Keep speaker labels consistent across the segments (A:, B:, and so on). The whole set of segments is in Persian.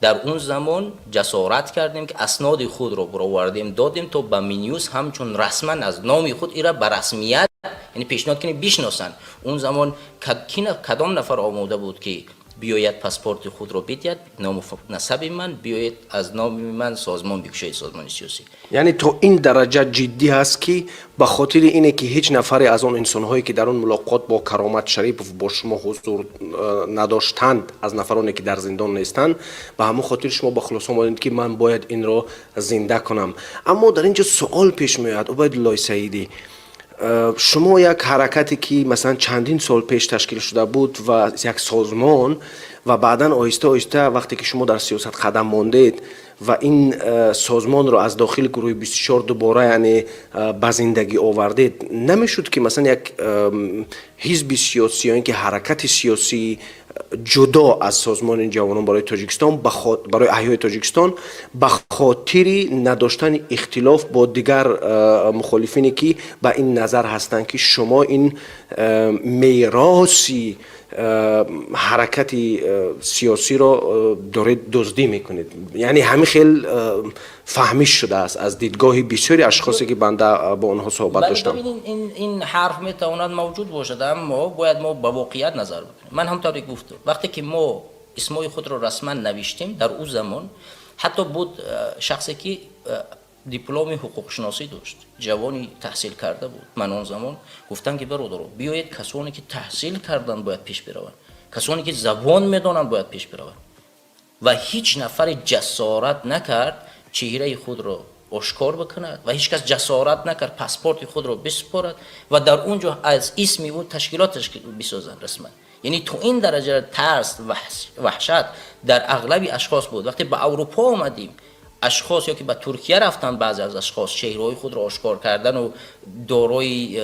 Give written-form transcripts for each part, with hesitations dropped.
A: در اون زمان جسارت کردیم که اسناد خود رو برآوردیم دادیم تا به مینیوس همچون رسما از نام خود ایرا به رسمیت یعنی پیشنهاد کنیم بشناسن. اون زمان کدام نفر آماده بود که بیاید پاسپورت خود رو بدهد، نام نسب من بیاید از نام من سازمان بکشه، سازمان سیاسی.
B: یعنی تو این درجه جدی هست که به خاطر اینه که هیچ نفری از اون انسان‌هایی که در اون ملاقات با کرامت شریف با شما حضور نداشتند، از نفرانی که در زندان نیستند، به همون خاطر شما با خلاص آمدید که من باید این رو زنده کنم. اما در اینجا سوال پیش میاد عبیدالله سعیدی، شما یک حرکتی که مثلا چندین سال پیش تشکیل شده بود و یک سازمان و بعدا آهسته آهسته وقتی که شما در سیاست قدم ماندید و این سازمان رو از داخل گروه 24 دوباره یعنی به زندگی آوردید، نمیشد که مثلا یک حزب سیاسی یا اینکه حرکت سیاسی جدا از سازمان جوانان برای تاجیکستان برای احیای تاجیکستان به خاطر نداشتن اختلاف با دیگر مخالفینی که به این نظر هستند که شما این میراثی حرکت سیاسی را دارید دزدی میکنید؟ یعنی همین خیلی فهمیش شده است از دیدگاه بسیاری اشخاصی که بنده با اونها صحبت داشتم.
A: این حرف میتواند موجود باشد، اما باید ما به واقعیت نظر بکنیم. من همطوری گفتم وقتی که ما اسمای خود را رسما نوشتیم در اون زمان حتی بود شخصی که دیپلم حقوق شناسی داشت، جوانی تحصیل کرده بود. من اون زمان گفتم که برادرو بیایید کسانی که تحصیل کردن باید پیش بروند، کسانی که زبان میدونن باید پیش بروند و هیچ نفر جسارت نکرد چهره خود را آشکار بکند و هیچ کس جسارت نکرد پاسپورت خود را بسپارد و در اونجا از اسم او تشکیلات بسازند رسما. یعنی تو این درجه ترس وحشت در اغلب اشخاص بود. وقتی به اروپا آمدیم اشخاص یا که به ترکیه رفتن، بعضی از اشخاص چهره‌های خود را آشکار کردن و دارای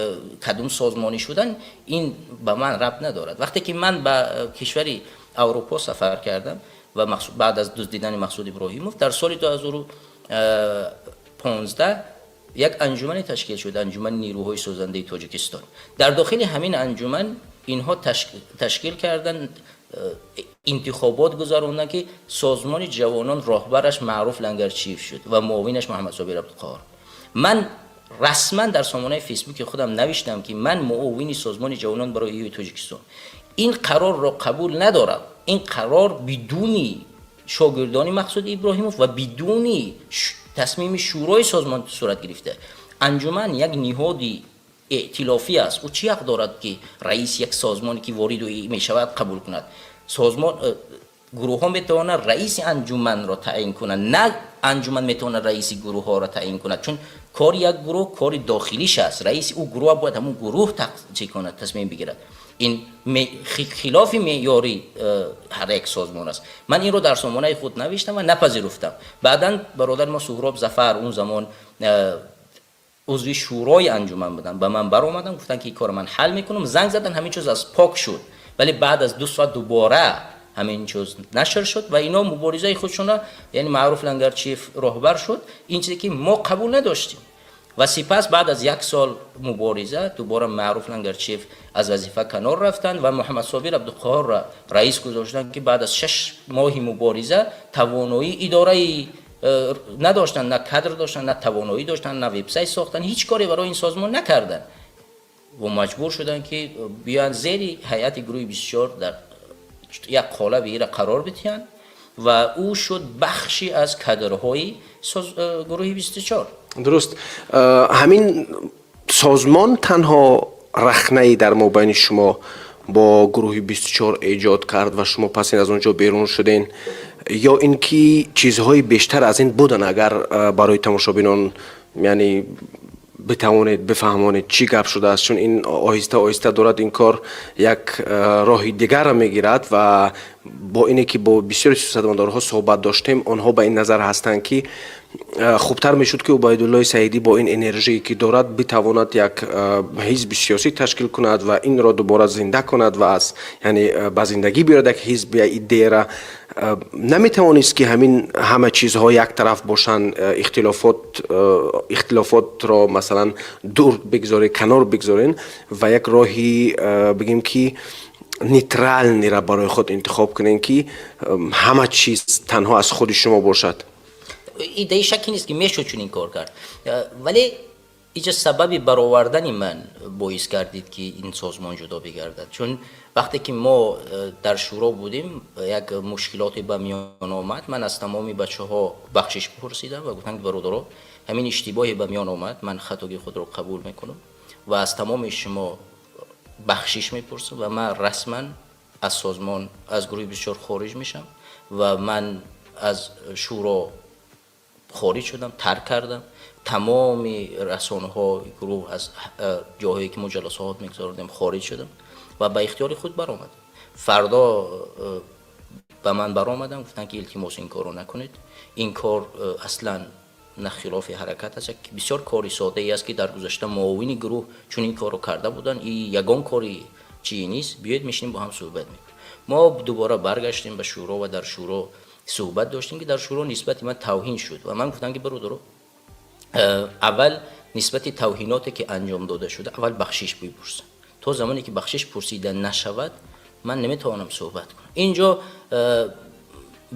A: کدوم سازمانی شدن، این به من ربط ندارد. وقتی که من به کشوری اروپا سفر کردم و بعد از دزدیدن مقصود ابراهیموف در سال 2015 یک انجمن تشکیل شد، انجمن نیروهای سازنده تاجیکستان. در داخل همین انجمن اینها تشکیل کردن انتخابات گذراندن که سازمان جوانان راهبرش معروف لنگرچیف شد و معاونش محمد صابر عبدالقهار. من رسما در سامانه فیسبوک خودم نوشتم که من معاون سازمان جوانان برای احیای تاجیکستان این قرار را قبول ندارم. این قرار بدون شاگردان مقصود ابراهیموف و بدون تصمیم شورای سازمان صورت گرفته. انجمن یک نهادی ائتلافی است. او چی حق دارد که رئیس یک سازمانی که وارد می شود قبول کند؟ سازمان گروه ها میتواند رئیس انجمن را تعیین کنند، نه انجمن میتواند رئیس گروه ها را تعیین کند، چون کار یک گروه کار داخلیش است. رئیس او گروه باید همون گروه تصمیم بگیرد. این خلاف معیاری هر یک سازمان است. من این رو در سامانه خود نوشتم و نپذیرفتم. بعداً برادر ما سهراب ظفر اون زمان عضو شورای انجمن بودن، به من بر اومدن گفتن که این کار من حل میکنم، زنگ زدن، همین چیز از پاک شد. ولی بعد از 2 ساعت دوباره همین چیز نشر شد و اینا مبارزه خودشون یعنی معروف لنگرچیف راهبر شد. این چیزی که ما قبول نداشتیم و سپس بعد از 1 سال مبارزه دوباره معروف لنگرچیف از وظیفه کنار رفتن و محمد صابر عبدالقهار را رئیس گذاشتن که بعد از 6 ماه مبارزه توانایی اداره نداشتن، نه کادر داشتن، نه توانایی داشتن، نه وبسایت ساختن، هیچ کاری برای این سازمان نکردن و مجبور شدن که بیان زیر هیئت گروه 24 در یک قالب ایره قرار بدهند و او شد بخشی از کادرهای گروه 24.
B: درست. همین سازمان تنها رخنه‌ای در مابین شما با گروه 24 ایجاد کرد و شما پس از اونجا بیرون شدین، یا اینکه چیزهای بیشتر از این بودن؟ اگر برای تماشابینان یعنی بتوانید بفهمانید چی گپ شده است، چون این آهسته آهسته دارد این کار یک راه دیگر را میگیرد و با اینه که با بسیاری سیاستمدارها صحبت داشتیم آنها به این نظر هستند که خوبتر میشد که عبیدالله سعیدی با این انرژی که دارد بتواند یک حزب سیاسی تشکیل کند و این را دوباره زنده کند و از یعنی به زندگی بیارد یک حزب یا ایده را. نمیتوانست که همین همه چیزها یک طرف باشن، اختلافات را مثلا دور بگذاره، کنار بگذارین و یک راهی بگیم که نیترال را برای خود انتخاب کنین که همه چیز تنها از خود شما باشد؟
A: ایده شکی نیست که میشه چون این کار کرد، ولی اینجا سببی برآوردن من باعث کردید که این سازمان جدا بگردد. چون وقتی که ما در شورا بودیم یک مشکلاتی به میان آمد، من از تمامی بچه ها بخشش پرسیدم و گفتم که برادرها همین اشتباهی به میان آمد، من خطای خود را قبول میکنم و از تمام شما بخشش میپرسم و من رسما از سازمان از گروه 24 خارج میشم و من از شورا خارج شدم، ترک کردم. تمام رسانه ها گروه از جاهایی که ما جلسات میگذاردیم خارج شدم و به اختیار خود برآمدم. فردا به من برآمدن گفتن که التماس این کارو نکنید، این کار اصلا نه خلاف حرکت است، که بسیار کاری ساده ای است که در گذشته معاون گروه چون این کارو کرده بودن، این یگان کاری چی نیست، بیاید میشینیم با هم صحبت میکنیم. ما دوباره برگشتیم به شورا و در شورا صحبت داشتیم که در شورا نسبت من توهین شد و من گفتم که برادرها اول نسبت توهیناتی که انجام داده شده اول بخشش بپرسن، تا زمانی که بخشش پرسیده نشود من نمیتوانم صحبت کنم. اینجا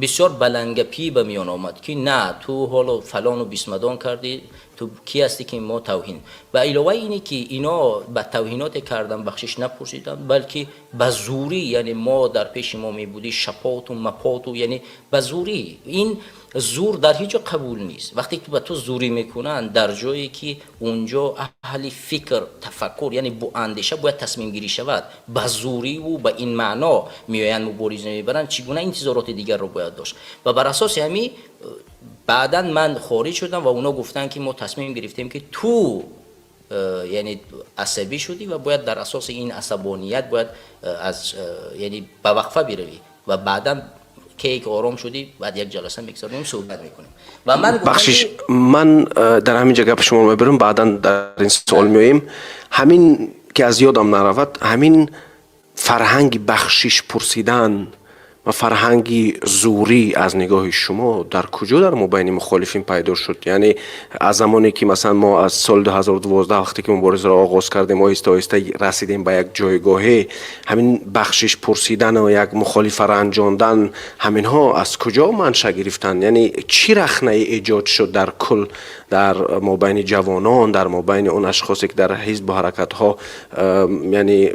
A: بسیار بلندگپی به میان آمد که نه تو حالا فلان و بیسمدان کردی، تو کی هستی که ما توهین. و علاوه اینی که اینا به توهینات کردن بخشش نپرسیدن، بلکه به زوری، یعنی ما در پیش ما می بودی شپات و مپات و یعنی به زوری. این زور در هیچ جا قبول نیست. وقتی که به تو زوری میکنن در جایی که اونجا اهل فکر تفکر یعنی با اندیشه باید تصمیم گیری شود، به زوری و به این معنا میآیند مبارزه میبرن، چگونه انتظارات دیگر رو باید داشت. و بر اساس همین بعدا من خارج شدم و اونا گفتن که ما تصمیم گرفتیم که تو یعنی عصبی شدی و باید در اساس این عصبانیت باید از یعنی به وقفه بروی و بعدا که یک آرام شدی بعد یک جلسه میگذاریم صحبت میکنیم. و من
B: بخشش من در همین جگه شما میبرم، بعدا در این سوال میاییم. همین که از یادم نرود، همین فرهنگ بخشش پرسیدن و فرهنگی زوری از نگاه شما در کجا در مابین مخالفین پیدا شد؟ یعنی از زمانی که مثلا ما از سال 2012 وقتی که مبارزه را آغاز کردیم آهسته آهسته رسیدیم به یک جایگاهی، همین بخشش پرسیدن و یک مخالف را انجاندن، همین ها از کجا منشأ گرفتن؟ یعنی چی رخنه ایجاد شد در کل در مابین جوانان، در مابین اون اشخاصی که در حزب و حرکت ها یعنی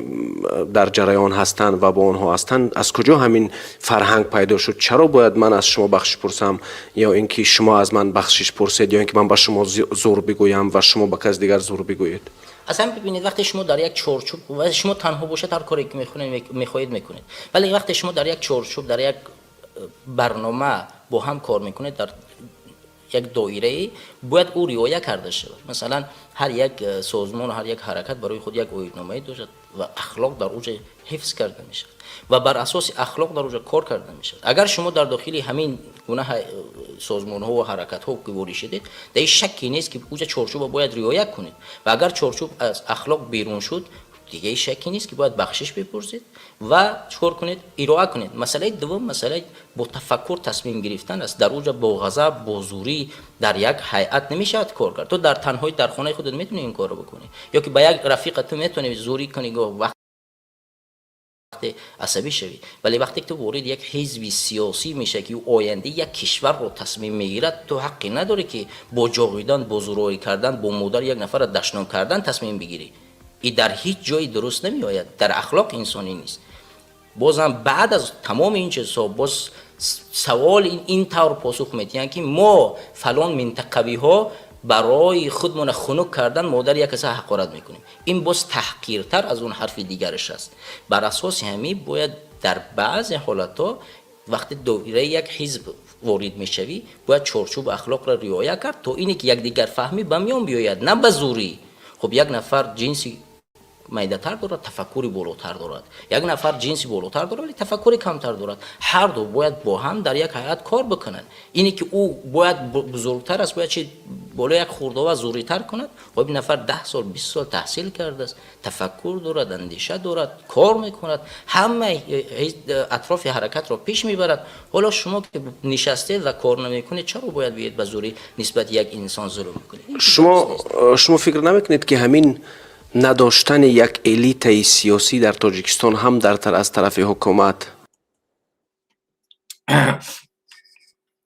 B: در جریان هستند و با اونها هستند، از کجا همین فرهنگ پیدا شد؟ چرا باید من از شما بخشش پرسم یا اینکه شما از من بخشش پرسید یا اینکه من با شما زور بگویم و شما با کس دیگر زور بگویید؟
A: اصلا ببینید وقتی شما در یک چارچوب و شما تنها باشید هر کاری که میخواهید میکنید، ولی وقتی شما در یک چارچوب در یک برنامه با هم کار میکنید در یک دایره باید او رعایت کرده شود. مثلا هر یک سازمان و هر یک حرکت برای خود یک آیین‌نامه داشت و اخلاق در اوج حفظ کرده میشه و بر اساس اخلاق در اوج کار کرده میشه. اگر شما در داخل همین گونه سازمان ها و حرکت ها که وارد شدید، در شکی نیست که اوج چارچوب باید رعایت کنید و اگر چارچوب از اخلاق بیرون شد دیگه شکی نیست که باید بخشش بپرسید و چکار کنید، ارائه کنید. مسئله دوم مسئله با تفکر تصمیم گرفتن است. در اوج با غضب با زوری در یک هیئت نمیشه کار کرد. تو در تنهایی در خانه خودت میتونی این کارو بکنی یا که با یک رفیق تو میتونی زوری کنی وقت عصبی شوی، ولی وقتی که تو وارد یک حزب سیاسی میشه که آینده یک کشور رو تصمیم میگیرد، تو حقی نداری که با جاغیدن با زورایی کردن با مادر یک نفر دشنام کردن تصمیم بگیری. این در هیچ جایی درست نمی آید، در اخلاق انسانی نیست. بازم بعد از تمام این چیزها باز سوال این طور پاسخ میدن که ما فلان منطقوی ها برای خودمون خنک کردن مادر یک کسی حقارت میکنیم. این باز تحقیرتر از اون حرف دیگرش است. بر اساس همین باید در بعض حالتها وقتی دایره یک حزب وارد میشوی باید چارچوب اخلاق را رعایت کرد تا اینی که یک دیگر فهمی به میان بیاید، نه به زوری. خب یک نفر جنسی میده‌تر دارد، تفکری بالاتر دارد، یک نفر جنسی بالاتر دارد ولی تفکری کمتر دارد، هر دو باید با هم در یک هیئت کار بکنن. اینی که او باید بزرگتر است، باید چه بالا یک خورده و زوری‌تر کند. خب این نفر 10 سال 20 سال تحصیل کرده است، تفکر دارد، اندیشه دارد، کار میکند، همه اطراف حرکت را پیش میبرد. حالا شما که نشسته و کار نمیکنید چرا باید بیاید به زوری نسبت یک انسان ظلم کنید؟
B: شما فکر نمیکنید که همین نداشتن یک الیت سیاسی در تاجیکستان هم از طرف حکومت.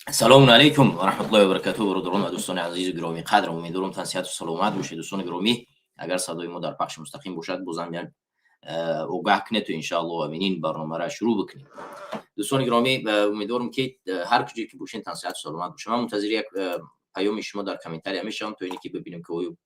A: سلام علیکم و رحمت الله و برکاته. برادران و دوستان عزیز گرامی قدر، امیدوارم تان صحت و سلامت باشید. دوستان گرامی، اگر صدای ما در پخش مستقیم باشد بازم بیان اوگاه کنید و انشاءالله امینین برنامه را شروع بکنیم. دوستان گرامی، امیدوارم که هر کجایی که باشین تان صحت و سلامت باشید. من منتظر یک پیام شما در کامنتاری همیشم تا اینی که ببینیم که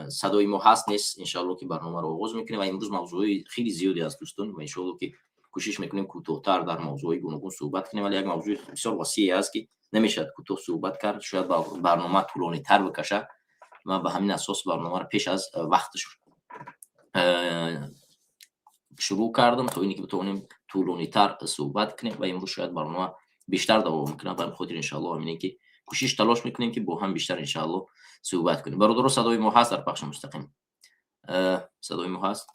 A: صدای ما هست نیست. انشاءالله که برنامه رو آغاز میکنیم و امروز موضوع خیلی زیادی است دوستان و انشاءالله که کوشش میکنیم کوتاه‌تر در موضوع گوناگون صحبت کنیم، ولی یک موضوع بسیار وسیعی است که نمیشه کوتاه صحبت کرد، شاید برنامه طولانی تر بکشه. من به همین اساس برنامه رو پیش از وقتش شروع کردم تا اینی که بتونیم طولانی تر صحبت کنیم و امروز شاید برنامه بیشتر دوام میکنه. به خاطر انشاءالله امینه که کوشش تلاش میکنیم که با هم بیشتر انشاءالله صحبت کنیم. برادر صدای ما هست در پخش مستقیم؟ صدای ما هست؟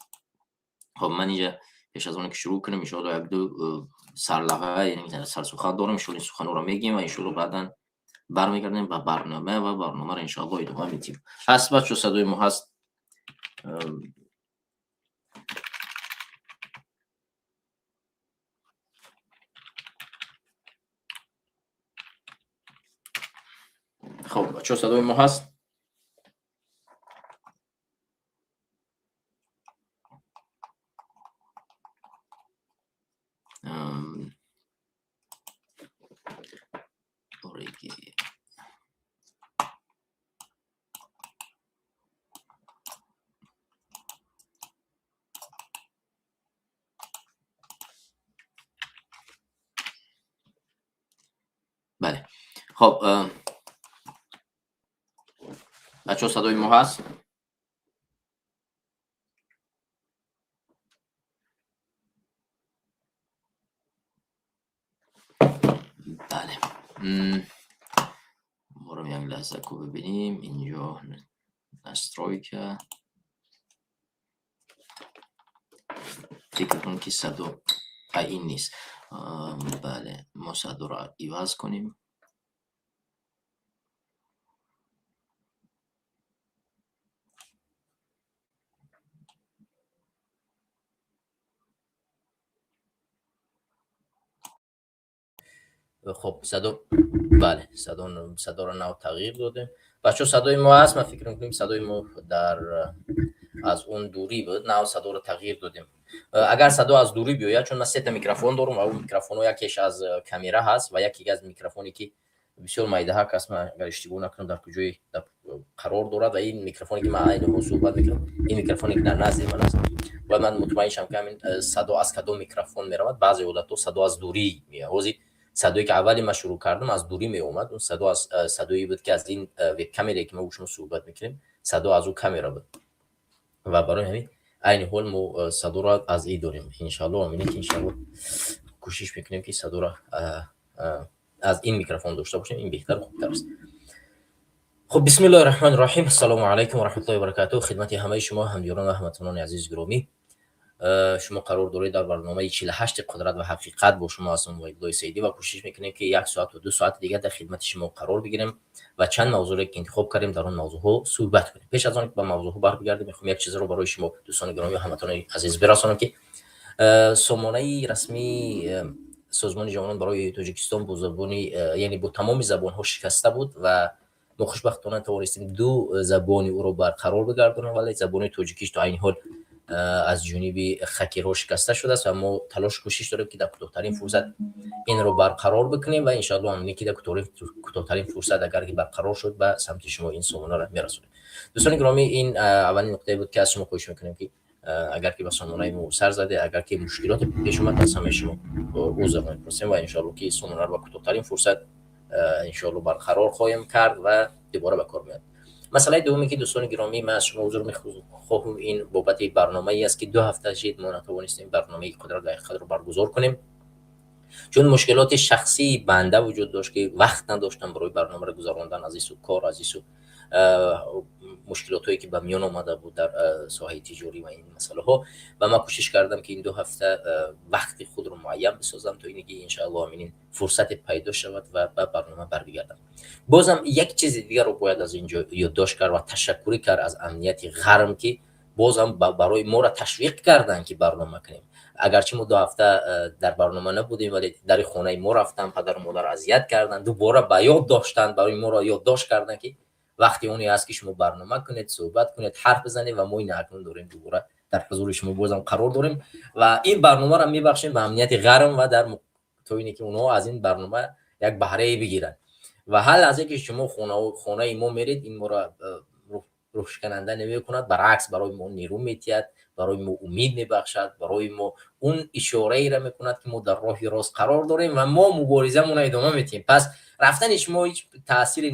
A: خب من اینجا پیش از اون که شروع کنیم انشاءالله یک دو سرلغه یعنی سرسخن دارم، انشاءالله این سخن رو میگیم و انشاءالله بعدا برمیگردیم و برنامه رو انشاءالله ادامه میدیم. هست بچه صدای ما هست؟ خب بچه صدای ما هست؟ بله. خب بچه صدای ما هست؟ بله. ما رو یک لحظه که ببینیم اینجا نسترویکه فکر کنم که صدا این نیست. بله ما صدا رو عوض کنیم. خب صدا، بله صدا رو نو تغییر داده. بچه صدای ما هست؟ من فکر میکنیم صدای ما در از اون دوری بود، نه صدا رو تغییر دادیم. اگر صدا از دوری بیاید، چون من سه تا میکروفون دارم و اون میکروفون یکیش از کامera هست و یکی از میکروفونی که بسیار مایده ها است، من اگر اشتباه نکنم در کجای قرار دارد و این میکروفونی که من عین صحبت میکنم این میکروفونی که در نزد من است و من مطمئن شدم که همین صدا از کدوم میکروفون میرود. بعضی وقتا صدا از دوری میاد. صدایی که اولی من شروع کردم از دوری می اومد، اون صدا از صدایی بود که از این وب کامری که ما روشون صحبت میکنیم صدا از اون کامera بود و برای همین عین حال ما صدا را از این داریم. انشالله امینه که انشالله کوشش میکنیم که صدا را از این میکروفون داشته باشیم، این بهتر و خوبتر است. خب بسم الله الرحمن الرحیم. السلام علیکم و رحمت الله و برکاته. خدمت همه شما هموطنان و هموطنان عزیز گرامی، شما قرار دارید در برنامه 48 قدرت و حقیقت با شما هستم وحید سیدی و کوشش میکنیم که 1 ساعت و 2 ساعت دیگه در خدمت شما قرار بگیریم و چند موضوع که انتخاب کردیم در اون موضوع ها صحبت کنیم. پیش از آن که به موضوع برگردیم میخوام یک چیز رو برای شما دوستان گرامی و هموطنان عزیز برسانم که سامانه رسمی سازمان جوانان برای تاجیکستان با زبانی یعنی با تمام زبان ها شکسته بود و ما خوشبختانه توانستیم 2 زبانی او رو برقرار بگردانیم، ولی زبان تاجیکیش تا این حال از جانب خکیرها شکسته شده است و ما تلاش کوشش داریم که در کوتاه‌ترین فرصت این رو برقرار بکنیم و ان شاء الله امید که در کوتاه‌ترین فرصت اگر که برقرار شد به سمت شما این سامانه را میرسونیم. دوستان گرامی، این اولین نکته بود که از شما خواهش میکنیم که اگر که به سامانه ما سر زده، اگر که مشکلات پیش اومد از همه شما عذر می‌خوایم و ان شاء الله که سامانه رو به کوتاه‌ترین فرصت ان شاء الله برقرار خواهیم کرد و دوباره به کار میاد. مسئله دومی که دوستان گرامی من از شما حضور می‌خواهم این بابت برنامه‌ای است که 2 هفته شد ما نتوانستیم برنامه قدرت و حقیقت رو برگزار کنیم، چون مشکلات شخصی بنده وجود داشت که وقت نداشتم برای برنامه رو گذراندن از این کار، از این مشکلات هایی که به میان آمده بود در ساحه تجاری و این مسئله ها و من کوشش کردم که این 2 هفته وقت خود رو معین بسازم تا اینکه ان شاء الله امین فرصت پیدا شود و به برنامه برگردم. بازم یک چیز دیگر رو باید از اینجا یادداشت کرد و تشکر کرد از امنیت غرم که بازم برای ما را تشویق کردن که برنامه کنیم. اگرچه ما 2 هفته در برنامه نبودیم ولی در خانه ما رفتن، پدر و مادر اذیت کردن، دوباره به یاد داشتن، برای ما را یادداشت کردن که وقتی اونی هست که شما برنامه کنید، صحبت کنید، حرف بزنید و ما این اکنون داریم دوباره در حضور شما بازم قرار داریم و این برنامه را میبخشیم به امنیت غرم و در تا اینی که اونها از این برنامه یک بهره بگیرن و حال از اینکه شما خانه ما میرید این ما را روش کننده نمی کند، برعکس برای ما نیرو میتید، برای ما امید میبخشد، برای ما اون اشاره ای را میکند که ما در راه راست قرار داریم و ما مبارزه ادامه میتیم. پس رفتن شما هیچ تأثیری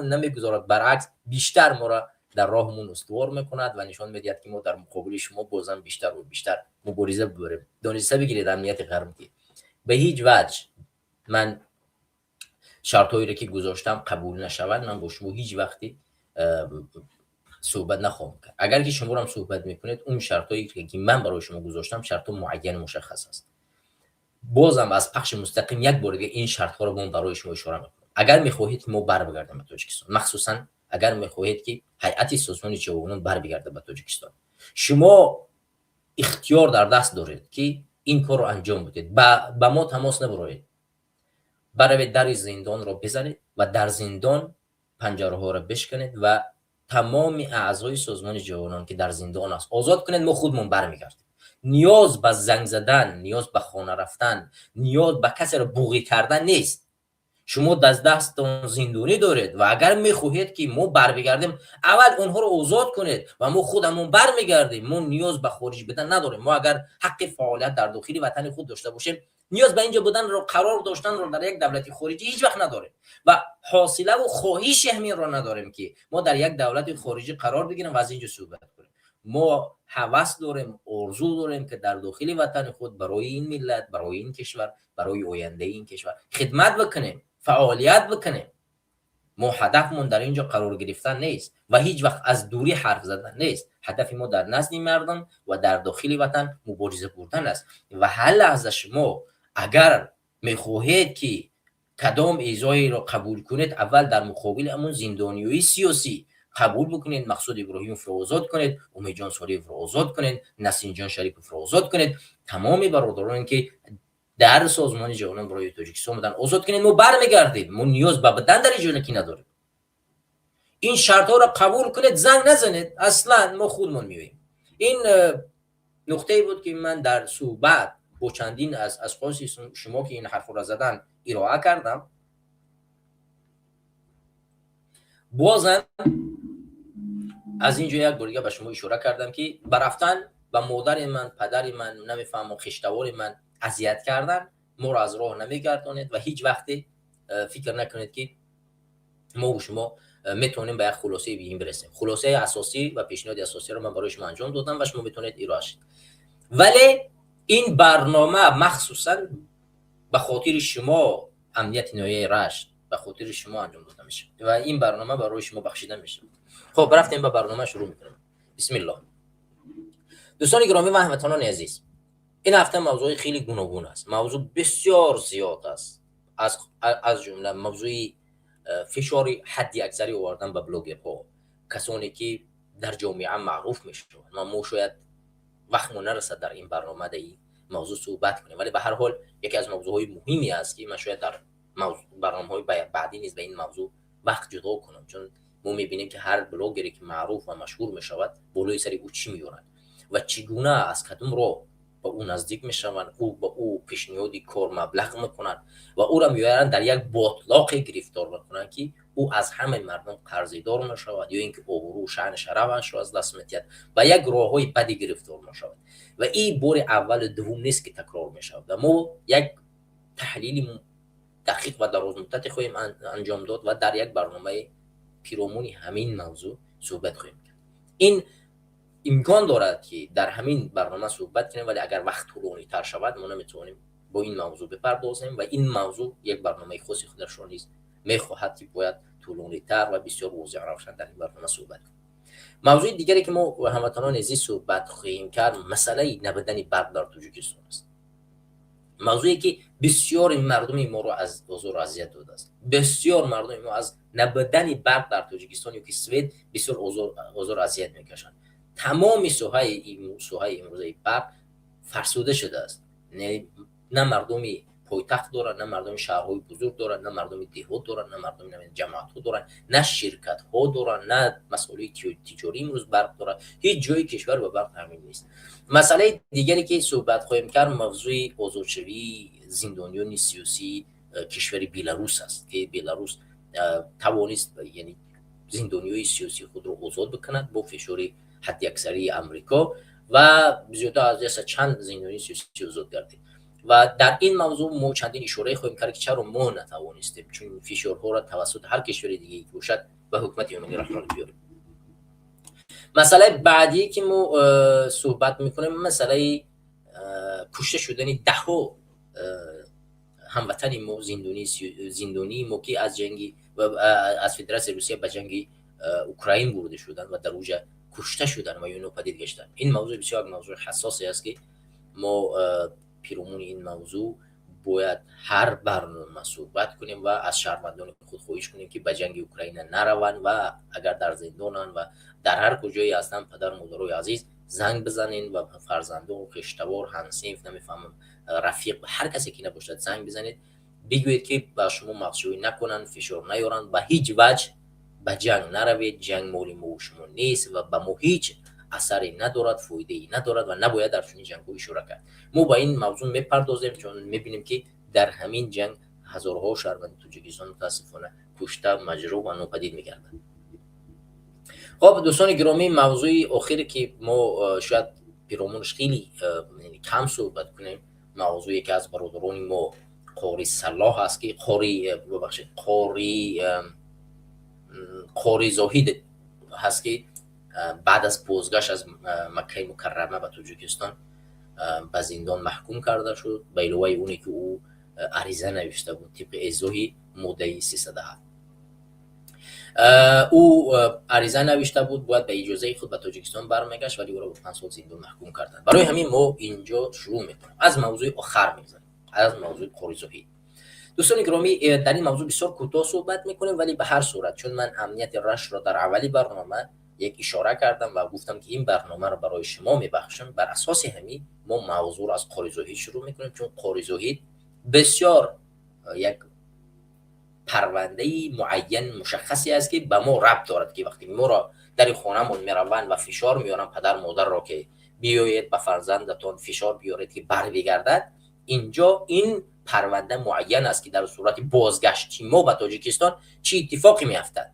A: نمیگذارد، برعکس بیشتر ما را در راهمون استوار میکند و نشان میدهد که ما در مقابل شما بازم بیشتر و بیشتر مبارزه ببریم. دانسته بگیرید امنیت غرم که به هیچ وجه من شرطایی را که گذاشتم قبول نشود، من با شما هیچ وقتی صحبت نخواهم کرد. اگر که شما هم صحبت میکنید اون شرطایی که من برای شما گذاشتم شرط معین مشخص است. بازم از پخش مستقیم یک بار دیگه این شرط ها رو من برای شما اشاره میکنم. اگر میخواهید که ما بگردیم به تاجیکستان، مخصوصا اگر میخواهید که هیئت سازمان جوانان بگرده به تاجیکستان، شما اختیار در دست دارید که این کار رو انجام بدید. با ما تماس نبرید، برای در زندان رو بزنید و در زندان پنجره ها رو بشکنید و تمام اعضای سازمان جوانان که در زندان است آزاد کنید، ما خودمون برمیگردیم. نیاز به زنگ زدن، نیاز به خانه رفتن، نیاز به کسی رو بوغی کردن نیست. شما دستتون زندانی دارید و اگر میخواهید که ما برمیگردیم اول اونها رو آزاد کنید و ما خودمون برمیگردیم. ما نیاز به خارج بدن نداریم. ما اگر حق فعالیت در داخل وطن خود داشته باشیم نیاز به اینجا بودن رو قرار داشتن رو در یک دولت خارجی هیچ وقت نداریم و حاصله و خواهش همین رو نداریم که ما در یک دولت خارجی قرار بگیریم و از اینجا صحبت کنیم. ما هوس داریم، آرزو داریم که در داخل وطن خود برای این ملت، برای این کشور، برای آینده این کشور خدمت بکنیم، فعالیت بکنیم. ما هدفمون در اینجا قرار گرفتن نیست و هیچ وقت از دوری حرف زدن نیست. هدف ما در نزد مردم و در داخل وطن مبارزه بردن است و هر لحظه شما اگر میخواهید که کدام ایزایی را قبول کنید اول در مقابل امون زندانیوی سیاسی قبول بکنید. مقصود ابراهیموف رو آزاد کنید، امید جان صالح رو آزاد کنید، نسیم جان شریف رو آزاد کنید، تمام برادران که در سازمان جوانان برای تاجیکستان بودن آزاد کنید. ما برمیگردیم. ما نیاز به بدن در اینجا کی نداریم. این شرط ها را قبول کنید، زنگ نزنید، اصلا ما خودمون میویم. این نقطه بود که من در صحبت با چندین از اشخاص شما که این حرف را زدن ارائه کردم. بازم از اینجا یک بار دیگه به شما اشاره کردم که برفتن به مادر من، پدر من، نمیفهمم خشتوار من اذیت کردن، ما را از راه نمیگردانید و هیچ وقتی فکر نکنید که ما و شما میتونیم به یک خلاصه به این برسیم. خلاصه اساسی و پیشنهاد اساسی رو من برای شما انجام دادم و شما میتونید ارائهش. ولی این برنامه مخصوصا به خاطر شما امنیت ناحیه رشت به خاطر شما انجام داده میشه و این برنامه برای شما بخشیده میشه. خب رفتیم به برنامه شروع میکنیم. بسم الله. دوستان گرامی و هموطنان عزیز، این هفته موضوع خیلی گوناگون است. موضوع بسیار زیاد است. از جمله موضوع فشار حدی اکثری آوردن به بلاگرها، کسانی که در جامعه معروف میشن. ما شاید وقت نرسد در این برنامه در این موضوع صحبت کنیم، ولی به هر حال یکی از موضوعهای مهمی است که من شاید در برنامه‌های بعدی نیز به این موضوع وقت جدا کنم، چون ما میبینیم که هر بلاگری که معروف و مشهور میشود بالای سر او چی میارن و چگونه از کدوم رو با او نزدیک میشوند، او با او پیشنهادی کار مبلغ میکنند و او را میارن در یک باطلاق گرفتار میکنند که او از همه مردم قرضدار میشود یا اینکه آبرو شأن شرفش را از دست میدهد و یک راههای بدی گرفتار میشود و این بار اول دوم نیست که تکرار میشود و ما یک تحلیل دقیق و دراز مدت خواهیم انجام داد و در یک برنامه پیرامون همین موضوع صحبت خواهیم کرد. این امکان دارد که در همین برنامه صحبت کنیم، ولی اگر وقت طولانی تر شود ما نمیتونیم با این موضوع بپردازیم و این موضوع یک برنامه خاصی خودش را نیز میخواهد که باید طولانی‌تر و بسیار واضح روشن در این برنامه صحبت کنیم. موضوع دیگری که ما هموطنان عزیز صحبت خواهیم کرد مسئله نبودن برق در تاجیکستان است. موضوعی که بسیار مردم ما رو از آزار و اذیت داده است. بسیار مردم ما از نبودن برق در تاجیکستان یا که سوئد بسیار آزار و اذیت میکشند. تمام سوهای امروزه برق فرسوده شده است. نه مردم پایتخت دارن، نه مردم شهرهای بزرگ دارن، نه مردم دهات دارن، نه مردم جماعت ها دارن، نه شرکت ها دارن، نه مسئله تجاری امروز برق دارن. هیچ جای کشور به برق تامین نیست. مسئله دیگری که صحبت خواهیم کرد موضوع آزادشوی زندانیان سیاسی کشور بلاروس است که بلاروس توانست یعنی زندانیان سیاسی خود را آزاد بکند با فشار حداکثری آمریکا و زیاده از چند زندانی سیاسی آزاد گردید. و در این موضوع ما چندین اشاره خواهیم کرد که چرا ما نتوانستیم چون فشارها را توسط هر کشور دیگه که باشد به حکومت یمنی رهبری بیاریم. مسئله بعدی که ما صحبت میکنیم مسئله کشته شدن دهها هموطن ما زندانی ما که از جنگ از فدراسیون روسیه به جنگ اوکراین برده شدن و در اونجا کشته شدن و یا پدید گشتن. این موضوع بسیار موضوع حساسی است که ما پیرامون این موضوع باید هر برنامه صحبت کنیم و از شهروندان خود خواهش کنیم که به جنگ اوکراین نروند و اگر در زندانن و در هر کجایی هستن پدر مادرای عزیز زنگ بزنین و فرزندان و خشتوار همسنف نمیفهمم رفیق هر کسی که نباشد زنگ بزنید بگویید که با شما مغشوی نکنن فشار نیارن به هیچ وجه به جنگ نروید. جنگ مال ما و شما نیست و به ما هیچ اثری ندارد، فایده‌ای ندارد و نباید در چنین جنگ‌های شرکت کرد. ما با این موضوع میپردازیم چون میبینیم که در همین جنگ هزارها شهروند تاجیکستان متاسفانه کشته، مجروح و ناپدید میگردند. خب دوستان گرامی، موضوع آخری که ما شاید پیرامونش خیلی کم صحبت کنیم موضوعی که از برادران ما قاری صلاح است که قاری زاهد هست که بعد از بازگشت از مکه مکرمه به تاجیکستان به زندان محکوم کرده شد به علاوه اونی که او عریضه نوشته بود طبق ازاحی ماده 307. او عریضه نوشته بود باید به اجازه خود به تاجیکستان برمیگشت ولی او را به 5 سال زندان محکوم کردند. برای همین ما اینجا شروع میکنیم از موضوع آخر میگذاریم از موضوع قاری زاهد. دوستان گرامی در این موضوع بسیار کوتاه صحبت میکنیم ولی به هر صورت چون من امنیت رشت را در اولی برنامه یک اشاره کردم و گفتم که این برنامه را برای شما میبخشم بر اساس همین ما موضوع را از قاری زاهد شروع میکنیم چون قاری زاهد بسیار یک پرونده معین مشخصی است که به ما ربط دارد که وقتی ما را در خانه‌مون میروند و فشار میارن پدر مادر را که بیایید به فرزندتون فشار بیارید که بر بگردد اینجا این پرونده معین است که در صورت بازگشت ما به تاجیکستان چه اتفاقی میافتد.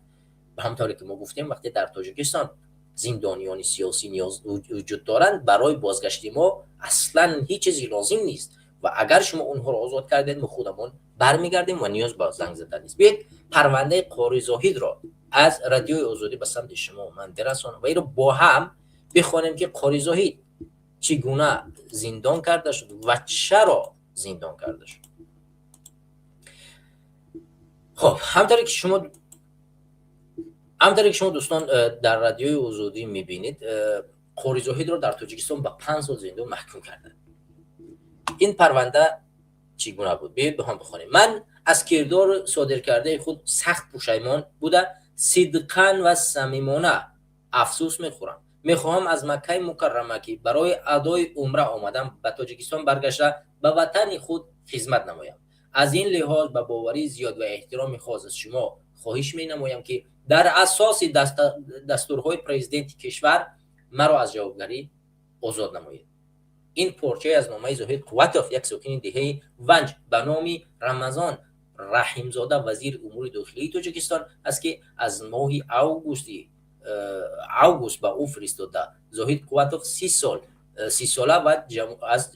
A: به همطوری که ما گفتیم وقتی در تاجیکستان زندانیان سیاسی نیاز وجود دارند برای بازگشت ما اصلا هیچ چیزی لازم نیست و اگر شما اونها را آزاد کردید ما خودمون برمیگردیم و نیاز به زنگ زدن نیست. بیاید پرونده قاری زاهد را از رادیوی آزادی به سمت شما من برسانم و این را با هم بخوانیم که قاری زاهد چگونه زندان کرده شد و چرا زندان کرده شد. خب همطوری که شما دوستان در رادیوی آزادی میبینید قاری زاهد را در تاجیکستان به 5 سال زندان محکوم کردند. این پرونده چگونه بود؟ بیایید با هم بخوانیم. من از کردار صادر کرده خود سخت پشیمان بوده صدقاً و صمیمانه افسوس میخورم. میخواهم از مکه مکرمه که برای ادای عمره آمدم به تاجیکستان برگشته به وطن خود خدمت نمایم. از این لحاظ به باوری زیاد و احترام خاص از شما خواهش می نمایم که در اساس دستورهای پرزیدنت کشور مرا از جوابداری آزاد نمایید. این پارچه از نامه زاهد قوتوف یک ساکن دهه ونج به نام رمضان رحیمزاده وزیر امور داخلی تاجیکستان است که از ماه اوگوست به او فرستاده. زاهد قوتوف 30 ساله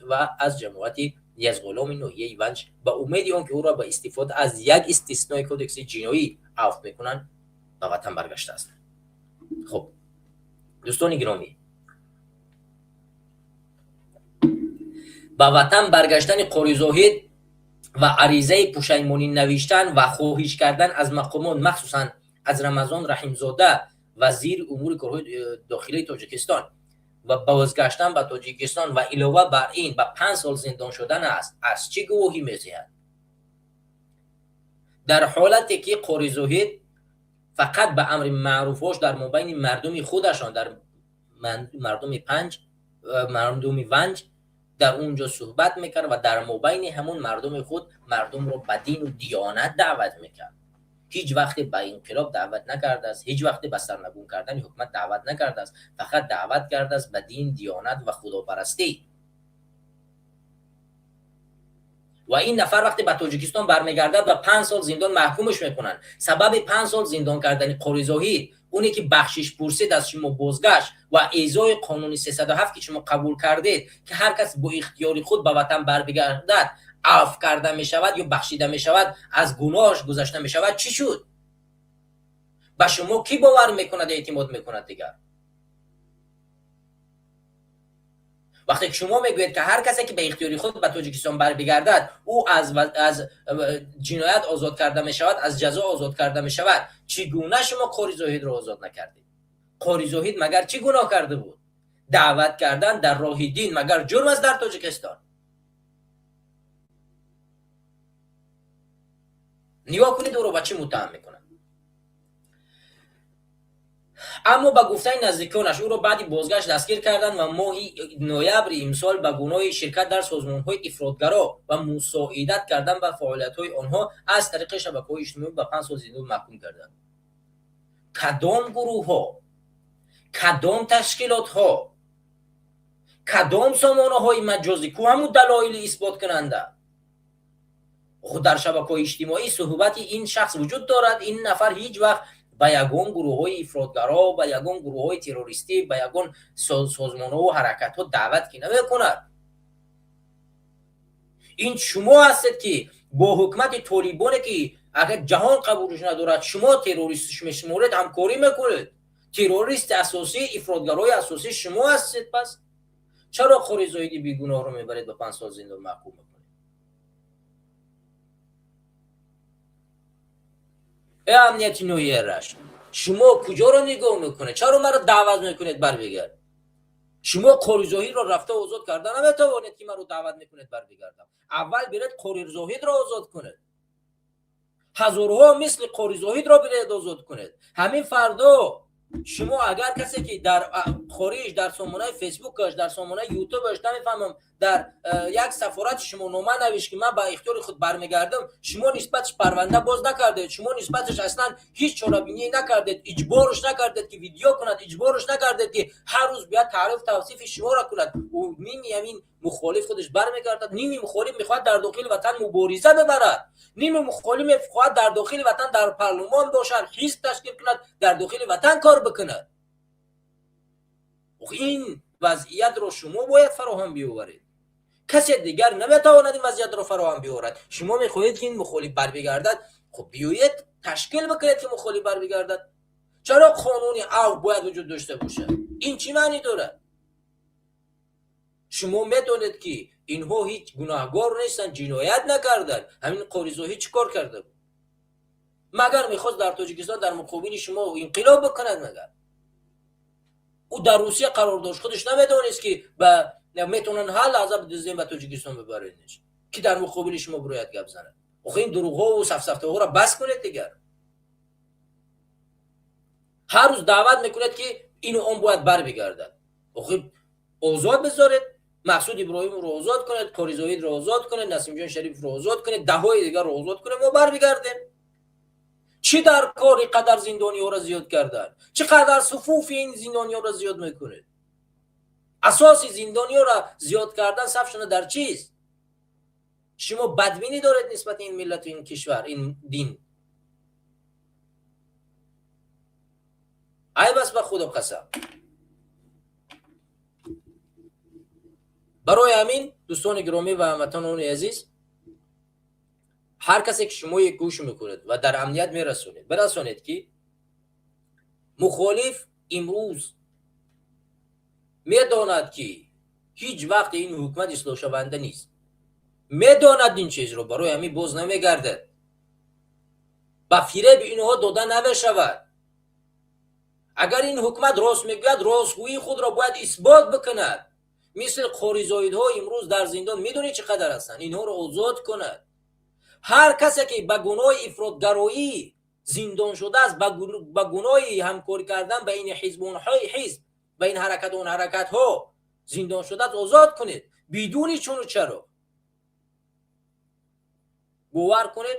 A: و از جماعت یزغلام ناحیه ونج به امید آنکه او را به استفاده از یک استثنای کودکس جنایی عفو میکنند به وطن برگشته است. خب دوستان گرامی، به وطن برگشتن قاری زاهد
C: و عریضه پشیمانی نوشتن و خواهش کردن از مقامات، مخصوصا از رمضان رحیمزاده وزیر امور کارهای داخلی تاجیکستان و بازگشتن به تاجیکستان و علاوه بر این به 5 سال زندان شدن است، از چه گواهی می‌دهد؟ در حالتی که قاری زاهد فقط به امر معروفاش در مابین مردم خودشان، در مردم ونج در اونجا صحبت میکرد و در مابین همون مردم خود مردم رو به دین و دیانت دعوت میکرد. هیچ وقت به انقلاب دعوت نکرده است، هیچ وقت به سرنگون کردن حکومت دعوت نکرده است، فقط دعوت کرده است به دین، دیانت و خداپرستی. و این نفر وقتی به تاجیکستان برمیگردد و 5 سال زندان محکومش میکنن. سبب 5 سال زندان کردن قاری زاهد اونی که بخشش پرسید از شما بازگشت و اجرای قانون 307 که شما قبول کردید که هر کس با اختیار خود به وطن برمیگردد عفو کرده می شود یا بخشیده می شود، از گناهش گذشته می شود، چی شد؟ به شما کی باور میکند، اعتماد میکند دیگر؟ وقتی که شما میگویید که هر کسی که به اختیار خود به تاجیکستان برمیگردد او از جنایت آزاد کرده می شود، از جزا آزاد کرده می شود، چگونه شما قاری زاهد را آزاد نکردید؟ قاری زاهد مگر چی گناه کرده بود؟ دعوت کردن در راه دین مگر جرم است در تاجیکستان؟ نگاه کنید او را با چی متهم میکنند. اما با گفته نزدیکانش او را بعدی بازگشت دستگیر کردند و ماه نوامبر امسال به گناه شرکت در سازمان‌های افراطگرا و مساعدت کردن به فعالیت‌های آنها از طریق شبکه‌های اجتماعی به 5 سال زندان محکوم کردند. کدام گروه‌ها، کدام تشکیلات‌ها، کدام سامانه‌های مجازی که همون دلایل اثبات کننده؟ خود در شبکه‌های اجتماعی صحبت این شخص وجود دارد. این نفر هیچ وقت به یگان گروه‌های افراطگرا، به یگان گروه‌های تروریستی، به یگان سازمان‌ها و حرکت‌ها دعوت که نمی‌کند. این شما هستید که با حکومت طالبان که اگر جهان قبولش ندارد شما تروریستش میشمارید همکاری میکنید. تروریست اساسی، افراطگرای اساسی شما هستید. پس چرا قاری زاهد بیگناه رو میبرید به 5 سال زندان محکوم میکنید؟ ای امنیتی نوعی رشت، شما کجا رو نگاه میکنه؟ چرا مرا دعوت میکنید بر بگرد؟ شما قاری زاهد را رفته آزاد کردن نمیتوانید که مرا دعوت میکنید بر بگردم. اول برید قاری زاهد را آزاد کنید. هزارها مثل قاری زاهد را برید آزاد کنید. همین فردا شما اگر کسی که در خارج در سامانه فیسبوکش، در سامانه یوتیوبش، نمیفهمم در یک سفارت شما نامه نوشت که من با اختیار خود برمیگردم، شما نسبتش پرونده باز نکردید، شما نسبتش اصلا هیچ چاره‌بینی نکردید، اجبارش نکردید که ویدیو کند، اجبارش نکردید که هر روز بیاد تعریف توصیف شما را کند. او نیمی همین مخالف خودش برمیگردد، نیمی مخالف میخواد در داخل وطن مبارزه ببرد، نیمی مخالف میخواد در داخل وطن در پارلمان باشد، حزب تشکیل کند، در داخل وطن کار بکند. این وضعیت رو شما باید فراهم بیاورید. کسی دیگر نمیتواند این وضعیت رو فراهم بیاورد. شما میخواهید که این مخالف برگردد، خب بیایید تشکیل بکنید که مخالف برگردد. چرا قانونی عفو باید وجود داشته باشه؟ این چی معنی داره؟ شما میدونید که اینها هیچ گناهگار نیستن، جنایت نکردن. همین قاری زاهد چیکار کرده بود؟ مگر میخواست در تاجیکستان در مقابل شما انقلاب بکند؟ مگر او در روسیه قرار داشت، خودش نمیدونست که میتونن هر لحظه بدزدین به تاجیکستان ببرینش که در مقابل شما برایت گپ زنه. آخه این دروغ ها و سفسفته ها را بس کنید دیگر. هر روز دعوت میکنید که اینو اون باید بر بگردد. آخه آزاد بذارید، مسعود ابراهیم رو آزاد کنید، قاری زاهد رو آزاد کنید، نسیم جان شریف رو آزاد کنید، دههای دیگر رو آزاد کنید، ما بر بگردیم. چی در کاری قدر زندانی ها را زیاد کردن؟ چقدر صفوف این زندانی ها را زیاد میکنید؟ اساس زندانی ها را زیاد کردن صفشون در چیست؟ شما بدبینی دارید نسبت این ملت و این کشور، این دین. ای بس به خدا قسم. برای همین دوستان گرامی و هموطنان عزیز، هر کسی که شما یک گوش میکنید و در امنیت میرسونید، برسونید که مخالف امروز میداند که هیچ وقت این حکومت اصلاح شونده نیست. میداند این چیز رو، برای همین باز نمیگردد. با فریب اینها داده نمیشود. اگر این حکومت راست میگوید راستگویی خود را باید اثبات بکند. مثل قاریزایی‌ها امروز در زندان میدونی چقدر هستن، اینها رو آزاد کند. هر کسی که به گناه افراطگرایی زندان شده است، به گناه همکاری کردن بین حزب‌های حزب، بین حرکت و حرکت ها زندان شده است، آزاد کنید بدون چون و چرا. باور کنید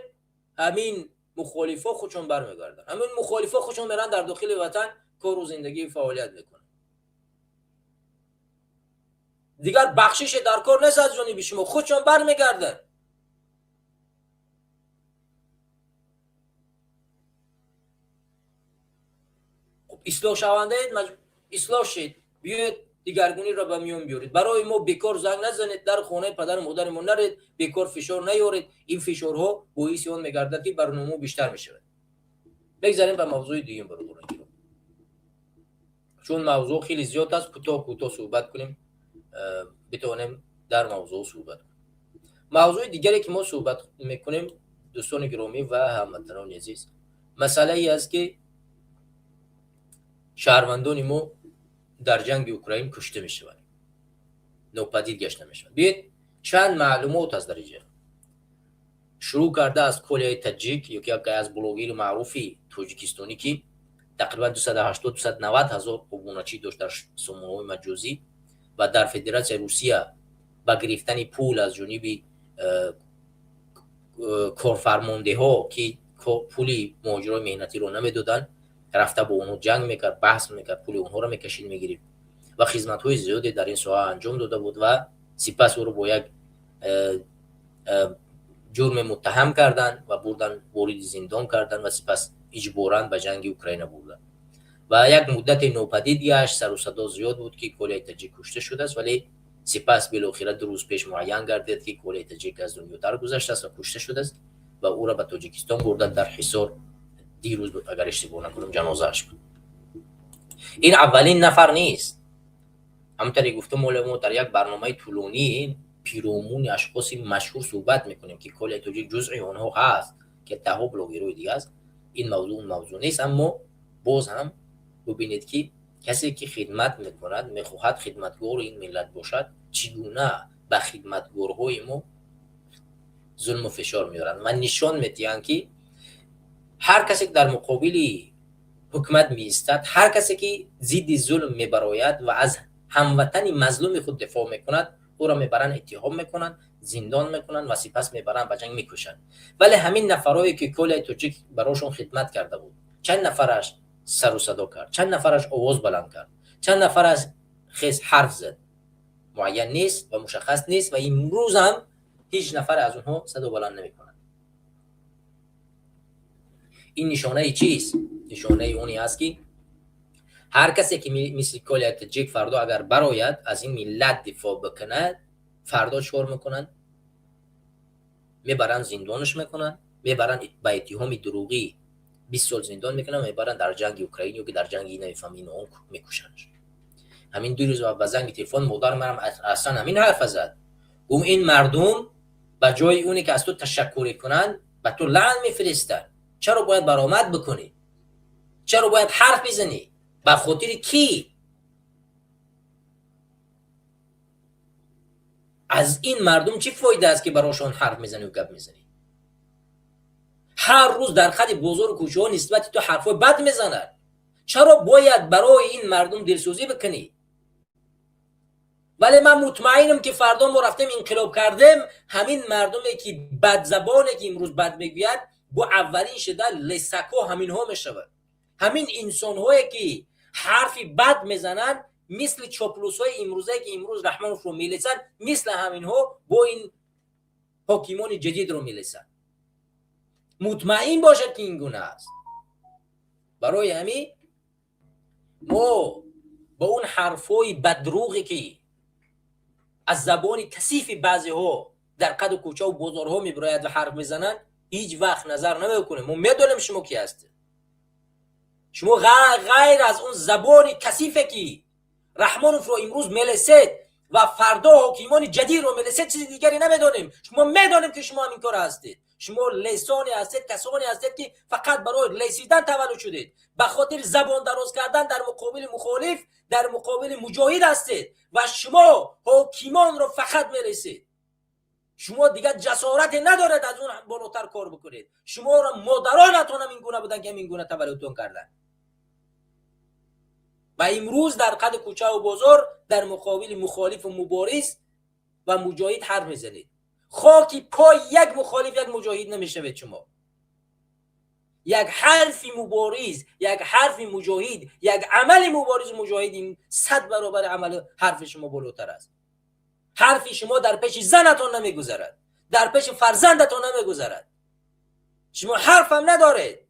C: همین مخالفا خودشون برمیگردن، همین مخالفا خودشون میرن در داخل وطن کار و زندگی فعالیت میکنن. دیگر بخشش در کار نیست از جانب شما، خودشون برمیگردن. خب اصلاح شونده اید، اصلاح شید، بیاید دیگرگونی را به میون بیارید. برای ما بیکار زنگ نزنید، در خانه پدر و مادرمون نرید، بیکار فشار نیارید. این فشارها باعث اون میگردد که برنامه بیشتر میشه. بگذاریم به موضوع دیگه برو، چون موضوع خیلی زیاد است، کوتاه صحبت کنیم بتونیم در موضوع صحبت کنیم. موضوع دیگری که ما صحبت میکنیم دوستان گرامی و هموطنان عزیز، مسئله ای است که شهروندان ما در جنگ اوکراین کشته میشوند، ناپدید گشته میشوند. بیاید چند معلومات از درجه شروع کرده از کلیه تاجیک، یکی از بلوگر معروفی تاجیکستانی که تقریبا 280-290 هزار ابوناچی داشت در سامانه‌های مجازی و در فدراسیون روسیه با گرفتن پول از جانب کارفرمانده ها که پولی مهاجرای مهنتی رو نمیدادن، رفته با اونها جنگ میکرد، بحث میکرد، پول اونها رو میکشید میگیرید و خدمت های زیادی در این ساحه انجام داده بود و سپس او رو با یک جرم متهم کردن و بردن وارد زندان کردن و سپس اجباراً به جنگ اوکراین بردن و یک مدت ناپدید گشت. سر و صدا زیاد بود که کلیه تاجیک کشته شده است، ولی سپس بالاخره 2 روز پیش معین گردید که کلیه تاجیک از دنیا درگذشته است و کشته شده است و او را به تاجیکستان بردن. در حصار دیروز بود اگر اشتباه نکنم جنازه‌اش بود. این اولین نفر نیست. همونطوری گفتم ما در یک برنامه طولانی پیرامون اشخاص مشهور صحبت میکنیم که کلیه تاجیک جزئی اونها هست که ده بلاگرای دیگه است. این موضوع نیست، اما باز هم ببینید که کسی که خدمت میکند میخواهد خدمتگار این ملت باشد، چگونه به خدمتگارهای ما ظلم و فشار میارن و نشان میدهند که هر کسی که در مقابل حکومت میایستد، هر کسی که ضد ظلم میبراید و از هموطن مظلوم خود دفاع میکند، او را میبرن اتهام میکنن، زندان میکنن و سپس میبرن به جنگ میکشن. ولی همین نفرایی که کلیه تاجیک براشون خدمت کرده بود، چند نفرش سر و صدا کرد، چند نفرش آواز بلند کرد، چند نفرش خیز حرف زد، معین نیست و مشخص نیست و امروز هم هیچ نفر از اونها صدا بلند نمیکنن. این نشانه چیست؟ نشانه اونی است که هر کسی که مثل کلیه تاجیک فردا اگر براید از این ملت دفاع بکند، فردا چیکار میکنن؟ میبرن زندانش میکنن، میبرن با اتهام دروغی 20 سال زندان میکنن، میبرن در جنگ اوکراین یا که در جنگ نمیفهمین اون میکشنش. همین 2 روز بعد زنگ تلفن مادر منم اصلا همین حرف زد، گفت این مردم به جای اونی که از تو تشکر کنن به تو لعن میفرستن. چرا باید برآمد بکنی؟ چرا باید حرف بزنی؟ به خاطر کی؟ از این مردم چی فایده است که براشون حرف میزنی و گپ میزنی؟ هر روز در خط بازار و کوچه ها نسبت تو حرفای بد میزنن. چرا باید برای این مردم دلسوزی بکنی؟ ولی من مطمئنم که فردا ما رفتیم انقلاب کردیم، همین مردمی که بد زبانه که امروز بد میگوید با اولین شده لسکو همین ها میشود. همین انسان هایی که حرفی بد میزنن مثل چاپلوس های امروزه که امروز رحمانوف رو میلیسن، مثل همین ها با این حاکمان جدید رو میلیسن. مطمئن باشد که این گونه است. برای همین ما با اون حرفای بدروغی که از زبان کثیف بعضی ها در قد و کوچه و بازارها میبراید و حرف میزنن هیچ وقت نظر نمیکنیم. ما میدونیم شما کی هستید. شما غیر از اون زبان کثیفه که رحمانوف رو امروز میلیسید، و فردا حکیمان جدید رو میرسه چیزی دیگری نمیدونیم. شما میدونیم که شما هم این کار هستید. شما لیسانی هستید، کسانی هستید که فقط برای لیسیدن تولد شدید، به خاطر زبان دراز کردن در مقابل مخالف، در مقابل مجاهد هستید و شما حکیمان رو فقط میرسید. شما دیگه جسارت ندارد از اون بالاتر کار بکنید. شما را مادرانتون هم این گونه بودن که این گونه تولدتون کردن و امروز در قد کوچه و بازار در مقابل مخالف و مبارز و مجاهد حرف میزنید. خاکی پای یک مخالف یک مجاهد نمیشوید. شما یک حرف مبارز، یک حرف مجاهد، یک عمل مبارز مجاهد 100 برابر عمل حرف شما بالاتر است. حرف شما در پیش زنتون نمیگذرد، در پیش فرزندتون نمیگذرد. شما حرف هم ندارید.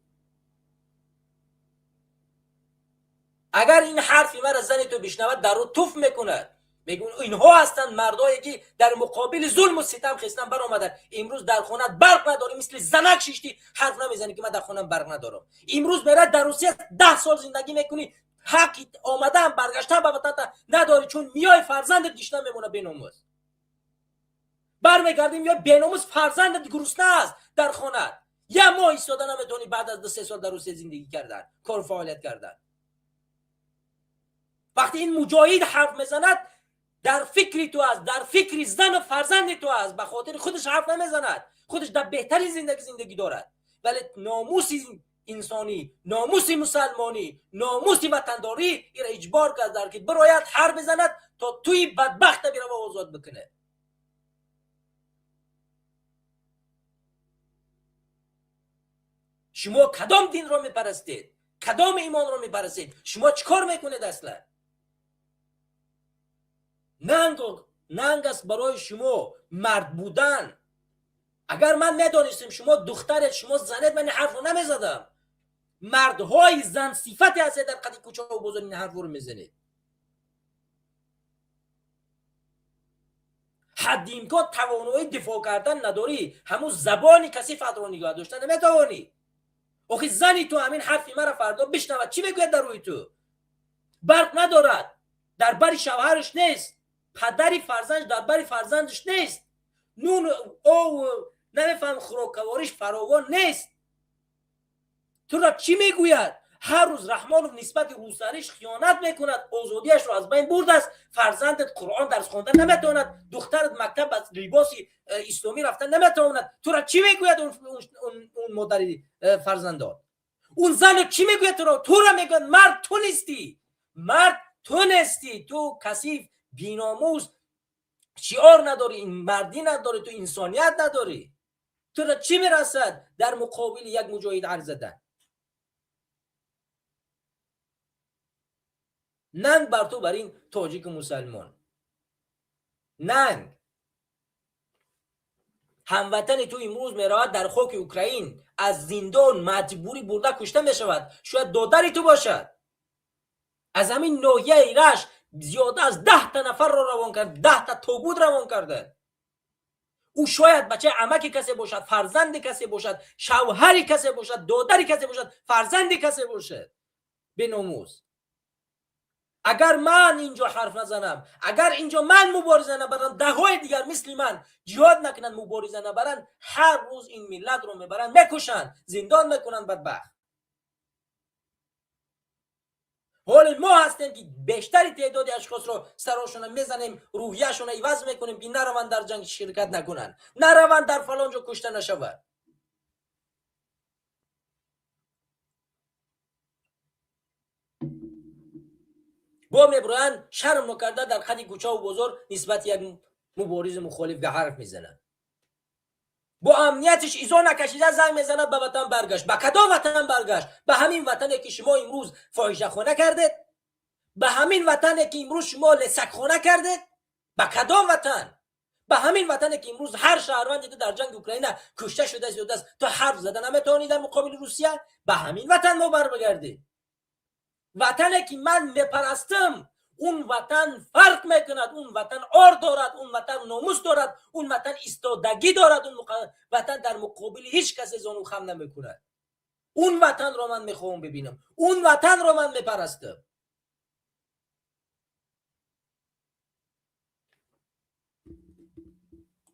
C: اگر این حرفی مرا زن تو بشنود در رو توف میکند. میگون اینها هستند مردایی که در مقابل ظلم و ستم خستن بر آمدن. امروز در خونه برق نداری، مثل زنک شیشتی حرف نمیزنی که من در خونم برق ندارم. امروز میره در روسیه 10 سال زندگی میکنی، حق آمدن برگشتن به وطن نداری، چون میای فرزندت گشنه میمونه بیناموز. برمیگردیم یا بیناموز فرزندت گرسنه است در خونه. یه ماه ایستاده نمیتونی بعد از 2-3 سال در روسیه زندگی کردن، کار فعالیت کردن. وقتی این مجاهد حرف میزند در فکری تو است، در فکری زن و فرزند تو است. به خاطر خودش حرف نمیزند، خودش در بهترین زندگی دارد، ولی ناموس انسانی، ناموس مسلمانی، ناموس وطنداری را اجبار کرد که برایت حرف بزند تا توی بدبخت بیره و آزاد بکنه. شما کدام دین را میپرستید؟ کدام ایمان را میپرستید؟ شما چیکار میکنید اصلا؟ ننگ است برای شما مرد بودن. اگر من ندانستم شما دخترت، شما زنت، من این حرف رو نمیزدم. مردهای زن صفتی هست در قدی کوچه و بزرگ این حرف رو میزنید. حد امکان توانایی دفاع کردن نداری، همون زبانی کسی فترا نگاه داشتن نمیتوانی. آخه زنی تو همین حرفی مرا فردا بشنود چی بگوید در روی تو؟ برق ندارد، در بر شوهرش نیست، پدری فرزندش در بر فرزندش نیست، نون او نمیفهم خوراکوارش فراوان نیست. تو را چی میگوید؟ هر روز رحمانوف نسبت روسریش خیانت میکند، آزادیش رو از بین برده است. فرزندت قرآن درس خواندن نمیتواند، دخترت مکتب از لباسی اسلامی رفتن نمیتواند. تو را چی میگوید اون مادری فرزندان؟ اون زن چی میگوید تو را؟ تو را میگوید مرد تو نیستی، مرد تو نیستی، تو کثیف بی‌ناموس، شعار نداری، این مردی نداری، تو انسانیت نداری. تو را چی میرسد در مقابل یک مجاهد حرف زدن؟ ننگ بر تو، بر این تاجیک مسلمان. ننگ. هموطن تو امروز میرود در خاک اوکراین از زندان مجبوری برده کشته میشود، شاید دادری تو باشد. از همین ناحیه ایرش زیاده از 10 تا نفر را روان کرد، 10 تا تابوت روان کرده. او شاید بچه عمک کسی باشد، فرزند کسی باشد، شوهر کسی باشد، دادر کسی باشد، فرزند کسی باشد. به ناموس. اگر من اینجا حرف نزنم، اگر اینجا من مبارزه نبرم، دههای دیگر مثل من جهاد نکنن، مبارزه نبرن، هر روز این ملت رو میبرن میکشن، زندان میکنن بدبخت. حال ما هستیم که بیشتری تعداد اشخاص رو سراشون میزنیم، روحیه‌شون رو عوض میکنیم که نروند در جنگ شرکت نکنن، نروند در فلان جا کشته نشود. با میبرن شرم نکرده در خدی کوچه و بازار نسبت یک مبارز مخالف به حرف میزنن. با امنیتش ایزا نکشیده زنگ میزنه به وطن برگشت. به کدام وطن برگشت؟ به همین وطنی که شما امروز فاحشه خانه کردید؟ به همین وطنی که امروز شما لسک خانه کردید؟ به کدام وطن؟ به همین وطنی که امروز هر شهروندی در جنگ اوکراین کشته شده است، تو حرف زدن نمیتونی در مقابل روسیه؟ به همین وطن ما برگردید. وطنی که من میپرستم، اون وطن فرق میکند، اون وطن آر دارد، اون وطن ناموس دارد، اون وطن ایستادگی دارد، اون وطن در مقابل هیچ کسی زانو خم نمیکند. اون وطن رو من میخوام ببینم، اون وطن رو من میپرستم.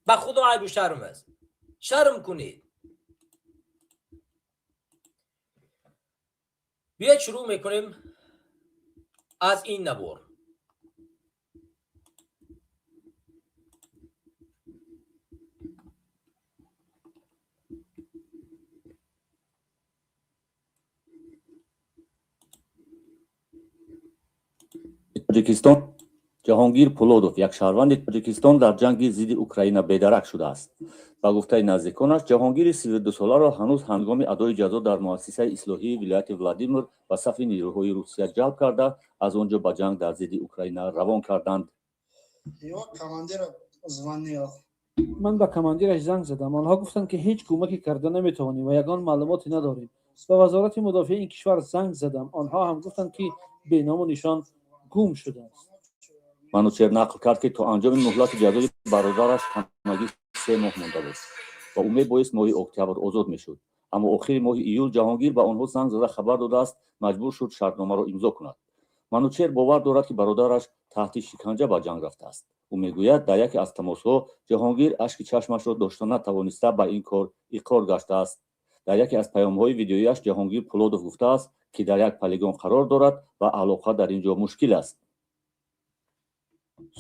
C: به خدا عیب و شرم است. شرم کنید. بیاید شروع میکنیم از این نبور.
D: тоҷикистон ҷаҳонгир пулодов як шаҳрванди тоҷикистон дар ҷанги зидди украина бедарак шудааст. ба гуфтаи наздиконаш ҷаҳонгири 32-соларо ҳанӯз ҳангоми адои ҷазо дар муассисаи ислоҳии вилояти Владимир ба сафи нирӯҳои Русия ҷалб карда аз он ҷо ба ҷанг дар зидди Украина равон карданд.
E: من به کماندیرش زنگ زدم. آنها گفتند که هیچ کمکی کرده نمیتوانیم و یگان معلوماتی نداریم. به وزارت مدافع این کشور زنگ زدم. آنها هم گفتند که به نام و نشان گم شده است.
D: манучер нақл кард ки то анҷоми муҳлати ҷазои бародараш тамагӣ 3 моҳ монда буд ва умед боист моҳи октябр озод мешуд. аммо охири моҳи июл ҷаҳонгир ба онҳо занг зада хабар додааст маҷбур шуд шартномаро имзо кунад. манучер бовар дорад ки бародараш таҳти шиканҷа ба ҷанг рафтааст. ӯ мегӯяд дар яке аз тамосҳо ҷаҳонгир ашки чашмашро дошта натавониста ба ин кор иқрор гаштааст. дар яке аз паёмҳои видеояш ҷаҳонгир пулодов гуфтааст ки дар як полигон қарор дорад ва алоқа дар ин ҷо мушкил аст.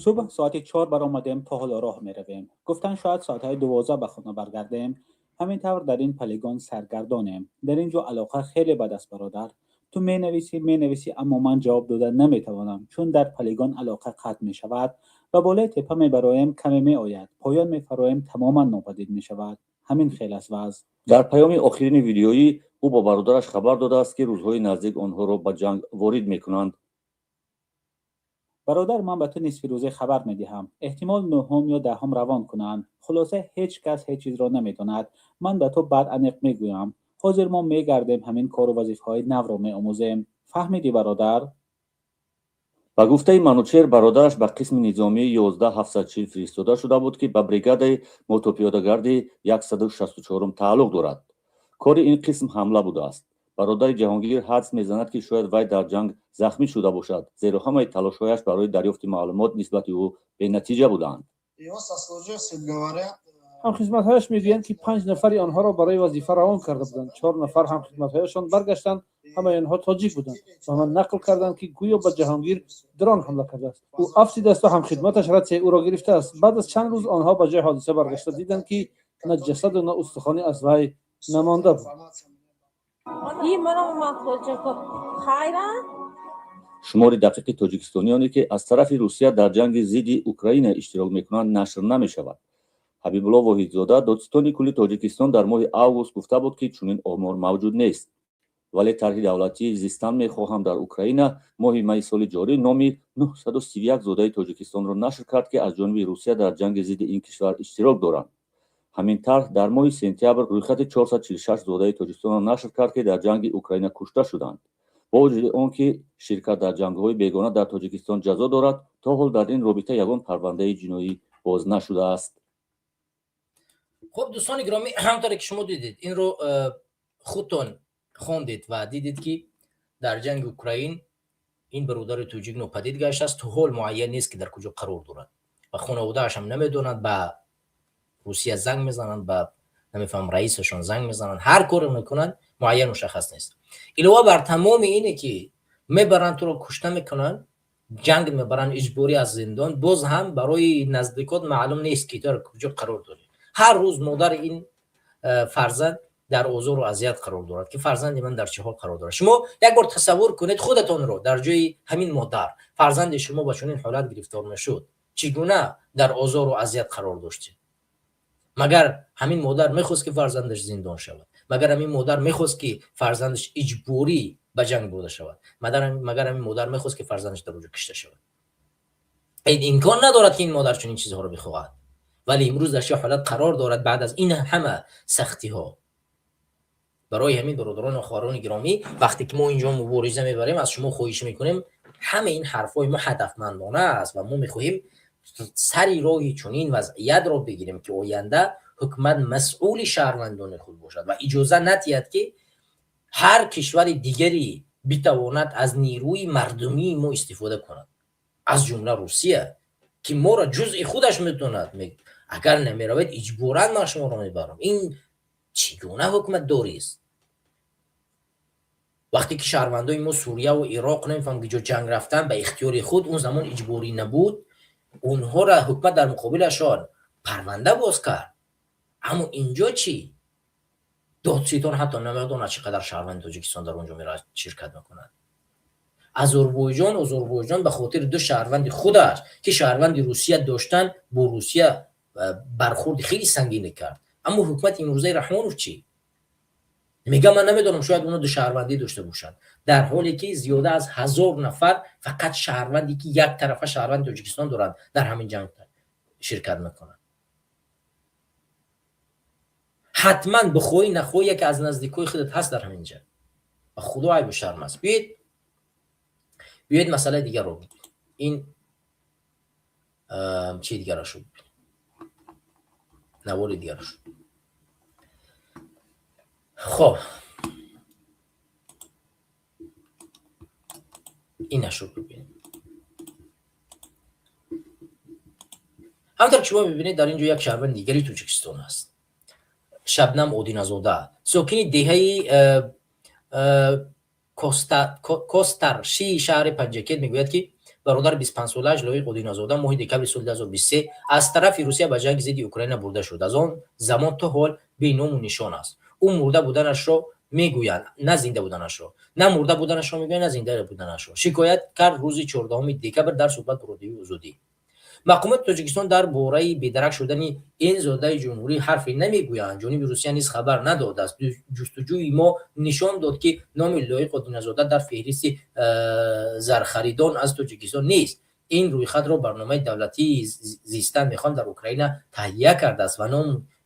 F: صبح ساعت 4 برآمدیم تا حالا راه می رویم. گفتن شاید ساعت 12 به خانه برگردیم. همینطور در این پلیگان سرگردانیم. در اینجا علاقه خیلی بد است برادر. تو می نویسی اما من جواب دادن نمی توانم چون در پلیگان علاقه قطع می شود و بالای تپه می برایم کمی می آید. پایان می فرایم تماما ناپدید می شود. همین خیلی است وضع.
D: дар паёми охирини видеоӣ ӯ ба бародараш хабар додааст ки рӯзҳои наздик онҳоро ба ҷанг ворид мекунанд.
F: برادر من به تو نصف روزه خبر می دهم. احتمال 9 یا 10 روان کنند. خلاصه هیچ کس هیچ چیز را نمی داند. من به تو بعد انیق می گویم. حاضر ما می گردیم همین کار و وظیفه‌های نو را می آموزیم. فهمیدی برادر؟
D: ба гуфтаи манучер бародараш ба қисми низомии 11740 фиристода шуда буд ки ба бригадаи мотопиёдагарди 164 тааллуқ дорад. кори ин қисм ҳамла будааст. бародари ҷаҳонгир ҳадс мезанад ки шояд вай дар ҷанг захмӣ шуда бошад, зеро ҳамаи талошҳояш барои дарёфти маълумот нисбати ӯ бенатиҷа буданд.
E: هم خدمت‌هایش میگویند که 5 نفری آنها را برای وظیفه روان کرده بودند. 4 نفر هم خدمت‌هایشان برگشتند. همه آنها تاجیک بودند و من نقل کردند که گویا به جهانگیر درون حمله کرده است. او افسیده است و هم خدمتش رد او را گرفته است. بعد از چند روز آنها به جای حادثه برگشته دیدند که نه جسد و نه استخوانی از وی نمانده بود.
D: шумори дақиқи тоҷикистонёне ки аз тарафи русия дар ҷанги зидди украина иштирок мекунанд нашр намешавад. ҳабибулло воҳидзода додистони кулли тоҷикистон дар моҳи август гуфта буд ки чунин омор мавҷуд нест. вале тарҳи давлатии зистан мехоҳам дар украина моҳи майи соли ҷорӣ номи 931 зодаи тоҷикистонро нашр кард ки аз ҷониби русия дар ҷанги зидди ин кишвар иштирок доранд. ҳамин тарҳ дар моҳи сентябр рӯйхати 446 зодаи тоҷикистонро нашр кард ки дар ҷанги украина кушта шуданд. бо вуҷуди он ки ширкат дар ҷангҳои бегона дар тоҷикистон ҷазо дорад, то ҳол дар ин робита ягон парвандаи ҷиноӣ боз нашудааст.
C: خب دوستان گرامی، همونطوری که شما دیدید این رو خودتون خوندید و دیدید که در جنگ اوکراین این برادر توجیک ناپدید گشته است. تو حال معین نیست که در کجا قرار دارد و خانواده‌اش هم نمیدونند. به روسیه زنگ میزنند، به نمیفهم رئیسشون زنگ میزنند، هر کاری میکنند معین مشخص نیست. علاوه بر تمام اینه که میبرند تو رو کشته میکنن، جنگ میبرند اجباری از زندان، باز هم برای نزدیکات معلوم نیست که در کجا قرار داری. هر روز مادر این فرزند در آزار و اذیت قرار دارد که فرزند من در چه حال قرار دارد. شما یک بار تصور کنید خودتون رو در جای همین مادر، فرزند شما با چنین حالت گرفتار میشد، چگونه در آزار و اذیت قرار داشتید؟ مگر همین مادر میخواست که فرزندش زندان شود؟ مگر همین مادر میخواست که فرزندش اجباری به جنگ برده شود؟ مگر همین مادر میخواست که فرزندش در اونجا کشته شود؟ این امکان ندارد که این مادر چنین چیزها رو بخواهد. ولی امروز در چه حالت قرار دارد بعد از این همه سختی ها. برای همین برادران و خواهران گرامی، وقتی که ما اینجا مبارزه میبریم از شما خواهش میکنیم همه این حرفای ما هدفمندانه است و ما میخواهیم سری راهی چنین وضعیت را بگیریم که آینده حکومت مسئول شهروندان خود باشد و اجازه ندهد که هر کشور دیگری بتواند از نیروی مردمی ما استفاده کند، از جمله روسیه که ما را جزء خودش میداند، اگر نمیروید اجباراً من شما رو میبرم. این چگونه حکومت داری است؟ وقتی که شهروندای ما سوریه و عراق نمیفهم که جو جنگ رفتن به اختیار خود، اون زمان اجباری نبود، اونها را حکومت در مقابلشان پرونده باز کرد. اما اینجا چی؟ دادستان حتی نمیدونه چقدر شهروند تاجیکستان در اونجا میره شرکت میکنند. آذربایجان به خاطر دو شهروند خودش که شهروند روسیه داشتن با روسیه برخورد خیلی سنگینی کرد. اما حکومت امروزه رحمانوف چی؟ میگه من نمیدونم، شاید اونا دو شهروندی داشته باشن، در حالی که زیاده از 1000 نفر فقط شهروندی که یک طرفه شهروند تاجیکستان دارند در همین جنگ شرکت میکنن. حتما بخوای نخوای که از نزدیکای خودت هست در همین جنگ. و خدا عیب و شرم است. بیاید مسئله دیگر رو ببینیم. این چی دیگر رو شد؟ نوار دیگر شد. خب این نشد ببینیم. همونطور که شما ببینید در اینجا یک شهروند دیگری تاجیکستان هست، شبنم اودینزاده، ساکن دهه کوسترشی شهر پنجکت میگوید که برادر 25 سالش لایق اودینزاده ماه دکمبر سال 2023 از طرف روسیه به جنگ ضد اوکراین برده شد. از آن زمان تا حال بی نام و نشان است. او مرده بودنش را میگویند، نه زنده بودنش را، نه مرده بودنش را میگویند، نه زنده بودنش را. شکایت کرد روز 14 دکمبر در صحبت با رادیوی آزادی. مقامات تاجیکستان در باره بیدرک شدن این زاده جمهوری حرفی نمیگویند. جانب روسیه نیز خبر نداده است. جستجوی ما نشان داد که نام لایق اودینزاده در فهرست زرخریدان از تاجیکستان نیست. این رویخط را برنامه دولتی زیستن میخوان در اوکراین تهیه کرده است و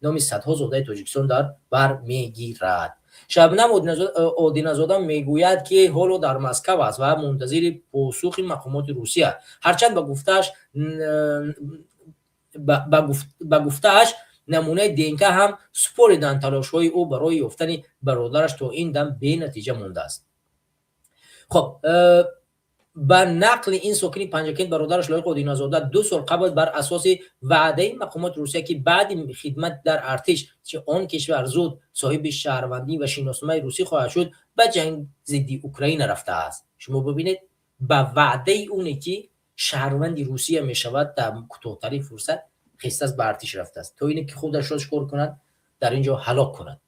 C: نام صدها زاده تاجیکستان در بر میگیرد. شبنم اودینزاده میگوید که حالا در مسکو است و منتظر پاسخ مقامات روسیه. هرچند به گفتهش نمونه دینکه هم سپردند تلاش‌های او برای یافتن برادرش تا این دم به نتیجه مانده است. خب با نقل این ساکن پنجکن برادرش لایق اودینزاده 2 سال قبل بر اساس وعده مقامات روسیه که بعد خدمت در ارتش چه آن کشور زود صاحب شهروندی و شناسنامه روسی خواهد شد به جنگ ضد اوکراین رفته است. شما ببینید با وعده اونی که شهروندی روسیه می شود در کوتاه‌ترین فرصت خسته از به ارتش رفته است تا اینکه که خودش را چکار کند در اینجا هلاک کند.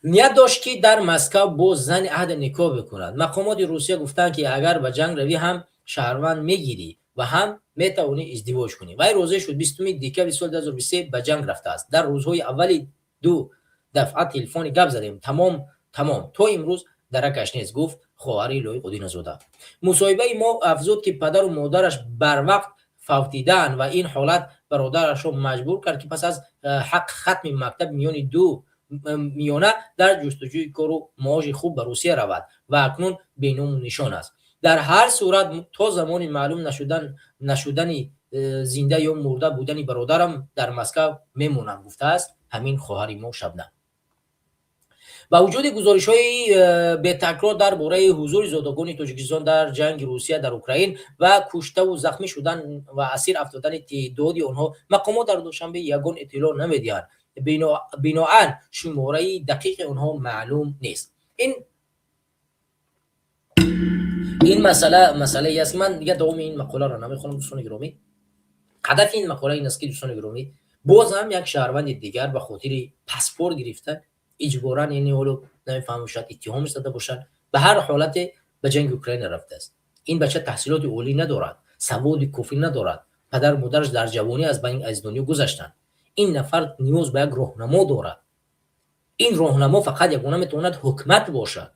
C: نیت داشت که در مسکو با زن عهد نکاح بکند. مقامات روسیه گفتند که اگر به جنگ روی هم شهروند میگیری و هم میتوانی ازدواج کنی. وی روزه شد 20 دکمبر سال 2023 به جنگ رفته است. در روزهای اولی 2 دفعه تلفنی گپ زدیم، تمام تا امروز درکش نیست، گفت خواهر لایق اودینزاده. مصاحبه ما افزود که پدر و مادرش بر وقت فوتیدن و این حالت برادرش را مجبور کرد که پس از حق ختم مکتب میانه در جستجوی کار و معاش خوب به روسیه رود و اکنون بینام نشان است. در هر صورت تا زمان معلوم نشدن زنده یا مرده بودن برادرم در مسکو میمونم، گفته است همین خواهر ما شبنم. با وجود گزارش‌های به تکرار درباره حضور زادگان تاجیکستان در جنگ روسیه در اوکراین و کشته و زخمی شدن و اسیر افتادن تعدادی آنها، مقامات در دوشنبه یگان اطلاع نمیدهند. بناهن شماره دقیق آنها معلوم نیست. این مسئله است. من دیگه دوم این مقاله را نمیخونم دوستان گرامی. هدف این مقاله این است که دوستان گرامی باز هم یک شهروند دیگر به خاطر پاسپورت گرفتن اجباراً یعنی حالا نمیفهمم شاید اتهام زده باشن به هر حالت به جنگ اوکراین رفته است. این بچه تحصیلات عالی ندارد، سواد کافی ندارد، پدر و مادرش در جوانی از دنیا گذشتند. این نفر نیاز به یک راهنما دارد. این راهنما فقط یگانه میتواند حکومت باشد.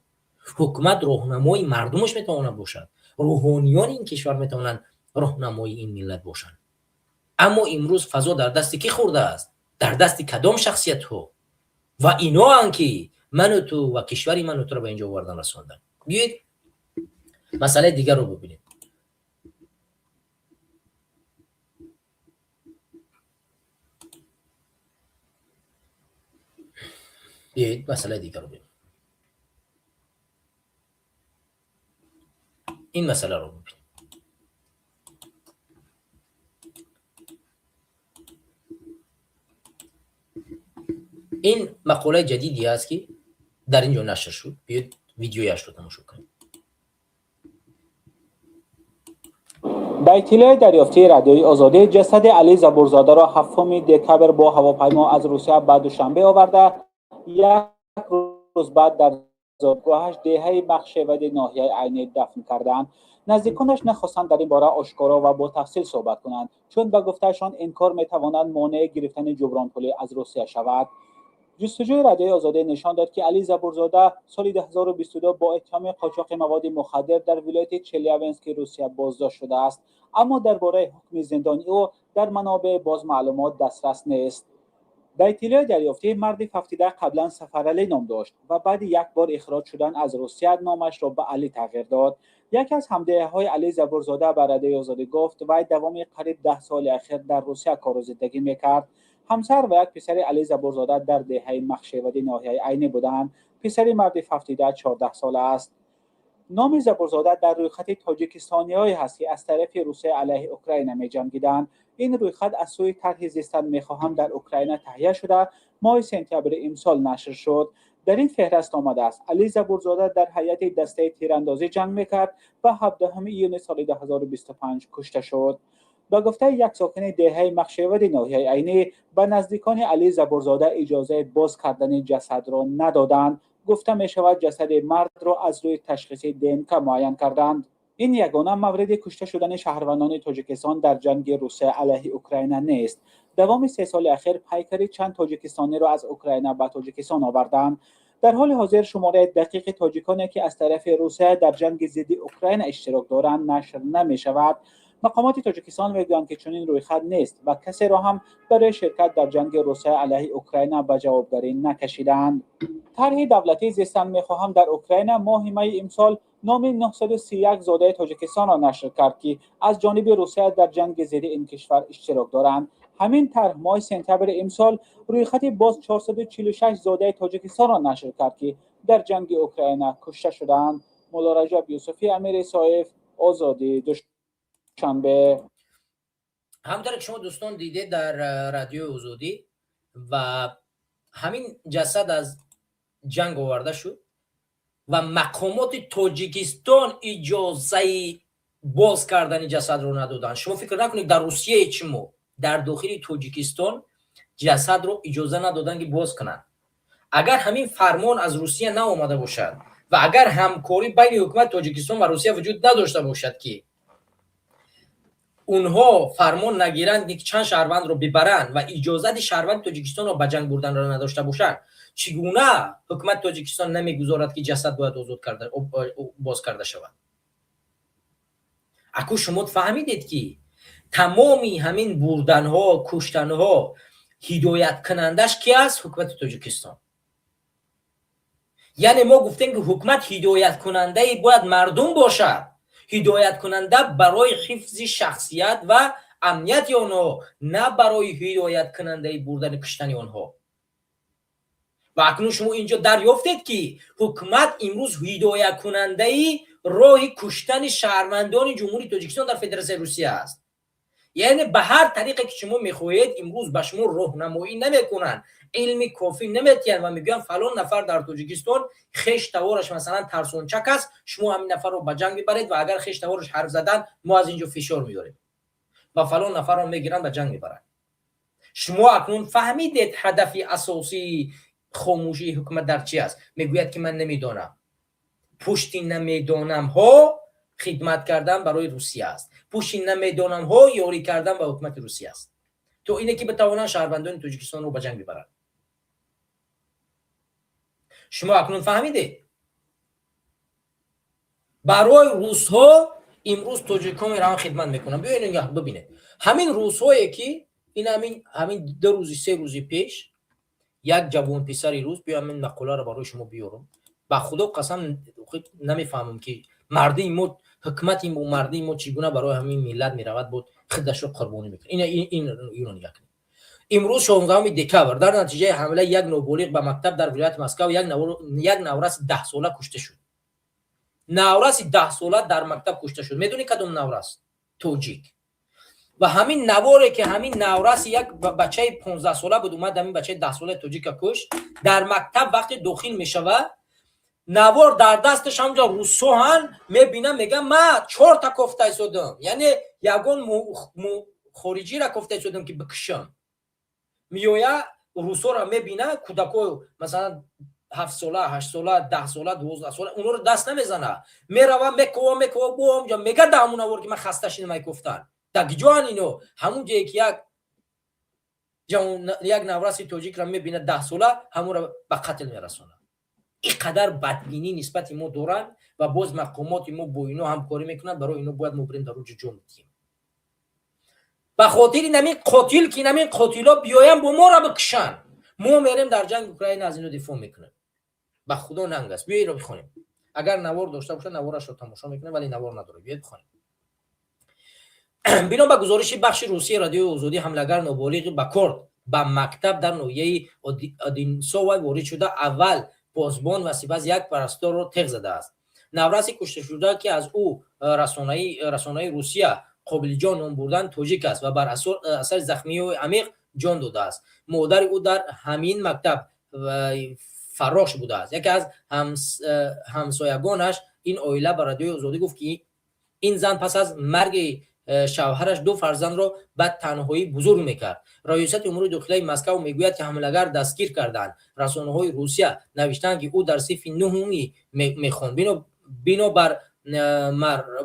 C: حکومت راهنمای مردمش میتواند باشد. روحانیان این کشور میتوانند راهنمای این ملت باشند. اما امروز فضا در دست کی خورده است؟ در دست کدام شخصیت ها؟ و اینا هم که من و تو و کشوری من و تو رو به اینجا آوردن رساندن. بیایید مسئله دیگر رو ببینید. مسئله دیگر رو ببینید. این مسئله رو ببینید. این مقاله جدیدی است که در اینجا نشر شد. بیاید ویدیویش رو تماشا کنیم.
F: با اطلاع دریافتی رادیوی آزادی، جسد علی زبورزاده را 7 دکبر با هواپیما از روسیه به دوشنبه آورده. یک روز بعد در زادگاهش دهه بخشه‌ود ناحیه عینی دفن کردند. نزدیکانش نخواستند در این باره آشکارا و با تفصیل صحبت کنند، چون به گفتهشان این کار میتواند مانع گرفتن جبران پولی از روسیه شود. جستجوی رادیوی آزادی نشان داد که علی زبورزاده سال 2022 با اتهام قاچاق مواد مخدر در ولایت چلیابینسک روسیه بازداشت شده است، اما درباره حکم زندانی او در منابع باز معلومات دسترس نیست. با اطلاع دریافتی، مرد 17 قبلا سفرعلی نام داشت و بعد یک بار اخراج شدن از روسیه نامش را به علی تغییر داد. یکی از همدلی‌های علی زبورزاده به رادیوی آزادی گفت وی دوام قریب 10 سال اخیر در روسیه کار و زندگی میکرد. همسر و یک پسر علی زبورزاده در دهه مخشه‌ود ناحیه عینی بودند. پسر مرد 17 14 ساله است. نام زبورزاده در رویخط تاجیکستانی‌هایی است که از طرف روسیه علیه اوکراین می‌جنگیدند. این رویخط از سوی طرح زیستن می‌خواهم در اوکراین تهیه شده ماه سپتامبر امسال نشر شد. در این فهرست آمده است علی زبورزاده در هیئت دسته تیراندازی جنگ می‌کرد و 17 ایون سال 2025 کشته شد. با گفته یک ساکن دهه مخشه‌ود ناحیه عینی، به نزدیکان علی زبورزاده اجازه باز کردن جسد را ندادند. گفته می شود جسد مرد را از روی تشخیص دنک معاین کردند. این یگانه مورد کشته شدن شهروندان تاجیکستان در جنگ روسیه علیه اوکراین نیست. دوام 3 سال اخیر پیکر چند تاجیکستانی را از اوکراین به تاجیکستان آوردند. در حال حاضر شماره دقیق تاجیکانی که از طرف روسیه در جنگ ضد اوکراین اشتراک دارند نشر نمی شود. مقامات تاجیکستان میگویند که چنین رویخط نیست و کسی را هم برای شرکت در جنگ روسیه علیه اوکراین به جوابداری نکشیدند. طرح دولتی زیستن میخواهم در اوکراین ماه می امسال نام 931 زاده تاجیکستان را نشر کرد که از جانب روسیه در جنگ ضد این کشور اشتراک دارند. همین طرح ماه سپتامبر امسال رویخط باز 446 زاده تاجیکستان را نشر کرد که در جنگ اوکراین کشته شدند. مولا رجب یوسفی، امیر صایف، آزادی، دوشنبه.
C: همونطور که شما دوستان دیده در رادیو آزادی و همین جسد از جنگ آورده شد و مقامات تاجیکستان اجازه باز کردن جسد رو ندادن. شما فکر نکنید در روسیه چمو در داخل تاجیکستان جسد رو اجازه ندادن که باز کنن. اگر همین فرمان از روسیه نآمده باشد و اگر همکاری بین حکومت تاجیکستان و روسیه وجود نداشته باشد که اونها فرمان نگیرند که چند شهروند رو ببرند و اجازه شهروند تاجیکستان رو به جنگ بردن را نداشته باشند، چگونه حکومت تاجیکستان نمیگذارد که جسد باید آزاد کرده باز کرده شود؟ اکو شما فهمیدید که تمامی همین بردن ها، کشتن ها هدایت کنندش کی است؟ حکومت تاجیکستان. یعنی ما گفتیم که حکومت هدایت کننده باید مردم باشد، هدایت کننده برای حفظ شخصیت و امنیت آنها، نه برای هدایت کننده بردن کشتن آنها. و اکنون شما اینجا دریافتید که حکومت امروز هدایت کننده راه کشتن شهروندان جمهوری تاجیکستان در فدراسیون روسیه است. یعنی به هر طریقی که شما میخواهید امروز به شما راهنمایی نمیکنن، علمی کافی نمیتین و میگن فلان نفر در تاجیکستان خیش توارش مثلا ترسونچک است، شما همین نفر رو به جنگ ببرید و اگر خیش توارش حرف زدن ما از اینجا فشار میاریم و فلان نفر رو میگیرن به جنگ میبرن. شما اکنون فهمیدید هدف اساسی خاموشی حکومت در چی است؟ میگوید که من نمیدانم. پشتی نمیدانم ها خدمت کردن برای روسیه است، پشتی نمیدانم ها یاری کردن به حکومت روسیه است، تو اینه که بتوانند شهروندان تاجیکستان رو به جنگ ببرند. شما اکنون فهمیدید برای روس ها امروز تاجیکان میرن خدمت میکنن. ببینید ببینید همین روس هایی که این همین 2 روز 3 روز پیش یک جوان پسری روس، بیا من مقاله رو برای شما بیارم، با خدا قسم نمیفهمم که مردی ما حکمت این مردی ما چگونه برای همین ملت میرود بود خودش رو قربانی میکنه. این ایران یک امروز 16 دکبر در نتیجه حمله یک نوبالغ به مکتب در ولایت مسکو یک نورس 10 ساله کشته شد. نورس 10 ساله در مکتب کشته شد. میدونی کدوم نورس؟ توجیک. و همین نواره که همین نورس یک بچه 15 ساله بود اومد همین بچه 10 ساله تاجیک کش در مکتب وقتی داخل میشوه نوار در دستش همجا روسو هن میبینم میگه ما 4 تا کفته شدم یعنی یگون خارجی را کفته شدم که بکشم میویا روسو را میبینه کودکو مثلا 7 ساله 8 ساله 10 ساله 12 ساله اونو رو دست نمیزنه میروه میکوه بو همجا میگه دامون آور که من خسته شدم ای گفتن دگ جوان اینو همون جایی که یک نورسی تاجیک را میبینه 10 ساله همون را به قتل میرسونه اینقدر بدبینی نسبت ما دارن و باز مقامات ما با اینو همکاری میکنن برای اینو باید ما بریم در اوج جنگ بدیم به خاطر نمی قاتل که نمی قاتلا بیایم با ما را بکشن ما میریم در جنگ اوکراین از اینو دفاع میکنیم به خدا ننگ است بیایید رو بخونیم اگر نوار داشته باشه نوارش رو تماشا میکنه ولی نوار نداره بیایید بخونیم بنا به گزارش بخش روسیه رادیو آزادی حملهگر نابالغ به کرد به مکتب در ناحیه اودینسووا وارد شده اول پاسبان و سپس یک پرستار را تیغ زده است نورس کشته شده که از او رسانه‌های روسیه قابل جان نام بردن تاجیک است و بر اثر زخمی و عمیق جان داده است مادر او در همین مکتب فراش بوده است یکی از همسایگانش این عائله به رادیو آزادی گفت که این زن پس از مرگ شوهرش 2 فرزند را به تنهایی بزرگ میکرد ریاست امور داخلی مسکو میگوید که حملهگر دستگیر کردند رسانه‌های روسیه نوشتند که او در صف 9 میخواند بنا بر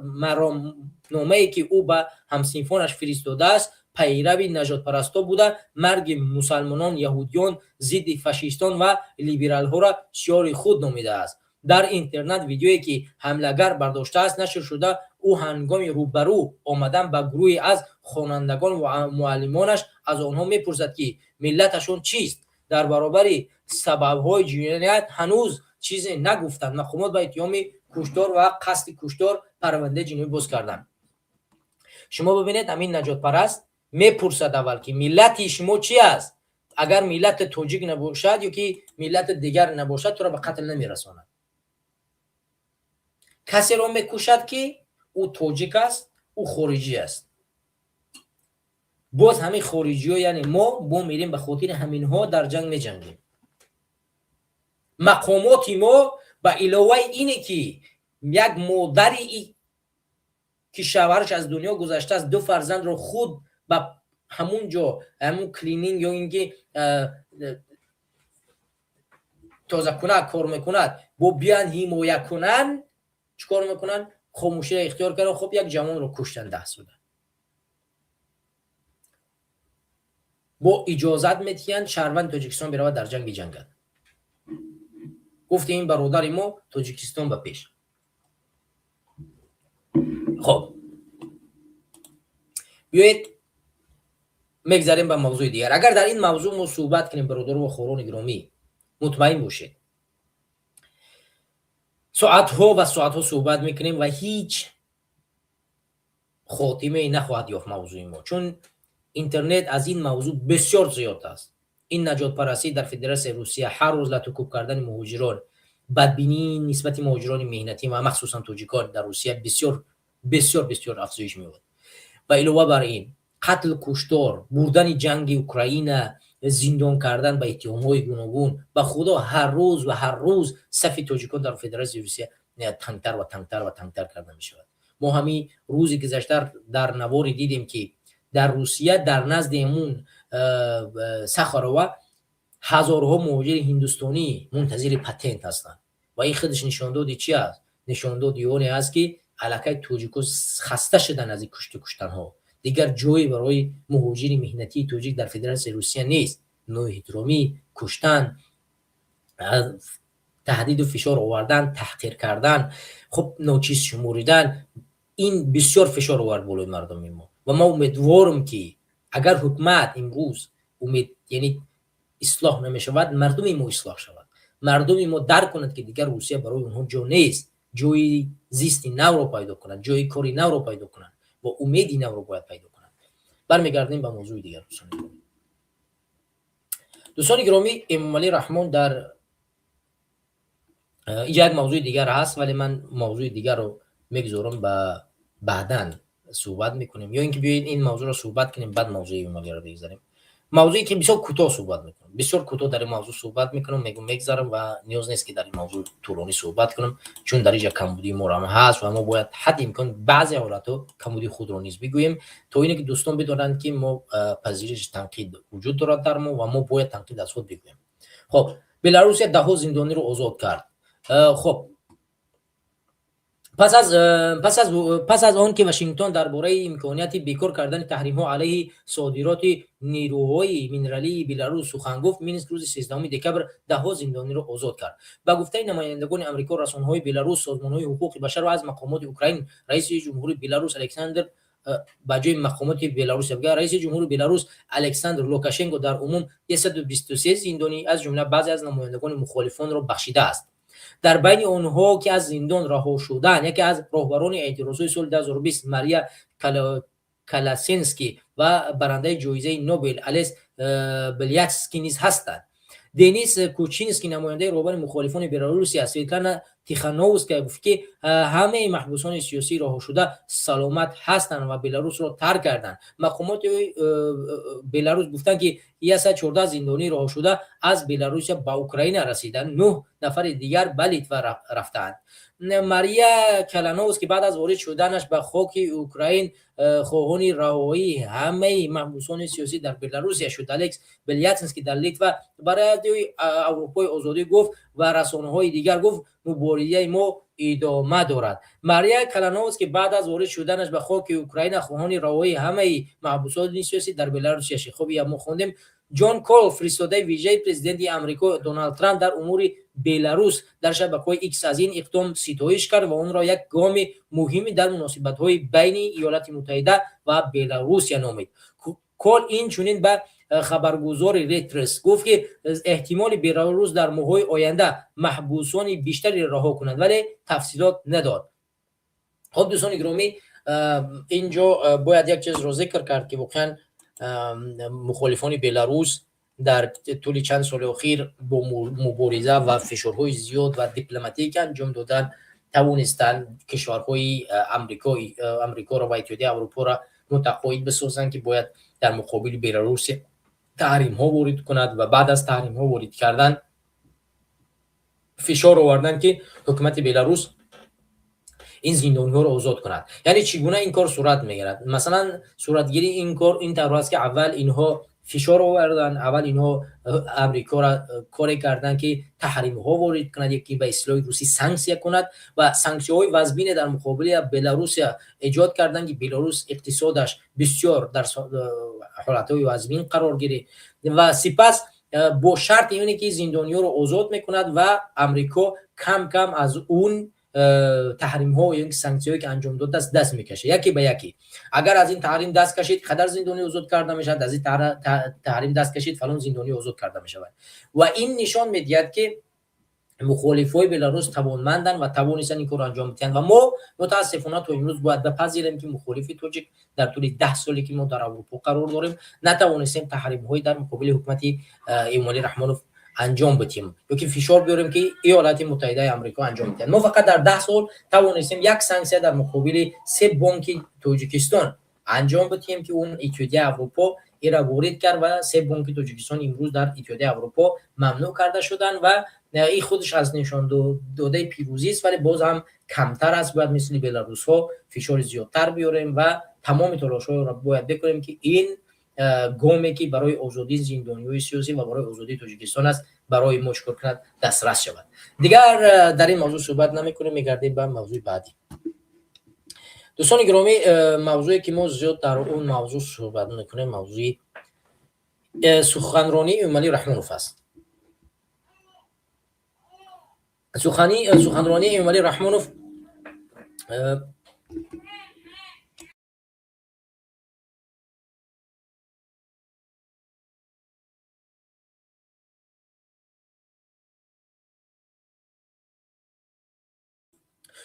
C: مرامنامه‌ای که او به همسنفانش فرستاده است پیرو نجات پرستا بوده مرگ مسلمانان یهودیان ضد فاشیستان و لیبرال ها را شعار خود نامیده است در اینترنت ویدیویی که حملهگر برداشته است نشر شده او هنگام روبرو آمدن با گروهی از خوانندگان و معلمانش از آنها میپرسد که ملتشون چیست در برابر سبب‌های جنایت هنوز چیزی نگفتند مقامات به اتهام کشتار و قصد کشتار پرونده جنایی باز کردند شما ببینید همین نجات پرست میپرسد اول که ملت شما چی است اگر ملت تاجیک نباشد یا که ملت دیگر نباشد تو را به قتل نمیرساند کسی را میکشد که او تاجیک است او خارجی است باز همین خارجی ها یعنی ما میریم به خاطر همین ها در جنگ میجنگیم مقامات ما به علاوه اینه که یک مادری که شوهرش از دنیا گذشته است 2 فرزند رو خود به همون جا همون کلینینگ یا اینکه تازه کنه کار میکند با بیان حمایت کنن چیکار میکنن خاموشی را اختیار کردن خب یک جوان رو کشتن 10 ساله با اجازت میتین شهروند تاجیکستان برود در جنگ بجنگد گفته این برادر ما تاجیکستان به پیش خب بیایید میگذاریم به موضوع دیگر اگر در این موضوع ما صحبت کنیم برادر و خوران گرامی مطمئن باشید ساعتها صحبت میکنیم و هیچ خاتمه نخواهد یافت موضوع ما چون اینترنت از این موضوع بسیار زیاد است این نجات پرستی در فدراسیون روسیه هر روز لطوکوب کردن مهاجران بدبینی نسبت مهاجران مهنتی و مخصوصا تاجیکان در روسیه بسیار افزایش می‌یابد و علاوه بر این قتل کشتار بردن جنگ اوکراین زندان کردن به اتهام‌های گوناگون به خدا هر روز صف تاجیکان در فدراسیون روسیه تنگتر کرده می‌شود ما همین روزی گذشته در نواری دیدیم که در روسیه در نزد همون ساخاروا هزارها مهاجر هندوستانی منتظر پتنت هستند و این خودش نشان دادی چی است نشان دادی اونی است که علاقه تاجیک‌ها خسته شدن از این کشتن ها دیگر جایی برای مهاجر مهنتی تاجیک در فدراسیون روسیه نیست نوع احترامی کشتن تهدید و فشار آوردن تحقیر کردن خب ناچیز شموریدن این بسیار فشار آورد بالای مردم ما و ما امیدوارم که اگر حکومت امروز یعنی اصلاح نمیشود مردم ما اصلاح شود مردم ما درک کنند که دیگر روسیه برای اونها جا نیست جای زیستی نو رو پیدا کنند جای کاری نو رو پیدا کنند و امیدی نو رو باید پیدا کنند برمیگردیم به موضوع دیگر دوستان گرامی امام علی رحمان در یک موضوع دیگر هست ولی من موضوع دیگر رو میگذارم به بعداً صحبت میکنیم یا اینکه بیایید این موضوع رو صحبت کنیم بعد موضوع ایمالی رو بگذاریم. موضوعی که بسیار کوتاه صحبت میکنم، بسیار کوتاه در این موضوع صحبت میکنم، میگذارم و نیاز نیست که در این موضوع طولانی صحبت کنم چون در اینجا کمبودی ما هم هست و ما باید حد امکان بعضی حالاتو کمبودی خود رو نیز بگوییم تا اینکه دوستان بدونن که ما پذیرش تنقید وجود دارد در ما و ما باید تنقید از خود بگوییم. خب بلاروس 10 زندانی رو آزاد کرد. خب پس از آن که واشنگتن درباره امکانیت بیکار کردن تحریم‌ها علیه صادرات نیروهای مینرالی بلاروس سخن گفت، مینسک روز 13 دکبر 10 زندانی را آزاد کرد. با گفته نمایندگان آمریکا، رسانه‌های بلاروس، سازمان‌های حقوق بشر و از مقامات اوکراین، رئیس جمهوری بلاروس الکساندر بجای مقامات بلاروس رئیس جمهور بلاروس الکساندر لوکاشنکو در عموم 123 زندانی از جمله بعضی از نمایندگان مخالفان را بخشیده است. در بین آنها که از زندان رها شدند، یکی از راهبران اعتراضات سال 2020 ماریا کالاسینسکی و برنده جایزه نوبل الیس بلیاتسکی نیز هستند. دنیس کوچینسکی نماینده راهبر مخالفان بلاروسی است. سویتلانا تیخانووسکا گفت که همه محبوسان سیاسی رها شده سلامت هستند و بلاروس را ترک کردند. مقامات بلاروس گفتند که 114 زندانی رها شده از بلاروس به اوکراین رسیدند. 9 نفر دیگر به لیتوا رفتند. ماریا کالانووسکی بعد از وارد شدنش به خاک اوکراین خواهان رهایی همه محبوسان سیاسی در بلاروس شد. الکس بلیاتسکی در لیتوا برای اروپای آزادی گفت و رسانه‌های دیگر گفت مبارزه ما ادامه دارد. ماریا کالانووسکی بعد از وارد شدنش به خاک اوکراین خواهان رهایی همه محبوسان سیاسی در بلاروس شد. خب ما خوندیم جان کول فرستاده ویژه پرزیدنت آمریکا دونالد ترامپ در امور بلاروس در شبکه‌های ایکس از این اقدام ستایش کرد و اون را یک گام مهمی در مناسبت‌های بین ایالات متحده و بلاروس نامید. کول این چنین به خبرگزار ریترس گفت که احتمال بلاروس در ماه‌های آینده محبوسان بیشتری رها کند ولی تفصیلات نداد. خب دوستان گرامی، اینجا باید یک چیز رو ذکر کرد که واقعا مخالفان بلاروس در طول چند سال اخیر با مبارزه و فشارهای زیاد و دیپلماتیک انجام دادن توانستند کشورهای آمریکا را و اتحادیه اروپا را متقاعد بسازند که باید در مقابل بلاروس تحریم ها وارد کند و بعد از تحریم ها وارد کردن فشار آوردن که حکومت بلاروس این زندانی ها رو آزاد کند. یعنی چگونه این کار صورت میگیرد؟ مثلا صورتگیری این کار این طور است که اول اینها فشار آوردن، اول اینها امریکا را کاری کردن که تحریم ها وارد کند، یکی به اصطلاح روسی سانکسیا کند و سانکسیه های وزبین در مقابل بلاروس ایجاد کردن که بلاروس اقتصادش بسیار در حالت های وزبین قرار گیره و سپس با شرط اینه که زندانی ها رو آزاد میکند و امریکا کم کم از اون تحریم ها و این سانکسیون هایی که انجام داده است دست میکشه یکی به یکی. اگر از این تحریم دست کشید خدر زندانی آزاد کرده میشد، از این تحریم دست کشید فلان زندانی آزاد کرده میشود و این نشان میدهد که مخالفای بلاروس توانمندن و توانستن این کار انجام بدن و ما متاسفانه تا امروز باید بپذیریم که مخالف تاجیک در طول 10 سالی که ما در اروپا قرار داریم نتوانستیم تحریم های در مقابل حکومت ایمالی رحمانوف انجام بدیم یا که فشار بیاریم که ایالات متحده آمریکا انجام بدن. ما فقط در 10 سال توانستیم یک سانکسیه در مقابل 3 بانک تاجیکستان انجام بدیم که اون اتحادیه اروپا ایرا وارد کرد و 3 بانک تاجیکستان امروز در اتحادیه اروپا ممنوع کرده شدن و این خودش از نشان داده پیروزی است، ولی باز هم کمتر است. باید مثل بلاروس ها فشار زیادتر بیاریم و تمام تلاش ها را باید بکنیم که این گامی که برای آزادی زندانی‌های سیاسی و برای آزادی تاجیکستان است برای ما چکار کند دسترس شود. دیگر در این موضوع صحبت نمی‌کنیم، می‌گردیم به موضوع بعدی. دوستان گرامی، موضوعی که ما زیاد در اون موضوع صحبت می‌کنیم موضوع سخنرانی ایمالی رحمانوف است. سخنرانی ایمالی رحمانوف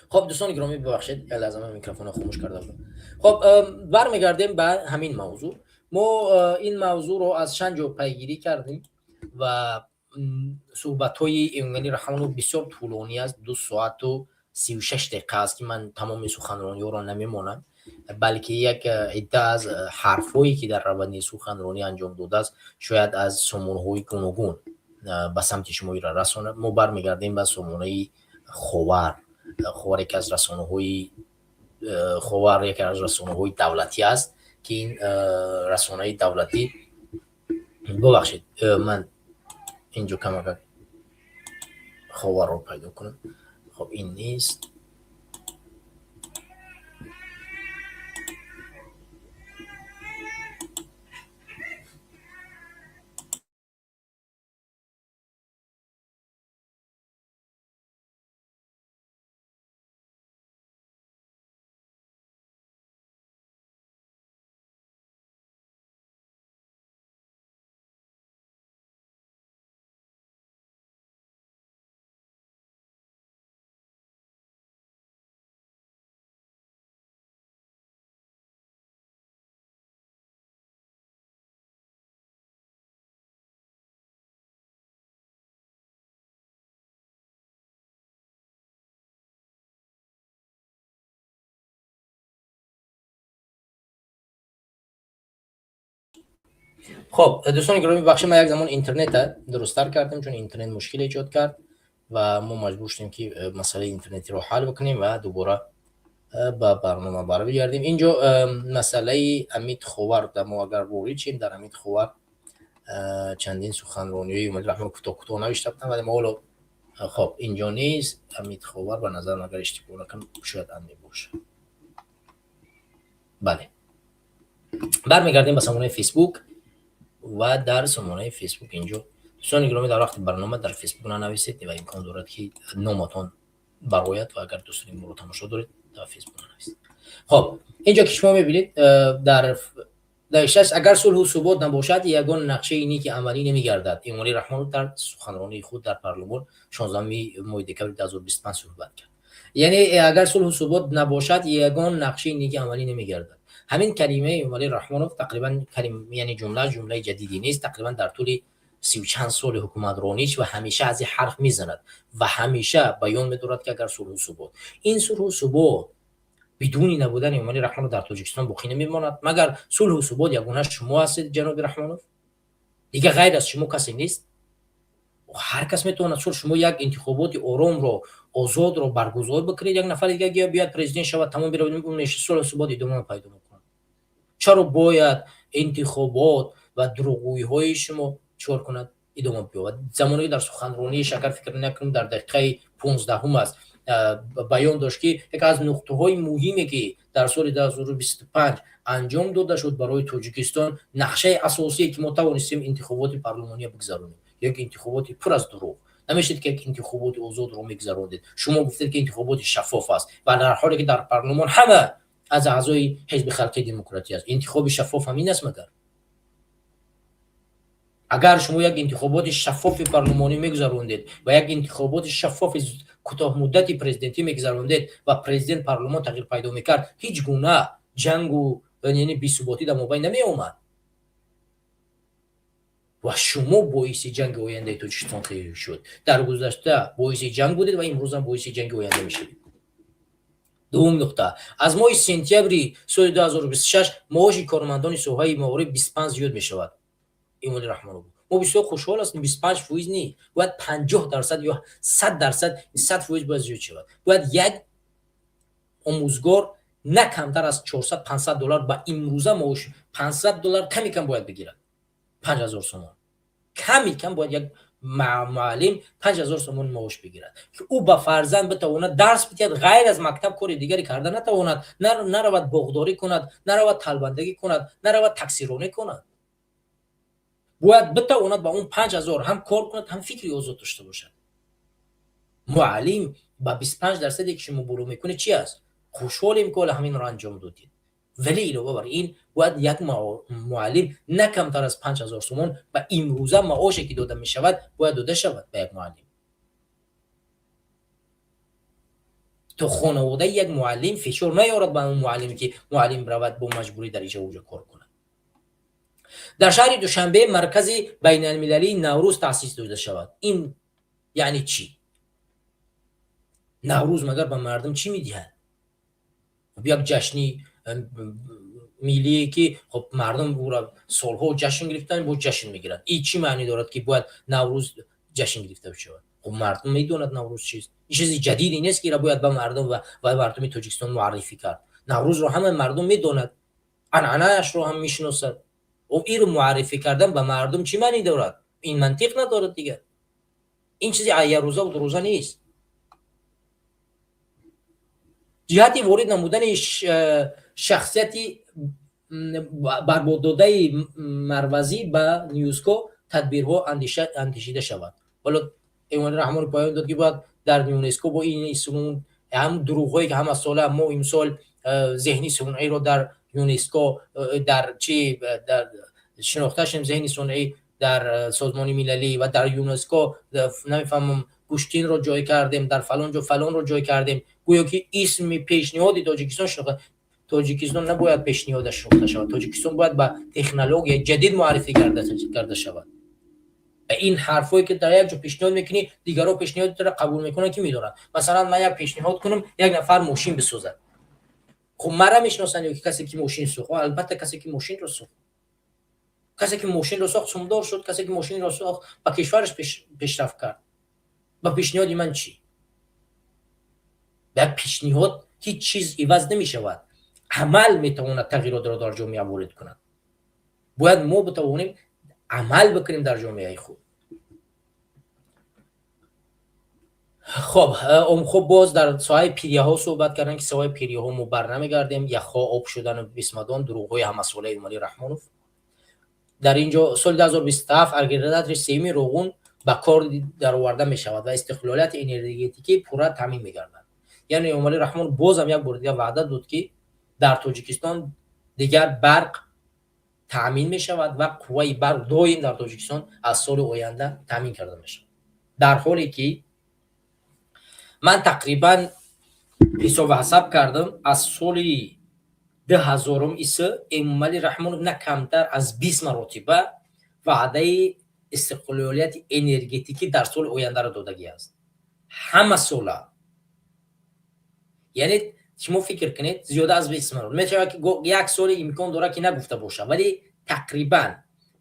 C: خب دوستان گرامی ببخشید لازمه میکروفون رو خاموش کرده بودم. خب برمیگردیم به همین موضوع. ما این موضوع رو از چند جا پیگیری کردیم و صحبت‌های ایمالی رحمانوف بسیار طولانی است، 2 ساعت و 36 دقیقه است که من تمام سخنرانی رو نمیمونم بلکه یک عده از حرفایی که در روند سخنرانی انجام داده است شاید از سمون‌های گوناگون به سمت شما را رسانه. ما برمیگردیم به سمونه خاور. خاور یکی از رسانه‌های خاور یکی از رسانه‌های دولتی است که این رسانه دولتی، ببخشید من اینجا کمک خاور رو پیدا کنم. خب این نیست. خب دوستان گرامی، بخش ما یک زمان اینترنت درست‌تر کردیم چون اینترنت مشکل ایجاد کرد و ما مجبور شدیم که مسئله اینترنتی رو حل بکنیم و دوباره به برنامه برگردیم. اینجا مسئله امید خاور در ما اگر وارد شیم، در امید خاور چندین سخنرانی اومد رحمان کوتاه نوشته بودن ولی ما حالا خب اینجا نیست. امید خاور به نظر اگر اشتباه نکنم شاید اندی باشه. بله، برمیگردیم به سامانه فیسبوک و در سامانه فیسبوک اینجا دوستان گرامی در وقت برنامه در فیسبوک ننویسید و امکان دارد که نامتان برایت و اگر دوست دارید ما تماشا دارید در فیسبوک ننویسید. خب اینجا که شما میبینید در داشتش اگر صلح و ثبات نباشد یگان نقشه اینی که عملی نمیگردد. امالی رحمان در سخنرانی خود در پارلمان 16 ماه دکبر 2025 صحبت کرد. یعنی اگر صلح و ثبات نباشد یگان نقشه اینی که عملی نمیگردد. همین کلمه امالی رحمانوف تقریبا کلمه یعنی جمله جدیدی نیست. تقریبا در طول 30 و چند سال حکومت رانیش و همیشه از این حرف میزند و همیشه بیان می‌دارد که اگر صلح و ثبات، این صلح و ثبات بدون نبودن امالی رحمانوف در تاجیکستان باقی نمیماند. مگر صلح و ثبات یگانه شما هستید جناب رحمانوف؟ دیگه غیر از شما کسی نیست. هر کس میتونه شما یک انتخابات آرام رو آزاد رو برگزار بکنید، یک نفر دیگه بیاد پرزیدنت شود، تمام بره اون صلح و ثبات ادامه پیدا میکنه. چرا باید انتخابات و دروغگویی‌های شما چور کند ادامه بیابد؟ زمانی در سخنرانی شکر فکر نکنم در دقیقه 15 است بیان داشت که یک از نقطه‌های مهمی که در سال 2025 انجام داده شد برای تاجیکستان، نقشه اساسی که ما توانستیم انتخابات پارلمانی بگذرونیم، یک انتخابات پر از دروغ. نمیشه که یک انتخابات آزاد رو میگذروندید. شما گفتید که انتخابات شفاف است و در حالی که در پارلمان همه از اعضای حزب خلق دموکراتی است. انتخاب شفاف همین است. مگر اگر شما یک انتخابات شفاف پارلمانی میگذروندید و یک انتخابات شفاف کوتاه مدتی پرزیدنتی میگذروندید و پرزیدنت پارلمان تغییر پیدا میکرد، هیچ گونه جنگ و یعنی بی‌ثباتی در مابین نمی اومد و شما باعث جنگ آینده تاجیکستان خواهید شد. در گذشته باعث جنگ بودید و امروز هم باعث جنگ آینده میشید. دوم نقطه، از ماه سپتامبر سال 2026 معاش کارمندان سوهای معارف 25 زیاد می شود. امالی رحمانوف ما بسیار خوشحال هستیم. 25% نی، باید 50% یا 100% باید زیاد شود. باید یک آموزگار نه کمتر از 400-500 دلار با امروزه معاش 500 دلار کمی کم باید بگیرد. 5000 تومان کمی کم باید یک معلم 5000 تومان معاش بگیرد که او با فرزند بتواند درس بدهد، غیر از مکتب کار دیگری کرده نتواند، نرود باغداری کند، نرود تلبندگی کند، نرود تکثیرانی کند. باید بتواند با اون 5000 هم کار کند هم فکری آزاد داشته باشد. معلم با 25% که شما برو میکنه چی است؟ خوشحالیم که همین رو انجام دادید. ولی علاوه بر این باید یک معلم نه کمتر از 5000 تومان و امروزه معاشی که داده می شود باید داده شود به یک معلم. تو خانواده یک معلم فشار نیارد به اون معلمی که معلم رود با مجبوری در اینجا اونجا کار کند. در شهر دوشنبه مرکز بین المللی نوروز تأسیس داده شود. این یعنی چی؟ نوروز مگر به مردم چی میدهد؟ یک جشنی میلیه که خب مردم او را سالها جشن گرفتن با جشن میگیرن. این چی معنی دارد که باید نوروز جشن گرفته شود؟ خب مردم میدوند نوروز چیست. این چیزی جدیدی نیست که را باید به مردم و مردم تاجیکستان معرفی کرد. نوروز رو همه مردم میدوند، عنعنه‌اش رو هم میشناسد. و این رو معرفی کردن به مردم چی معنی دارد؟ این منطق ندارد دیگه. این چیزی یه روزه و دو روزه نیست. جهتی وارد نمودن شخصیتی برباد داده مروزی به نیوسکو تدبیرها اندیشیده شود. ولی ایوان رحمان پایان داد که باید در یونسکو با این سنون هم دروغایی که هم از سال ما امسال ذهنی صنعی رو در یونسکو در چی در شناخته شدیم، ذهنی صنعی در سازمان مللی و در یونسکو نمیفهمم گوشتین رو جای کردیم، در فلان جا فلان رو جای کردیم، گویا که اسم پیشنهاد تاجیکستان شناخته. تاجیکستان نباید پیشنهادش شناخته شود. تاجیکستان باید با تکنولوژی جدید معرفی کرده شود. این حرفایی که در یک جا پیشنهاد میکنی دیگران پیشنهاد رو قبول میکنن که میدونن. مثلا من یک پیشنهاد کنم یک نفر ماشین بسازد، خب مرا میشناسن یا کسی که ماشین ساخت؟ البته کسی که ماشین رو ساخت، کسی که ماشین رو ساخت سمدار شد، کسی که ماشین رو ساخت با کشورش پیشرفت کرد. با پیشنهاد من چی؟ با پیشنهاد هیچ چیز عوض نمیشود. عمل میتواند تغییرات را در جامعه وارد کند. باید ما بتوانیم عمل بکنیم در جامعه خود. خب باز در ساحه پیریه ها صحبت کردن که ساحه پیریه ها ما برنمیگردیم. یخها آب شدن بیسمدان، دروغ های همساله ایمالی رحمانوف. در اینجا سال 2027 ارگردت سیمی روغون به کار در آورده می شود و استقلالیت انرژتیکی پورا تامین می گردد. یعنی ایمالی رحمان باز هم یک بار دیگه وعده داد که در تاجیکستان دیگر برق تامین می شود و قوه برق دائم در تاجیکستان از سال آینده تامین کرده می شود. در حالی که من تقریبا حساب حساب کردم از سال 2000 ایمالی رحمانوف نه کمتر از 20 مرتبه وعده استقلالیت انرژتیکی در سال آینده را دادگی است. همه سال. یعنی شما فکر کنید زیاده از 20 مرتبه میشه که یک سال امکان داره که نگفته باشه، ولی تقریبا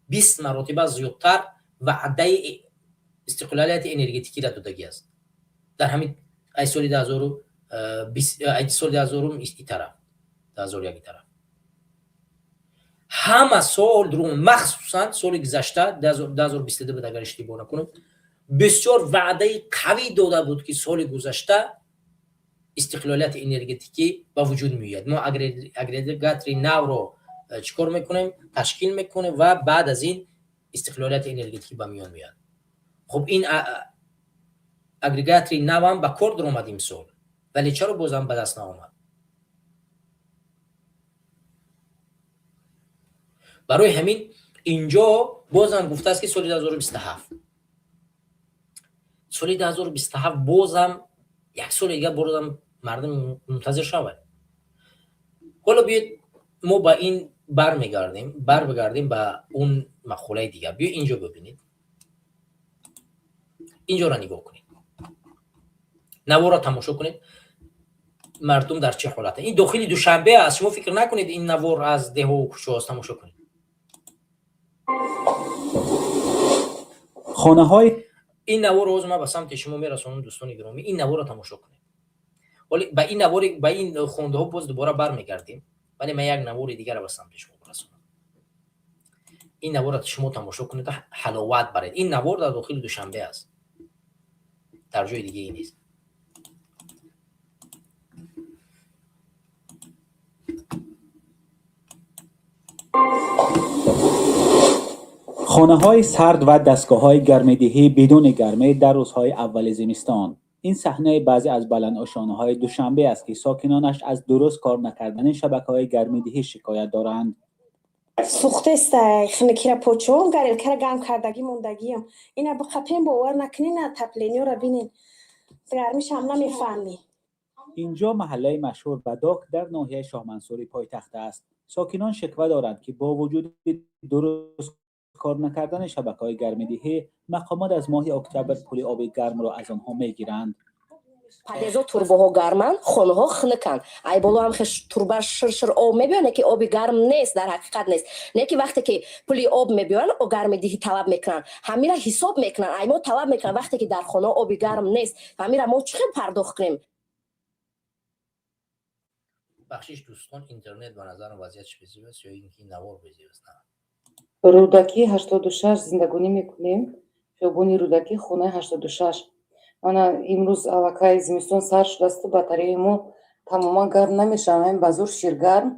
C: 20 مرتبه زیادتر وعده استقلالیت انرژتیکی را دادگی است. در همین سال 2020 سال 2000 است طرف 2001 طرف همه سال درون، مخصوصا سال گذشته 2022 بود اگر اشتباه نکنم، بسیار وعده قوی داده بود که سال گذشته استقلالیت انرژتیکی به وجود میاد. ما اگریگاتری نو رو چیکار میکنیم؟ تشکیل میکنه و بعد از این استقلالیت انرژتیکی به میان میاد. خب این اگریگاتری نو هم به کار در اومد امسال، ولی چرا بازم به دست نیامد؟ برای همین اینجا بازم گفته است که سال 2027 بازم یک سال دیگه بازم مردم منتظر شود. حالا بیاید ما با این برمیگردیم به اون مقوله دیگه. بیاید اینجا ببینید، اینجا را نگاه کنید، نوار را تماشا کنید مردم در چه حالته. این داخل دوشنبه است، شما فکر نکنید این نوار از ده و کوچه است. تماشا کنید
F: خانه های
C: این نوار روز ما به سمت شما میرسونم. دوستان گرامی این نوار را تماشا کنید. ولی با این نوار با این خونده ها باز دوباره برمیگردیم، ولی من یک نوار دیگر را به سمت شما برسونم. این نوار را شما تماشا کنید تا حلاوت برید. این نوار در داخل دوشنبه است، در جای دیگه ای نیست.
F: خانه های سرد و دستگاه های گرمه‌دهی بدون گرمه در روزهای اول زمستان. این صحنه بعضی از بلند آشانه های دوشنبه است که ساکنانش از درست کار نکردن شبکه های گرمه‌دهی شکایت دارند.
G: سوخته است خنکی را پوچون گریل کرا گرم کردگی موندگیم. اینا بخپیم باور نکنین تپلینیو را بینین گرمیش هم نمیفهمی.
F: اینجا محله مشهور بداک در ناحیه شاه منصوری پایتخت است. ساکنان شکوه دارند که با وجود درست کار نکردن شبکه‌های گرمه‌دهی، مقامات از ماه اکتبر پول آب گرم را از آنها میگیرند.
H: падезо турбоҳо гарманд, хонаҳо хнуканд. Ай боло ҳам турба ширшир об мебиён, не ки оби гарм нест, дар ҳақиқат нест. Не ки вақте ки пули об мебиён, гармидиҳӣ талаб мекунанд. Ҳамира ҳисоб мекунанд. Ай мо талаб мекунанд вақте ки дар хона оби гарм нест, ҳамира мо чӣ хел пардохт кунем?
C: бахшиш дӯстон, интернет ба назарам вазъиятш безиб аст ё ин ки навор безиб аст?
I: Рӯдакӣ 86 зиндагонӣ мекунем. Хиёбони Рӯдакӣ, хонаи 86. Мана имрӯз аллакай зимистон сар шудасту батареяи мо тамоман гарм намешавад. Ҳамин ба зур ширгарм.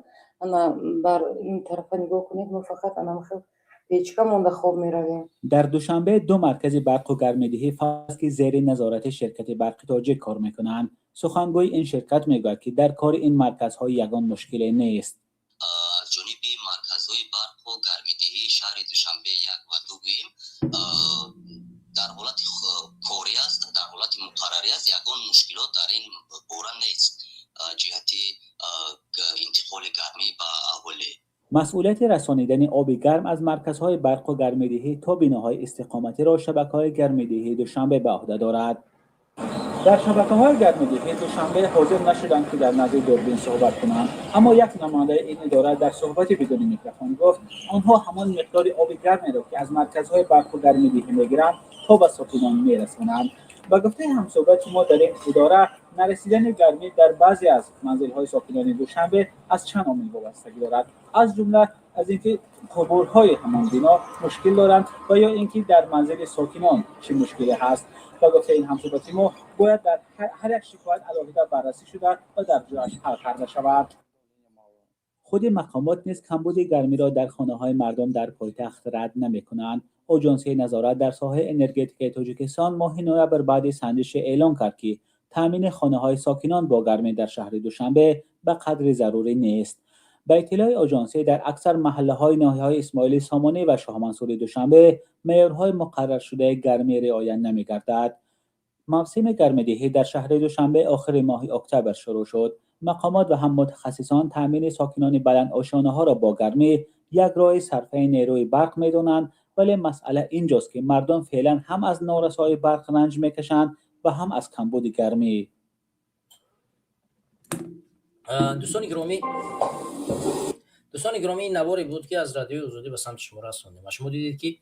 I: Ана бар ин тарафа нигоҳ кунед, мо фақат ана хел печка монда хоб меравем.
F: در دوشنبه 2 مرکز برق و گرم‌دهی فعال که زیر نظارت شرکت برق تاجیک کار می‌کنند. سخنگوی این شرکت میگوید که در کار این مرکزها یگان مشکلی نیست.
J: از جانب مرکزهای برق و گرم‌دهی شهر دوشنبه 1 و 2 گوییم در حالت کاری است، در حالت مقرری است، یگان مشکلات در این باره نیست. جهت انتقال گرمی به اهالی
F: مسئولیت رسانیدن آب گرم از مرکزهای برق و گرم‌دهی تا بناهای استقامتی را شبکه‌های گرم‌دهی دوشنبه به عهده دارد. در شبکه‌های گرم‌دهی دوشنبه حاضر نشدند که در نزد دوربین صحبت کنند، اما یک نماینده این اداره در صحبتی بدون میکروفون گفت آنها همان مقدار آب گرمی را که از مرکزهای برق و گرم‌دهی می‌گیرند تا به ساکنان می‌رسانند. با گفته همصحبت ما در این اداره نرسیدن گرمی در بعضی از منزل‌های ساکنان دوشنبه از چند عامل وابستگی دارد، از جمله از اینکه قبورهای همان بنا مشکل دارند و یا اینکه در منزل ساکنان چه مشکلی هست. با گفته این همصحبت ما باید در هر یک شکایت علاوه بررسی شده و در جایش حل کرده شود. خود مقامات نیز کمبود گرمی را در خانه‌های مردم در پایتخت رد نمی‌کنند. آژانس نظارت در ساحه انرژتیک تاجیکستان ماه نوامبر بعد سنجش اعلام کرد که تامین خانه‌های ساکنان با گرمی در شهر دوشنبه به قدر ضروری نیست. به اطلاع آژانس در اکثر محله‌های ناحیه‌های اسماعیل سامانی و شاه منصور دوشنبه معیارهای مقرر شده گرمی رعایت نمی‌گردد. موسم گرم‌دهی در شهر دوشنبه آخر ماه اکتبر شروع شد. مقامات و هم متخصصان تامین ساکنان بلندآشانه‌ها را با گرمی یک راه صرفه نیروی برق می‌دانند، ولی مسئله اینجاست که مردم فعلا هم از نارسایی برق رنج می‌کشند و هم از کمبود گرمی.
C: دوستان گرامی، این نواری بود که از رادیو آزادی به سمت شما رساندیم و شما دیدید که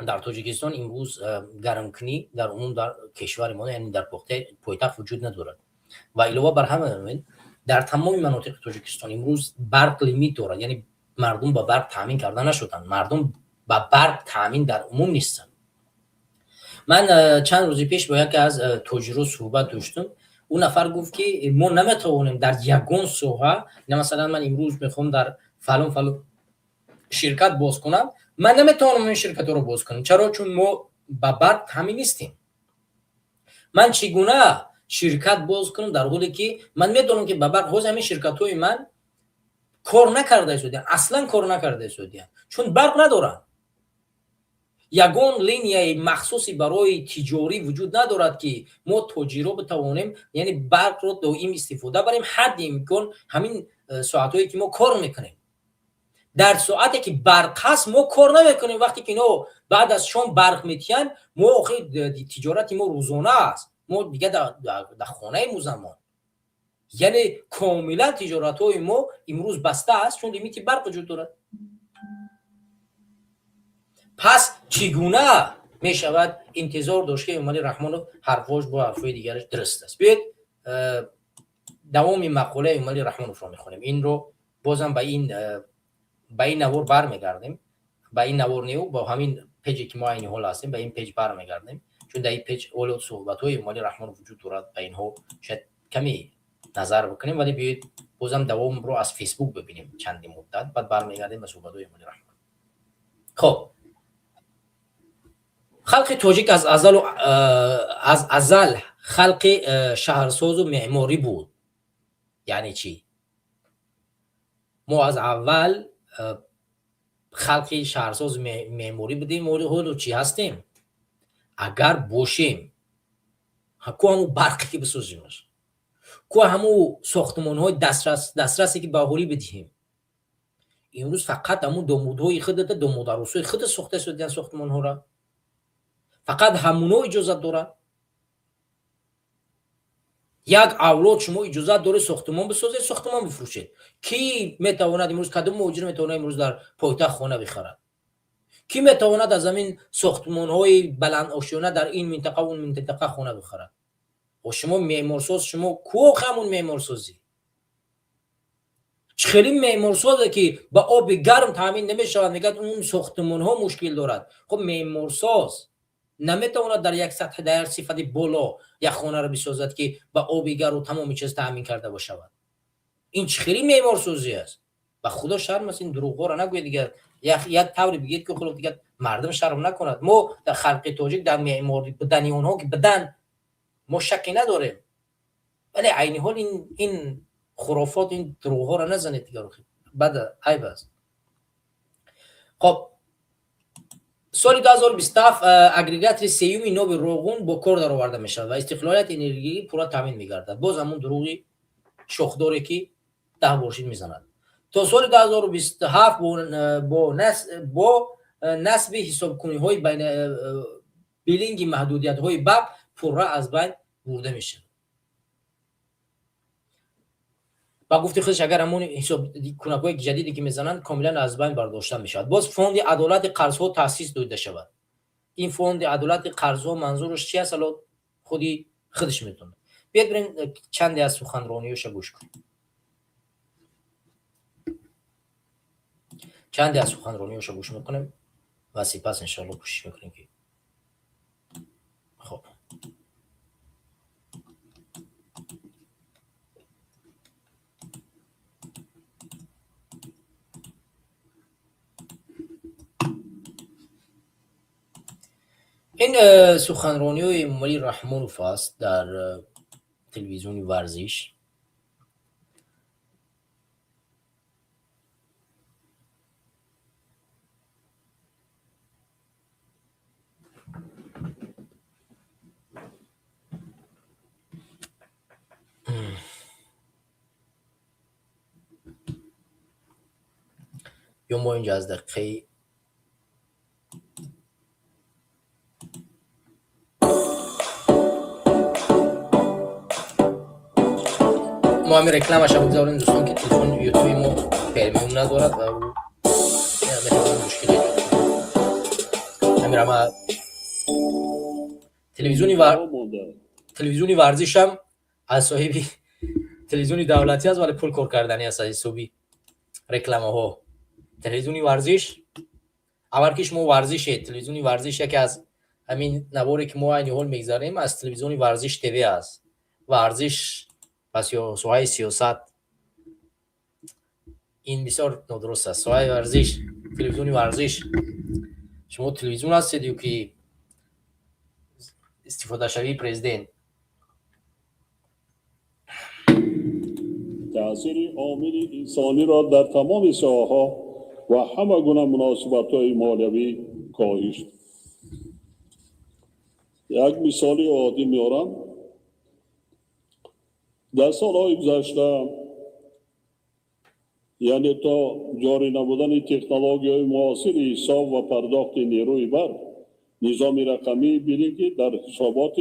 C: در تاجیکستان امروز گرمکنی در عموم در کشور ما، یعنی در پایتخت وجود ندارد و علاوه بر همه در تمام مناطق تاجیکستان امروز برق لیمیت دارد، یعنی مردم با برق تامین کرده نشدند، مردم با برق تامین در عموم نیستند. من چند روز پیش با یکی از تاجرها صحبت داشتم. اون نفر گفت که ما نمیتوانیم در یگان ساحه، نه مثلا من امروز میخوام در فلان شرکت باز کنم، من نمیتوانم این شرکت رو باز کنم. چرا؟ چون ما با برق تامین نیستیم. من چگونه شرکت باز کنم در حالی که من میدونم که با برق باز همین شرکت های من کار نکرده شدن، اصلا کار نکرده شدن، چون برق ندارن. یگان لینیه مخصوصی برای تجاری وجود ندارد که ما تاجرها بتوانیم یعنی برق رو دائم استفاده بریم حد امکان همین ساعتایی که ما کار میکنیم. در ساعتی که برق هست ما کار نمیکنیم. وقتی که اینا بعد از شام برق میتین، ما تجارت ما روزانه است، ما دیگه در خانه مزمان، یعنی کاملا تجارت های ما امروز بسته است چون لیمیت برق وجود دارد. پس چگونه می شود انتظار داشت که امام رحمان حرفاش با حرفای دیگرش درست است؟ بیاید دوام مقاله امام رحمان رو میخونیم. این رو بازم به این نوار برمیگردیم، به این نوار نیو با همین پیجی که ما این حال هستیم به این پیج برمیگردیم، چون در این پیج اول صحبت های امام رحمان وجود دارد. به اینها شاید کمی نظر بکنیم، ولی بیاید بازم دوام رو از فیسبوک ببینیم چندی مدت، بعد برمیگردیم به صحبت های امام رحمان. خب خلق تاجیک از ازل خلق شهرساز و معماری بود. یعنی چی؟ ما از اول خلق شهرساز معماری بودیم. حالا چی هستیم؟ اگر باشیم کو همون برقی که بسازیمش، کو همون ساختمان های دسترسی که به اهالی بدهیم. امروز فقط همون دامودهای خود دامود عروسای خود ساخته شدن ساختمان ها را، فقط همونا اجازت دارن. یک اولاد شما اجازه داره ساختمان بسازید، ساختمان بفروشید. کی میتواند امروز، کدوم مهاجر میتواند امروز در پایتخت خانه بخرد؟ کی میتواند از همین ساختمان های بلند آشیانه در این منطقه و اون منطقه خانه بخرد؟ و شما معمارساز، شما کو همون معمارسازی؟ چخیلی معمارسازه که با آب گرم تامین نمیشود، میگه اون ساختمان ها مشکل دارد. خب معمارساز نمیتواند در یک سطح در صفت بالا یک خانه را بسازد که با آب گرم و تمام چیز تامین کرده باشد. این چخیلی معمارسازی است. و خدا شرم است این دروغ را نگوید دیگه. یک طوری بگید که خود دیگه مردم شرم نکند. ما در خلق تاجیک در معماری بدنی اونها که بدن ما شکی نداریم، ولی عین حال این خرافات، این دروغ ها را نزنید دیگه. بعد عیب است. خب سال 2027 اگریگات سیوم نو روغون با کار در آورده می شود و استقلالیت انرژی پورا تامین می گردد. باز همون دروغی شخداری که ده باشید می زند. تا سال 2027 با نسب حساب کنی های بین بیلینگ محدودیت های باب پورا از بین برده می شود. با گفته خودش اگر همون حساب کنک‌های جدیدی که میزنن کاملا از بین برداشته می شود. باز فوند عدالت قرض‌ها تأسیس داده شود. این فوند عدالت قرض‌ها منظورش چی است؟ الان خودش میتونه. بیاید بریم چندی از سخنرانی‌هاش گوش کنیم. چندی از سخنرانی‌هاش گوش میکنیم و سپس ان شاء الله کوشش میکنیم که خب این سخنرانی های مولی رحمانوف است در تلویزیون ورزش. یا ما اینجا از دقیقه ما همین رکلمش هم بگذاریم دوستان که تلفن یوتیوب ما پرمیوم ندارد و او میتونه مشکلی همین همه تلویزیونی ورزش هم از صاحبی تلویزیونی دولتی است ولی پول کار کردنی است. حسابی رکلامه ها تلویزیونی ورزش اول که شما ورزش تلویزیونی ورزش یکی از همین نواری که ما این حال میگذاریم از تلویزیونی ورزش تیوی است. ورزش پس یا سوهای سیاست این بسیار نادرست است. سوهای ورزش تلویزیونی ورزش شما تلویزیون هستید که استفاده شوی پرزیدنت
K: تأثیر عامل انسانی را در تمام ساحه‌ها و همه گونه مناسبت‌های مالیوی کاهش. یک مثال عادی میارم. در سال‌های گذشته یعنی تا جاری نبودن تکنولوژی‌های معاصر حساب و پرداخت نیروی برق، نظام رقمی بینید که در حسابات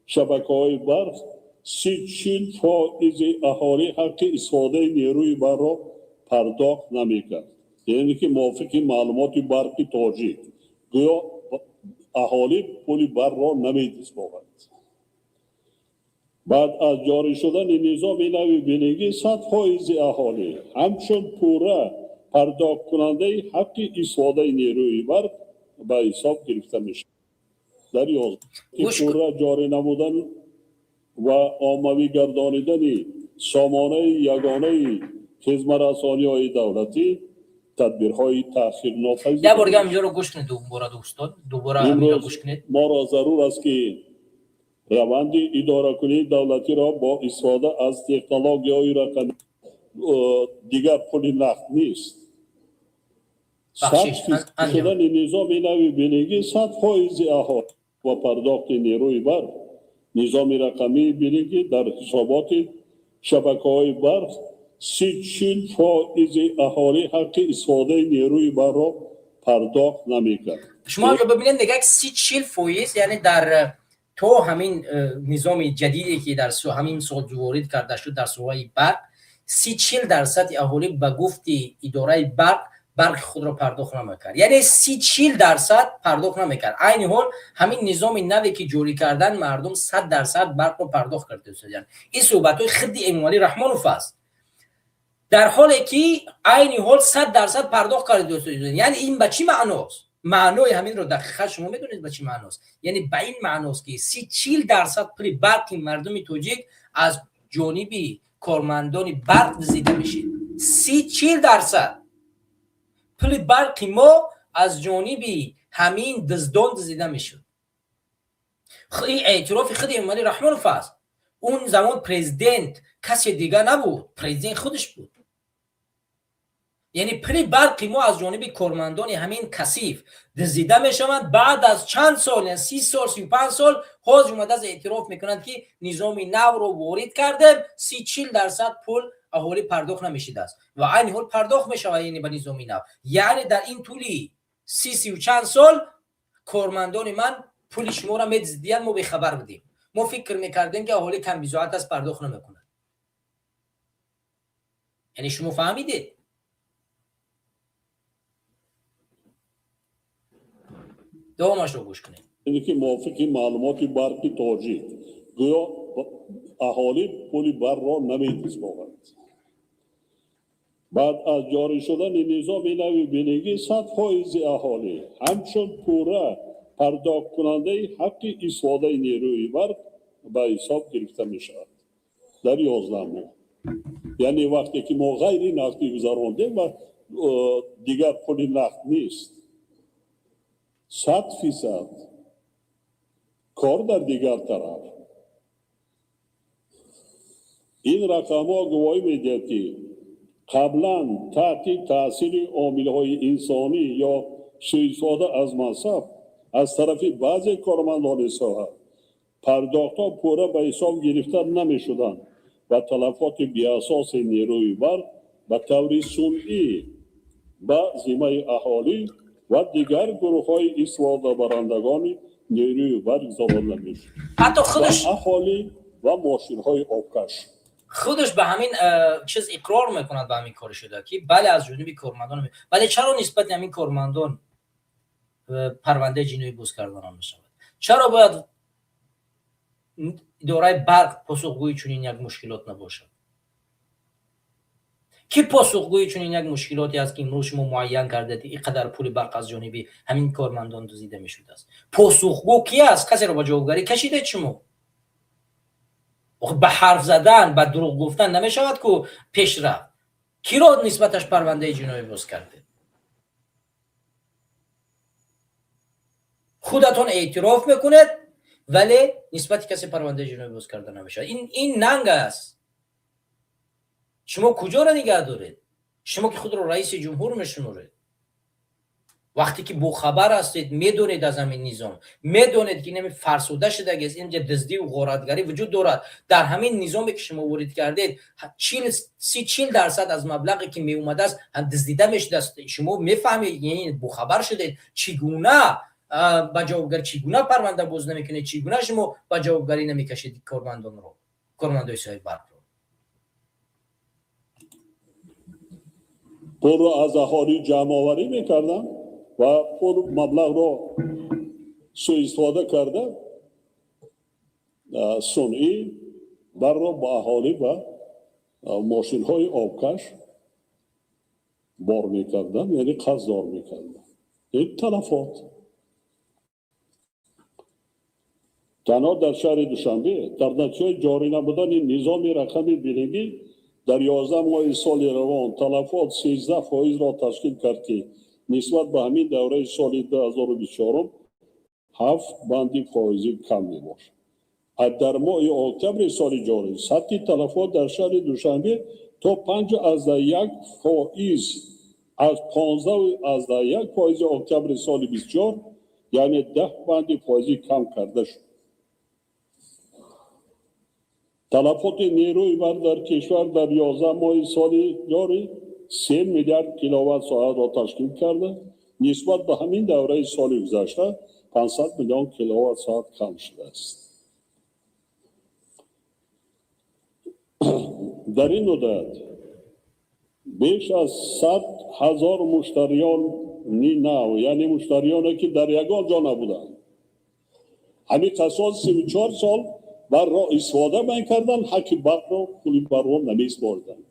K: شبکه‌های برق 30% اهالی حق استفاده نیروی برق را پرداخت نمی‌کرد. یعنی که موافق معلومات برق تاجیک گویا اهالی پول برق را نمی‌دریافت. بعد از جاری شدن نظام نوی بینگی 100% اهالی همچون پورا پرداخت کننده حق استفاده نیروی برق به حساب گرفته میشه. در پورا جاری نمودن و عمومی گردانیدن سامانه یگانه خدمت رسانی‌های دولتی تدبیرهای تأخیر ناپذیر.
C: یه بار دیگه اینجا رو گوش کنید دوباره اینجا گوش کنید.
K: ما را ضرور است که روند اداره کنی دولتی را با استفاده از تکنولوژی‌های رقمی دیگر پول نقد نیست. شدن نظام نوی بینگی 100% اهالی و پرداخت نیروی برق، نظام رقمی بینگی در حسابات شبکه‌های برق 30% اهالی حق استفاده نیروی برق را پرداخت نمی‌کرد.
C: شما اگه ببینید نگاه 30-40% یعنی در تو همین نظام جدیدی که در همین سال وارد کرده شد در سوهای برق 30-40% اهالی به گفت اداره برق خود را پرداخت نمیکرد، یعنی 30-40% پرداخت نمیکرد. عین حال همین نظام نوی که جوری کردن مردم 100% برق رو پرداخت کرده بودند. این صحبت های خدی اموالی رحمان و فضل، در حالی که عین حال 100% پرداخت کرده بودند. یعنی این به چی معناست؟ معنای همین رو دقیقاً شما میدونید به چی معناست؟ یعنی به این معناست که 30-40% پول برق مردم تاجیک از جانب کارمندان برق دزدیده میشه. 30-40% پول برق ما از جانب همین دزدان دزدیده میشد. این اعتراف خود امامعلی رحمان و فضل. اون زمان پرزیدنت کسی دیگه نبود، پرزیدنت خودش بود. یعنی پول برق ما از جانب کارمندان همین کثیف دزدیده میشوند. بعد از چند سال، یعنی 30 سال 35 سال حاج اومده از اعتراف میکنند که نظام نو رو وارد کردیم، 30-40% پول اهالی پرداخت نمیشید است و عین حال پرداخت میشود یعنی به نظام نو. یعنی در این طولی 30 و چند سال کارمندان من پول شما را میدزدیدن، ما به خبر بودیم. ما فکر میکردیم که اهالی کم بیزاعت است پرداخت نمیکنند. یعنی شما فهمیدید؟ دومش رو گوش کنید.
K: اینه که موافق معلومات برقی تاجیک گویا اهالی پول برق را نمی‌دزدند. بعد از جاری شدن نظام نوی بینگی 100% اهالی همچون پوره پرداخت کننده حق استفاده نیروی برق به حساب گرفته می شود در 11 ماه. یعنی وقتی که ما غیر نقدی گذراندیم و دیگر پول نقد نیست، 100% کار در دیگر طرف. این رقم ها گواهی میدهد که قبلا تحت تاثیر عامل‌های انسانی یا سوءاستفاده از منصب از طرف بعضی کارمندان ساحه پرداخت‌ها پوره به حساب گرفته نمی‌شدند و تلفات بی‌اساس نیروی برق به طور سنئی به ذمه اهالی و دیگر گروه‌های استفاده برندگان نیروی برق گذارده می‌شد.
C: حتی خودش
K: اهالی و ماشین‌های آبکش
C: خودش به همین چیز اقرار میکند به همین کار شده که بله از جانب کارمندان ولی چرا نسبت همین کارمندان پرونده جنایی باز کردن نمی‌شود؟ چرا باید اداره برق پاسخگوی چنین یک مشکلات نباشد؟ کی پاسخگوی چنین یک مشکلاتی است که امروز شما معین کرده اید اینقدر پول برق از جانب همین کارمندان دزدیده می‌شده است؟ پاسخگو کی است؟ کسی را به جوابگری کشیده شما؟ به حرف زدن، به دروغ گفتن نمی‌شود که پیش رفت. کی را نسبتش پرونده جنایی باز کرده؟ خودتون اعتراف میکنید ولی نسبت کسی پرونده جنایی باز کرده نمیشه. این ننگ است. شما کجا را نگه دارید؟ شما که خود را رئیس جمهور میشمرید. وقتی که خبر هستید، میدونید از همین نظام، میدونید که نمی فرسوده شده است، اینجا دزدی و غارتگری وجود دارد. در همین نظامی که شما وارد کردید 30-40% از مبلغی که می اومده است هم دزدیده میشده است. شما میفهمید، یعنی خبر شدید چگونه با جوابگری، چگونه پرونده باز نمیکنید، چگونه شما با جوابگری نمیکشید کارمندان رو، کارمندای صاحب برق رو.
K: پول رو از اهالی جمع آوری میکردن و پول مبلغ رو سوء استفاده کرده صنعی بر رو با اهالی و ماشین های آبکش بار میکردن، یعنی قرضدار میکردن. این تلفات تنها در شهر دوشنبه در نتیجه جاری نبودن این نظام رقمی بینگی در 11 ماه سال روان تلفات 13% را تشکیل کرد که نسبت به همین دوره سال 2024 7 بندی فائزی کم میباشد. در ماه اکتبر سال جاری سطح تلفات در شهر دوشنبه تا 5.1% از 15.1% اکتبر سال 24 یعنی 10 بندی فائزی کم کرده شد. تلفات نیروی برق در کشور در 11 ماه سال جاری 3 میلیارد کیلووات ساعت را تشکیل کرده. نسبت به همین دوره سال گذشته 500 میلیون کیلووات ساعت کم شده است. در این مدت بیش از 100,000 مشتریانی نو، یعنی مشتریانی که در یگان جا نبودند، همین کسان 34 سال بر را استفاده میکردند، حق برق را پولی برق نمیسپردند.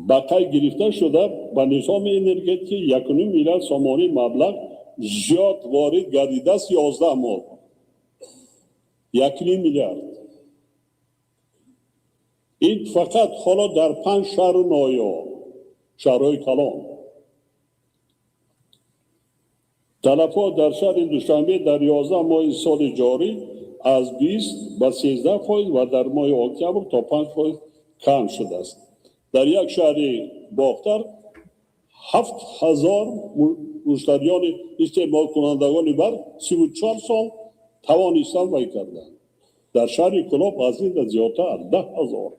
K: بقای گرفته شده به نظام انرژتیکی 1.5 میلیارد سومانی مبلغ زیاد وارد گردیده است. 11 ماه 1.5 میلیارد. این فقط حالا در 5 شهر نایاب، شهرهای کلان. تلفات در شهر دوشنبه در 11 ماه سال جاری از 20 به 13% و در ماه اکتبر تا 5% کم شده است. در یک شهر باختر 7,000 مشتریان استعمال کنندگان برق 34 سال توانستند وی کردند. در شهر کلاب از این زیادتر 10,000.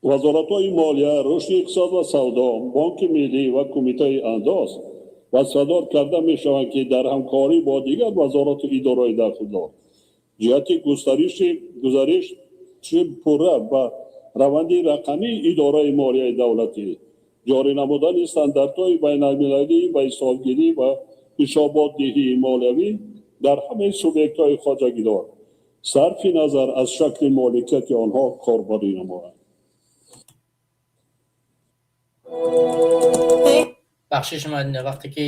K: وزارت‌های مالیه، رشد اقتصاد و سودا، بانک ملی و کمیته انداز و صادر کرده می‌شوند که در همکاری با دیگر وزارت و اداره‌های داخلی جهت گزارش پوره و روند رقمی اداره مالیه دولتی، جاری نمودن استانداردهای بین‌المللی و حسابگیری و حسابات دهی مالیوی در همه سوبیکت‌های خواجگیدار، صرف نظر از شکل مالکیت آنها کاربری نمایند.
C: بخشش من وقتی که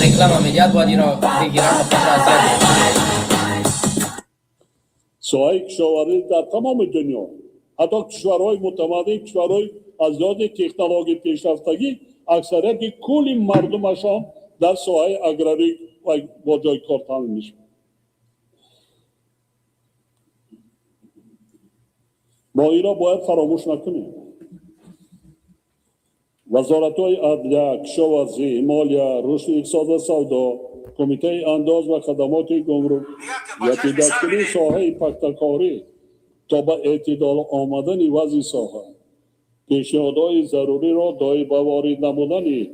C: رکلام عملیات باید این را بگیرم و خود را اذیت
K: ساحه کشاورزی در تمام دنیا، حتی کشورهای متمدن، کشورهای از لحاظ تکنولوژی پیشرفتگی، اکثریت کل مردمشان در ساحه اگراری و با جای کار تامین میشه. ما این را باید فراموش نکنیم. وزارت‌های عدلیه، کشاورزی، مالیه، رشد اقتصاد و سودا، کمیته انداز و خدمات گمرک یکی دستگیری ساحه پختکاری تا به اعتدال آمدن وضع ساحه، پیشنهادهای ضروری را دایی به وارد نمودن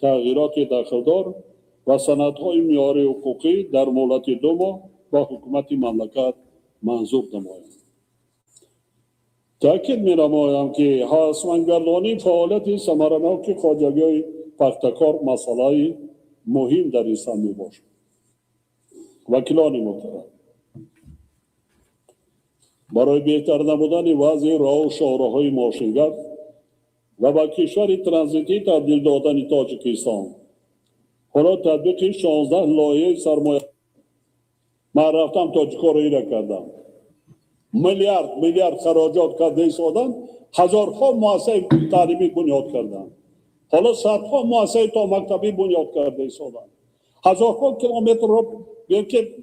K: تغییرات داخلدار و سندهای معیاری حقوقی در مهلت 2 ماه با حکومت مملکت منظور نمایند. تأکید می‌نمایم که هاستمانگردانی فعالیت ثمرناک خواجگی‌های پختکار مسئله مهم در این سهم میباشد. وکیلان محترم، برای بهتر نمودن وضع راه و شاهراهای ماشینگر و به کشور ترانزیتی تبدیل دادن تاجیکستان، حالا تطبیق 16 لایحه سرمایه، من رفتم تاجیک‌ها را کردم، میلیارد خراجات کرده ایستادن، هزارها مؤسسه تعلیمی بنیاد کردن، حالا صدها مؤسسه تا مکتبی بنیاد کرده ایستادن، هزارها کیلومتر رو که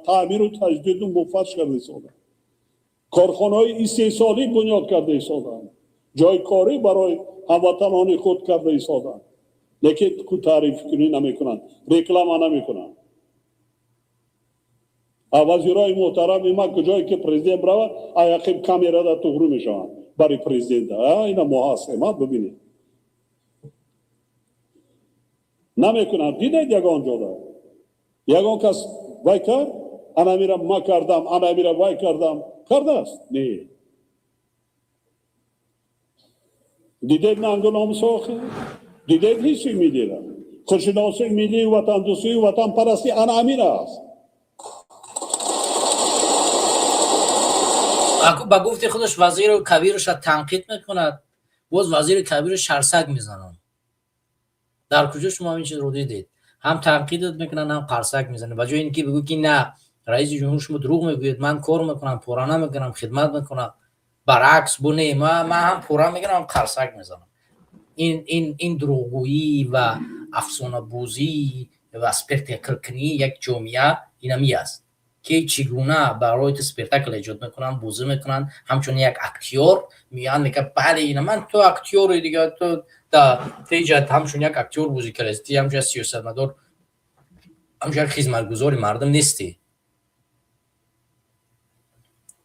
K: تعمیر و تجدید و مفرش کرده ایستادن، کارخانه‌های استحصالی بنیاد کرده ایستادن، جای کاری برای هموطنان خود کرده ایستادن، لیکن تعریف کنی نمیکنن، رکلام نمیکنن. وزیرای محترم ما کجایی که پرزیدنت برای آیاقیم کامیرا را توگرو میشوند برای پرزیدنت، اینا محاسبه ببینید نمیکنن. دیدید یگان جدا یگان کس وای کرد، انا میرم ما کردم، انا میرم وای کردم، کرده است؟ نه. دیدید نانگونام ساخته؟ دیدید هیچی میدیدن. خودشناسی ملی، وطن دوستی، وطن پرستی انا امیر است.
C: با گفت خودش وزیر کبیرش را تنقید میکند، باز وزیر کبیرش شرسک میزنن. در کجا شما این چیز رو دیدید؟ هم تنقیدت میکنن هم قرصک میزنن. و جای اینکه بگو که نه رئیس جمهور شما دروغ میگوید، من کار میکنم، پورانه میکنم، خدمت میکنم، برعکس بونه ما هم پورا میگم هم قرصک میزنم. این دروغگویی و افسانه بازی و اسپکتاکل یک جامعه اینمی است که چگونه برای اسپکتاکل ایجاد میکنن، بازی میکنن، همچون یک اکتور میان میگه بله اینا من تو اکتور دیگه، تو تا تیجت همچون یک اکتور بازی کردی، همچون سیاستمدار، همچون خدمتگزار مردم نیستی.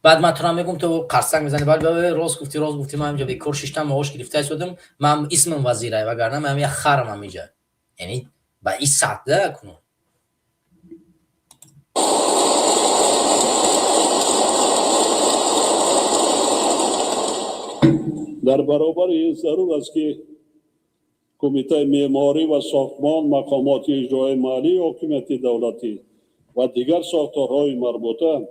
C: بعد من تو میگم تو قرصک میزنی، بله راست گفتی من اینجا به کار ششتم معاش گرفته شدم، من اسمم وزیره وگرنه من یک خرم اینجا. یعنی با این سطح کنون.
K: در برابر این ضرور است که کمیته معماری و ساختمان، مقامات اجرایی محلی، حکومت دولتی و دیگر ساختارهای مربوطه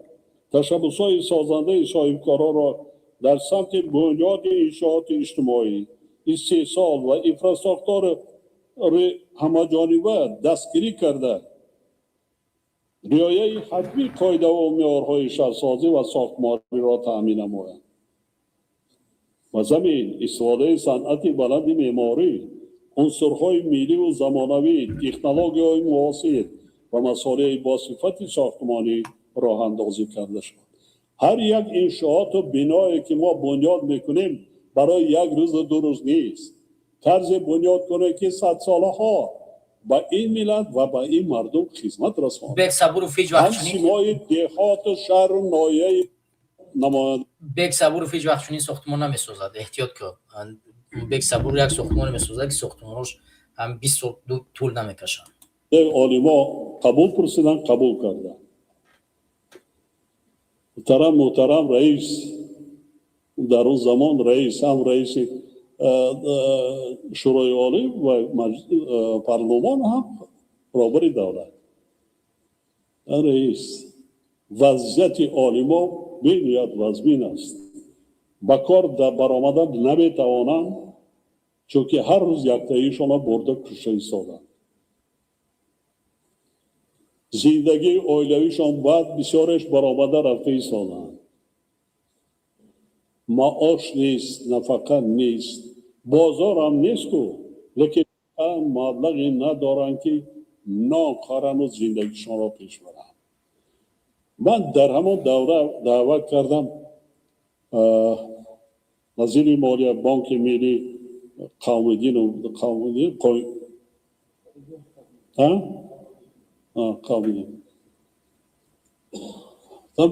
K: تشبس‌های سازنده صاحبکاران را در سمت بنیاد انشاءات اجتماعی، استحصال و انفراستراکچور همه‌جانبه دستگیری کرده رعایت حتمی قاعده و معیارهای شهرسازی و ساختمانی را تأمین نمایند. و زمین استفاده صنعت بلند معماری، عنصرهای ملی و زمانوی، تکنولوژی‌های معاصر و مصالح با صفت ساختمانی راه اندازی کرده شد. هر یک انشاءات و بنایی که ما بنیاد میکنیم برای یک روز و دو روز نیست. طرز بنیاد کنه که 100 ساله ها با این ملت و با این مردم خدمت رساند.
C: بک صبور و فیج
K: هم
C: وقتشونی
K: سیمای دهات و شهر و نایه نماینده
C: بک صبور و فیج وقتشونی ساختمان نمیسازد. احتیاط کن. بک صبور یک ساختمان میسازد که ساختمانش هم 20 سال طول نمیکشن.
K: عالما قبول پرسیدن، قبول کردن. محترم رئیس در اون زمان رئیس هم رئیس شورای عالی و پارلمان هم برابر دولت. رئیس وضعیت عالما بینیت وزمین است. با کار برآمدن نمیتوانند چون که هر روز یک تاییشان برده کشته ایستادند. زندگی اولیویشان بعد بسیارش برآمده رفته ایستادند. معاش نیست، نفقه نیست، بازار هم نیست کو، لیکن مبلغی ندارند که نان خورند و زندگیشان را پیش برند. من در همون دوره دعوت کردم وزیر مالیه بانک ملی قومدین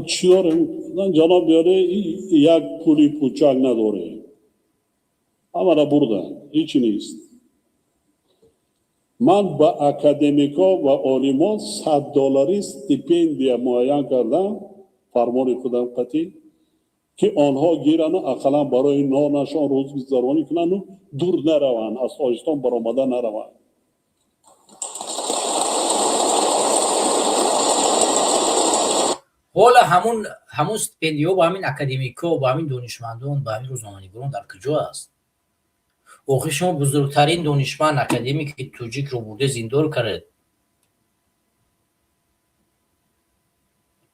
K: چی دارم؟ جناب بیاره یک پولی پوچک نداره. همه را بردن. هیچی نیست. من با اکادمیکا و عالمان $100 استیپندیا معین کردم، فرمان خودم قطعی که آنها گیرن و اقلا برای نانشان روز گذرانی کنن و دور نروند، از تاجیکستان برآمده نروند.
C: حالا همون استیپندیو با همین اکادمیکا، با همین دانشمندان، با همین روزنامه‌نگاران در کجا است؟ آخه شما بزرگترین دانشمند اکادمیک توجیک رو برده زندان کرد.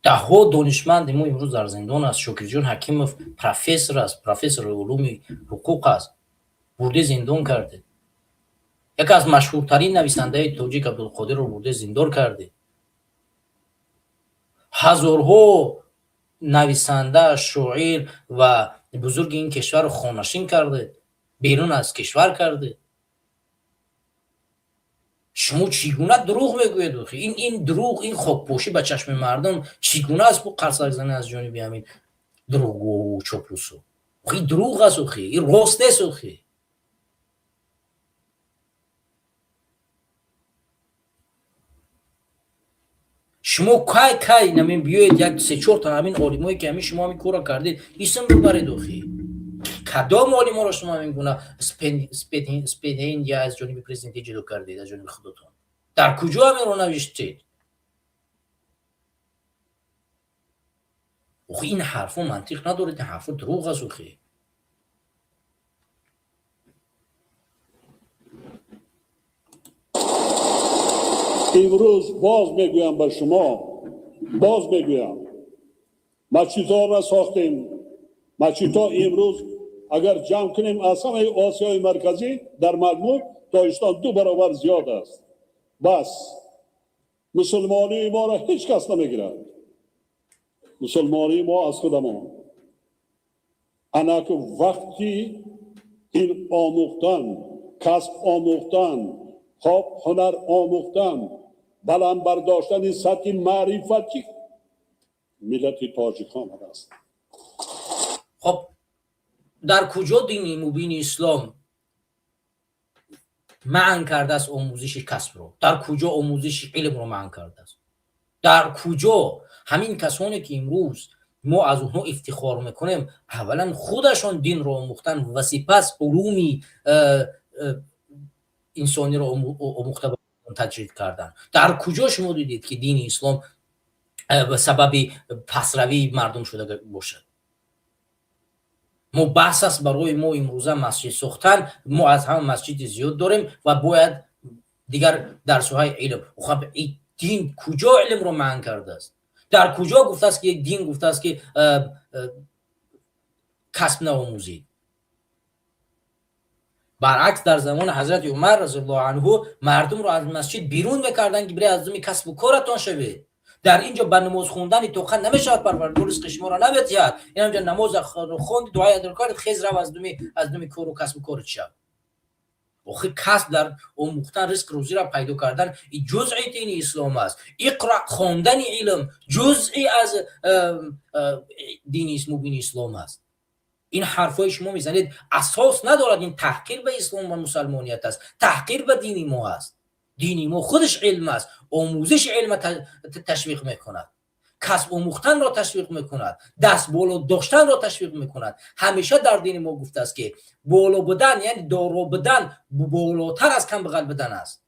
C: ده‌ها دانشمند ما امروز در زندان است. شکرجان حکیمов پروفسور است، پروفسور علوم حقوق است، برده زندان کرده. یکی از مشهورترین نویسنده توجیک عبدالقادر رو برده زندان کرده. هزارها نویسنده، شاعر و بزرگ این کشور رو خانشین کرده، بیرون از کشور کرده. شما چگونه دروغ میگوید؟ این دروغ، این خاکپوشی به چشم مردم چگونه است؟ قرصک زنی از جانب همین دروغگو و چاپلوسو. این دروغ است، این راست است. شما کی نمیم بیاید یک 3-4 تا همین عالمایی که همین شما همین کارا کردید اسم ببرید. کدام عالما را شما همین گونه اسپیدین یا از جانب پرزیدنت جلو کردید، از جانب خودتون؟ در کجا همین رو نوشتید؟ این حرفا منطق ندارید، این حرفا دروغ است.
K: امروز باز میگویم به شما، مسجدها را ساختیم. مسجدها امروز اگر جمع کنیم از همه آسیای مرکزی در مجموع تاجیکستان 2 برابر زیاد است. بس مسلمانی ما را هیچ کس نمیگیرد. مسلمانی ما از خودمان. انا که وقتی این آموختن، کسب آموختن، هنر آموختن، بلند برداشتن سطح معرفتی ملت تاجیکان است.
C: خب در کجا دین مبین اسلام منع کرده است آموزش کسب رو؟ در کجا آموزش علم رو منع کرده است؟ در کجا؟ همین کسانی که امروز ما از اونها افتخار میکنیم اولا خودشان دین رو آموختن و سپس علومی انسانی رو آموخته و تجرید کردن. در کجا شما دیدید که دین اسلام به سبب پسروی مردم شده باشد؟ ما بحث است برای ما امروزه مسجد ساختن. ما از هم مسجد زیاد داریم و باید دیگر درس‌های علم. خب این دین کجا علم رو منع کرده است؟ در کجا گفته است که یک دین گفته است که کسب نآموزید؟ برعکس در زمان حضرت عمر رضی الله عنه مردم رو از مسجد بیرون میکردن که برای از دم کسب و کارتان شوید. در اینجا به نماز خوندن توخه نمیشود پروردگار رزق شما را نمیدهد. این همجا نماز خوند دعای درکارت خیز رو از دم کار و کسب و کارت شو. آخه کسب در آموختن رزق روزی را پیدا کردن این جزئی دین اسلام است. اقرا خواندن علم جزئی از دین مبین اسلام است. این حرفای شما میزنید اساس ندارد. این تحقیر به اسلام و مسلمانیت است، تحقیر به دین ما است. دین ما خودش علم است، آموزش علم تشویق میکند، کسب آموختن را تشویق میکند، دست بالا داشتن را تشویق میکند. همیشه در دین ما گفته است که بالا بودن یعنی دارا بودن بالاتر از کم بغل بودن است.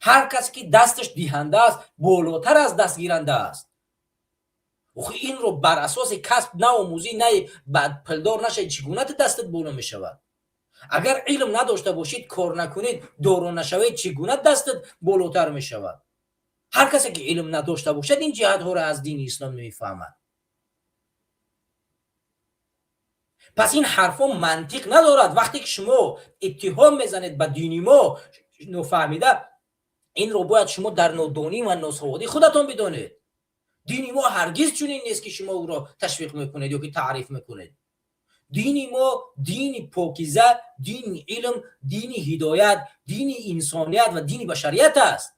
C: هر کسی که دستش دهنده است بالاتر از دست گیرنده است. این رو بر اساس کسب نه آموزی نه بعد پلدار نشه چگونه دستت بالا می شود؟ اگر علم نداشته باشید کار نکنید دارا نشوید چگونه دستت بالاتر می شود؟ هر کسی که علم نداشته باشد این جهت ها را از دین اسلام نمیفهمد. پس این حرفا منطق ندارد. وقتی که شما اتهام میزنید به دین ما نفهمیده، این رو باید شما در نادانی و ناسوادی خودتان بدانید. دین ما هرگز چنین نیست که شما او را تشویق میکنید یا که تعریف میکنید. دین ما دین پاکیزه، دین علم، دین هدایت، دین انسانیت و دین بشریت است.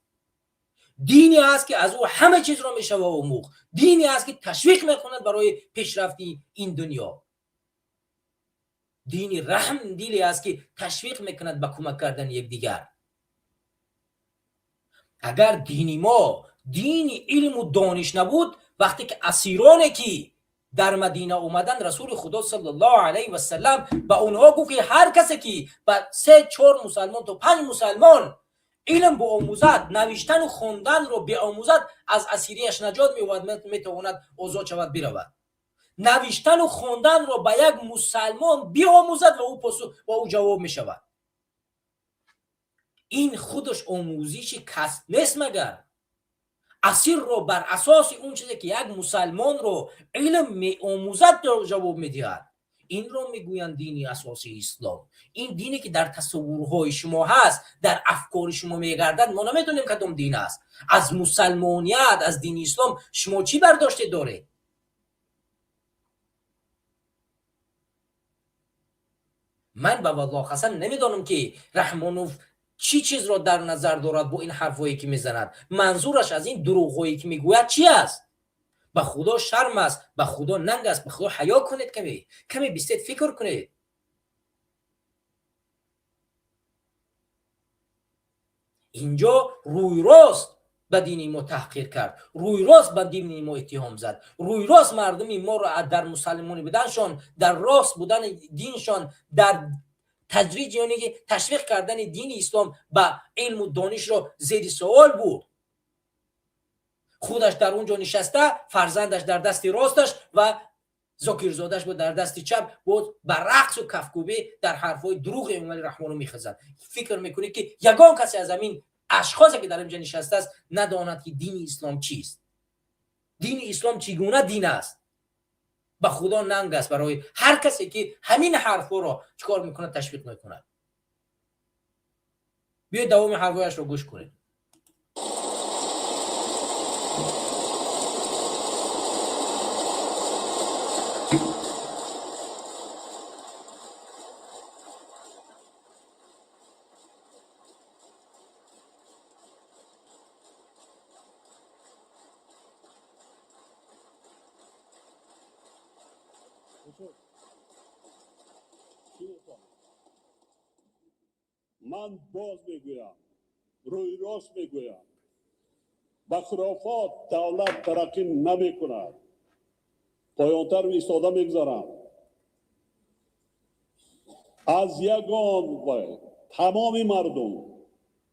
C: دینی است که از او همه چیز را میشه آموخت. دینی است که تشویق میکند برای پیشرفتی این دنیا. دینی رحم دیلی است که تشویق میکند به کمک کردن یکدیگر. اگر دینی ما دین علم و دانش نبود، وقتی که اسیرانی که در مدینه اومدن رسول خدا صلی الله علیه و سلم به اونها گفت که هر کسی که با 3-4 مسلمان تا 5 مسلمان علم به آموزد، نوشتن و خواندن رو به آموزد، از اسیریش نجات میتواند آزاد شود برود. نوشتن و خواندن رو به یک مسلمان بیاموزد و او جواب می شود. این خودش آموزش کسب نیست مگر؟ اسیر رو بر اساس اون چیزی که یک مسلمان رو علم می آموزد جواب می دهد. این رو میگویند دینی اساسی اسلام. این دینی که در تصورهای شما هست، در افکار شما میگردد، ما نمیدونیم کدام دین است. از مسلمانیت، از دین اسلام شما چی برداشته داره؟ من به والله قسم نمیدانم که رحمانوف چی چیز را در نظر دارد با این حرفایی که میزند. منظورش از این دروغایی که میگوید چی است؟ به خدا شرم است، به خدا ننگ است، به خدا حیا کنید، کمی بیستید فکر کنید. اینجا روی راست به دین ما تحقیر کرد، روی راست به دین ما اتهام زد، روی راست مردم ما را در مسلمانی بدنشان، در راست بودن دینشان، در تجریج یعنی تشویق کردن دین اسلام به علم و دانش را زیر سوال بود. خودش در اونجا نشسته، فرزندش در دست راستش و زاکرزادش بود در دست چپ، بود بر رقص و کفکوبی در حرفای دروغ امام رحمانو میخزد. فکر میکنید که یگان کسی از همین اشخاصی که در اینجا نشسته است نداند که دین اسلام چیست، دین اسلام چگونه دین است؟ به خدا ننگ است برای هر کسی که همین حرفا را چیکار میکنه، تشویق میکنه. بیاید دوام حرفایش رو گوش کنید.
K: من باز میگویم، روی راست میگویم، با خرافات دولت ترقی نمی کند. پایانتر ایستاده میگذارم. از یگان باید تمام مردم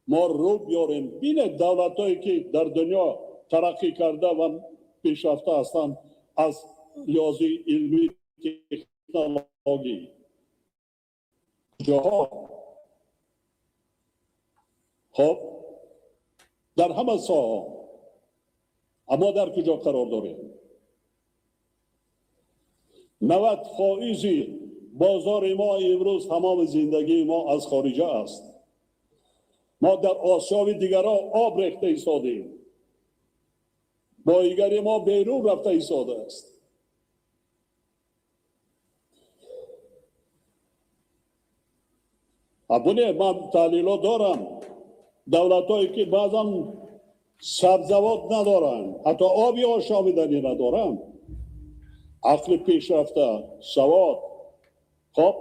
K: ما رو بیاریم. بینید دولت هایی که در دنیا ترقی کرده و پیشرفته هستند از لحاظ علمی تکنولوژی جاها، خب در همه ساحه، اما در کجا قرار داریم؟ 90% بازار ما امروز تمام زندگی ما از خارجه است. ما در آسیا و دیگرها آب ریخته ایستادیم. بایگری ما بیرون رفته ایستاده است. ابونه من تحلیلات دارم. دولت‌هایی که بعضا سبزوات ندارن، حتی آبی آشامیدنی ندارن، عقل پیشرفته، سواد، خب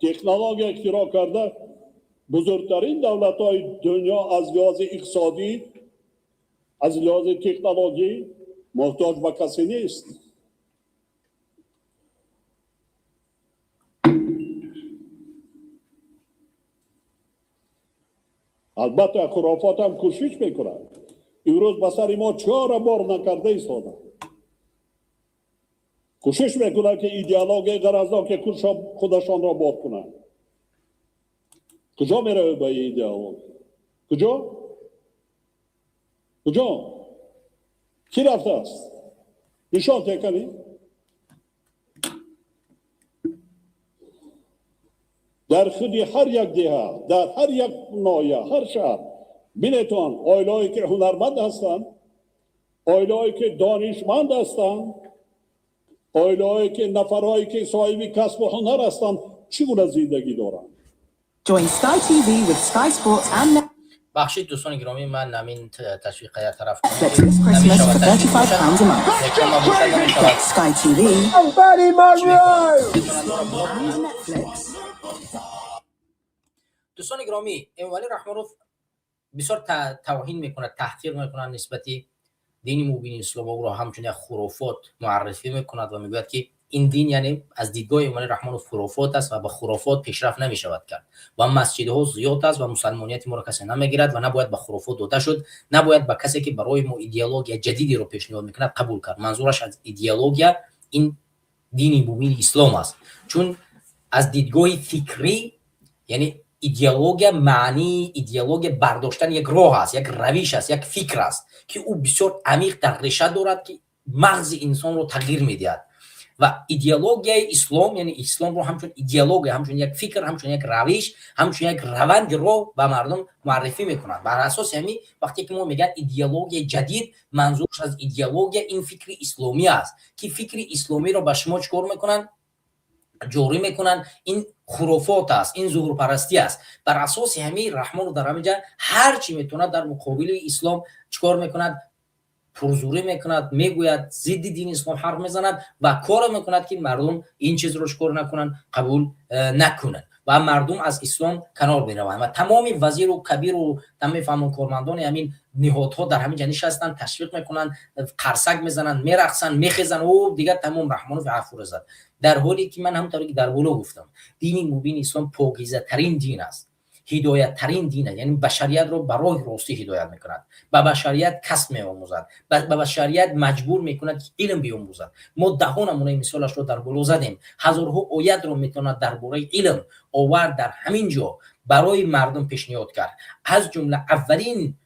K: تکنولوژی اختراع کرده، بزرگترین دولت‌های دنیا از لحاظ اقتصادی، از لحاظ تکنولوژی محتاج به کسی نیست. البته خرافات هم کوشش میکنند. امروز بسر ما 4 بار نکرده ایستادند. کوشش میکنند که ایدئولوژی غرضناک که خودشان را باد کنند. کجا میره به ایدئولوژی؟ کجا؟ کی رفته است؟ نشان تکنی؟ در خودی هر یک دیه، در هر یک نایه، هر شهر بینتون آیلایی که هنرمند هستند، آیلایی که دانشمند هستند، آیلایی که نفرهایی که صاحب کسب و هنر هستند چگونه زندگی دارند.
L: Join Sky TV with Sky Sports and
C: بخشید دوستان گرامی، من نمین تشویق در طرف
L: Netflix this Christmas for £35 a month. Sky TV and Netflix.
C: دوستان گرامی، ولی رحمانوف بسیار توهین میکنه، تحقیر میکنه نسبتی دین مبین اسلام، او را همچون یک خرافات معرفی میکند و میگوید که این دین یعنی از دیدگاه امام رحمانوف خرافات است و با خرافات پیشرفت نمیشود کرد و مسجدها زیاد است و مسلمانیت ما را کسی نمیگیرد و نباید با خرافات داده شد، نباید با کسی که برای ما ایدئولوژی جدیدی رو پیشنهاد میکند قبول کرد. منظورش از ایدئولوژی این دین مبین اسلام است، چون از دیدگاه فکری یعنی ایدئولوژی معنی ایدئولوژی برداشتن یک راه است، یک روش است، یک فکر است که او بسیار عمیق در ریشه دارد که مغز انسان رو تغییر میدهد و ایدئولوژی اسلام یعنی اسلام رو همچون ایدئولوژی، همچون یک فکر، همچون یک روش، همچون یک روند رو به مردم معرفی میکنند. بر اساس همین وقتی که ما میگن ایدئولوژی جدید، منظورش از ایدئولوژی این فکر اسلامی است که فکر اسلامی رو به شما چکار میکنن؟ جوری میکنن این خرافات است، این ظهور پرستی است. بر اساس همین رحمان در همینجا هر چی میتونه در مقابل اسلام چکار میکند؟ پرزوری میکند، میگوید ضد دین اسلام حرف میزند و کار میکند که مردم این چیز رو چکار نکنن، قبول نکنن و مردم از اسلام کنار بروند و تمام وزیر و کبیر و تمام فهمان کارمندان همین نهادها در همین جنش هستند، تشویق میکنن، قرصک میزنن، میرقصن، میخزن و دیگه تمام رحمانوف عفو زد. در حالی که من همونطوری که در بالا گفتم دین مبین اسلام پاکیزه ترین دین است، هدایت ترین دین است، یعنی بشریت رو برای راستی هدایت میکند، به بشریت کسب میآموزد، به بشریت مجبور میکند که علم بیاموزد. ما ده نمونه مثالش رو در بالا زدیم، هزارها آیت رو میتواند درباره علم آورد در همین جا برای مردم پیشنهاد کرد. از جمله اولین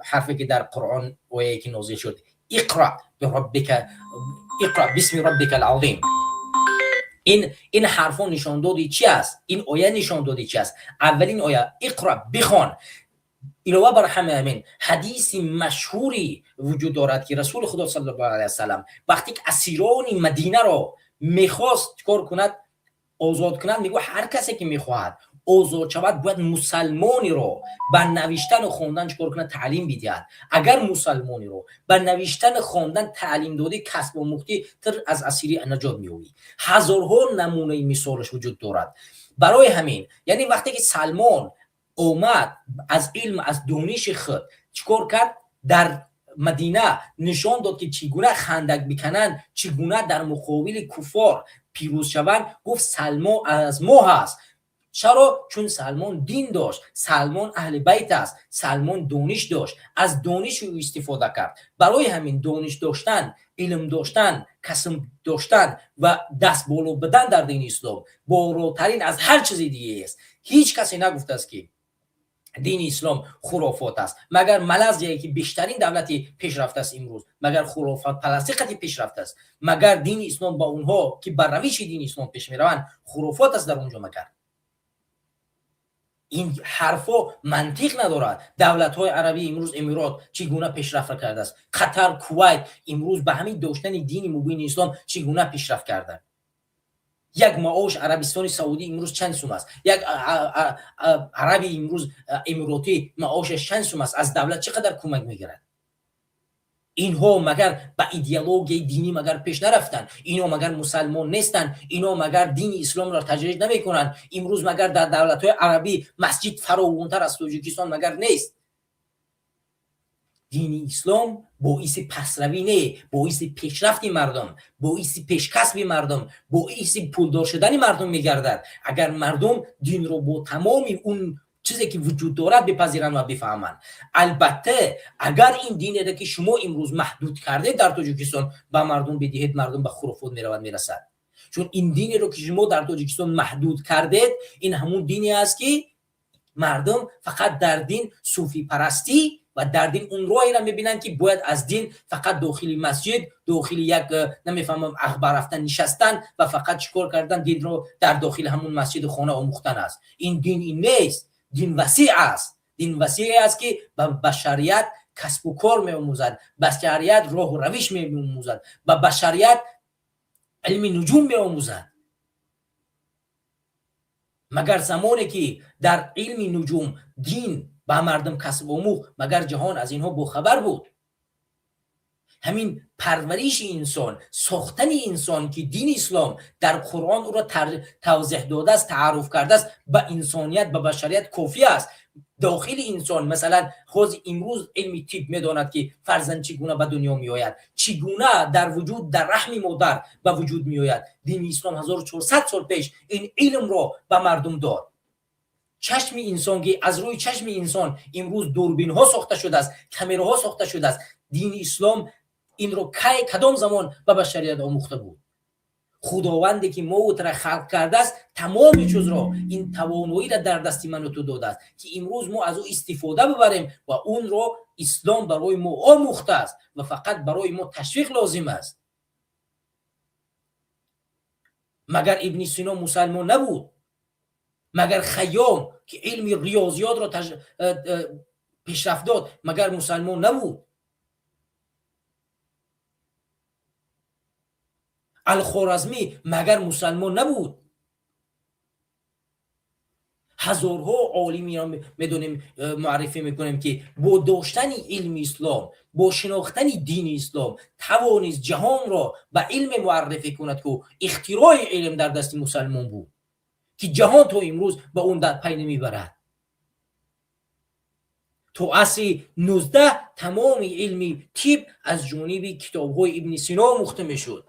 C: حرفی که در قرآن آیه که نازل شد، اقرأ بسم ربک العظیم، این حرفا نشان دادی چی است؟ این آیه نشان دادی چی است؟ اولین آیه اقرأ، بخوان. علاوه بر همین حدیث مشهوری وجود دارد که رسول خدا صلی الله علیه و سلم وقتی که اسیران مدینه را میخواست کار کند، آزاد کند، میگه هر کسی که میخواهد آزاد شود باید مسلمانی رو به نوشتن و خواندن چکار کنه؟ تعلیم بدهد. اگر مسلمانی رو به نوشتن خواندن تعلیم دادی، کسب و مختی تر از اسیری نجات میوی. هزارها نمونه مثالش وجود دارد. برای همین یعنی وقتی که سلمان اومد از علم از دانش خود چیکار کرد؟ در مدینه نشان داد که چگونه خندق بکنن، چگونه در مقابل کفار پیروز شوند. گفت سلمان از ما هست. چرا؟ چون سلمان دین داشت، سلمان اهل بیت است، سلمان دانش داشت، از دانش او استفاده کرد. برای همین دانش داشتن، علم داشتن، کسب داشتن و دست بالا بدن در دین اسلام بالاترین از هر چیز دیگه است. هیچ کسی نگفته است که دین اسلام خرافات است، مگر مالزی که بیشترین دولتی پیشرفته است امروز، مگر خرافات پرستی قطعی پیشرفته است، مگر دین اسلام با اونها که بر روش دین اسلام پیش میروند خرافات است در اونجا. مگر این حرفا منطق ندارد. دولت‌های عربی امروز امارات چگونه پیشرفت کرده است، قطر، کویت امروز به همین داشتن دین مبین اسلام چگونه پیشرفت کرده. یک معاش عربستان سعودی امروز چند سوم است؟ یک عربی امروز اماراتی معاشش چند سوم است؟ از دولت چقدر کمک میگیرد؟ اینها مگر به ایدئولوژی دینی مگر پیش نرفتن؟ اینا مگر مسلمان نیستن؟ اینا مگر دین اسلام را تجریح نمیکنن؟ امروز مگر در دولت‌های عربی مسجد فراوانتر از تاجیکستان مگر نیست؟ دین اسلام باعث پسروی نه، باعث پیشرفت مردم، باعث پیشکسب مردم، باعث پولدار شدن مردم میگردد. اگر مردم دین رو با تمام اون چیزی که وجود دارد بپذیرند و بفهمند. البته اگر این دینی را که شما امروز محدود کرده در تاجیکستان به مردم بدهید، مردم به خرافات میرود میرسد. چون این دینی رو که شما در تاجیکستان محدود کردید، این همون دینی است که مردم فقط در دین صوفی پرستی و در دین اون روی را میبینن که باید از دین فقط داخل مسجد، داخل یک نمیفهمم اخبار رفتن نشستن و فقط چیکار کردن دین رو در داخل همون مسجد خانه آموختن است. این دین این نیست. دین وسیع است. دین وسیع است که به بشریت کسب و کار میآموزد، بشریت راه و روش میآموزد، به بشریت علم نجوم میآموزد. مگر زمانی که در علم نجوم دین با مردم کسب آموخت، مگر جهان از اینها باخبر بود؟ همین پرورش انسان، ساختن انسان که دین اسلام در قرآن او را توضیح داده است، تعارف کرده است، به انسانیت، به بشریت کافی است. داخل انسان مثلا خود امروز علم طب میداند که فرزند چگونه به دنیا می آید، چگونه در وجود در رحم مادر به وجود می آید. دین اسلام 1400 سال پیش این علم را به مردم داد. چشم انسان که از روی چشم انسان امروز دوربین ها ساخته شده است، کامراها ساخته شده است. دین اسلام این رو کدام زمان به بشریت آموخته بود؟ خداوندی که موت را خلق کرده است تمام چیز را، این توانایی را در دست من و تو داده است که امروز ما از او استفاده ببریم و اون را اسلام برای ما آموخته است و فقط برای ما تشویق لازم است. مگر ابن سینا مسلمان نبود؟ مگر خیام که علم ریاضیات را پیشرفت داد مگر مسلمان نبود؟ الخوارزمی مگر مسلمان نبود؟ هزارها عالمی را میدونیم معرفی میکنیم که با داشتن علم اسلام، با شناختن دین اسلام توانست جهان را به علم معرفی کند که اختراع علم در دست مسلمان بود که جهان تا امروز به اون در پی نمیبرد. تو عصر 19 تمام علم طب از جانب کتاب‌های ابن سینا آموخته میشد.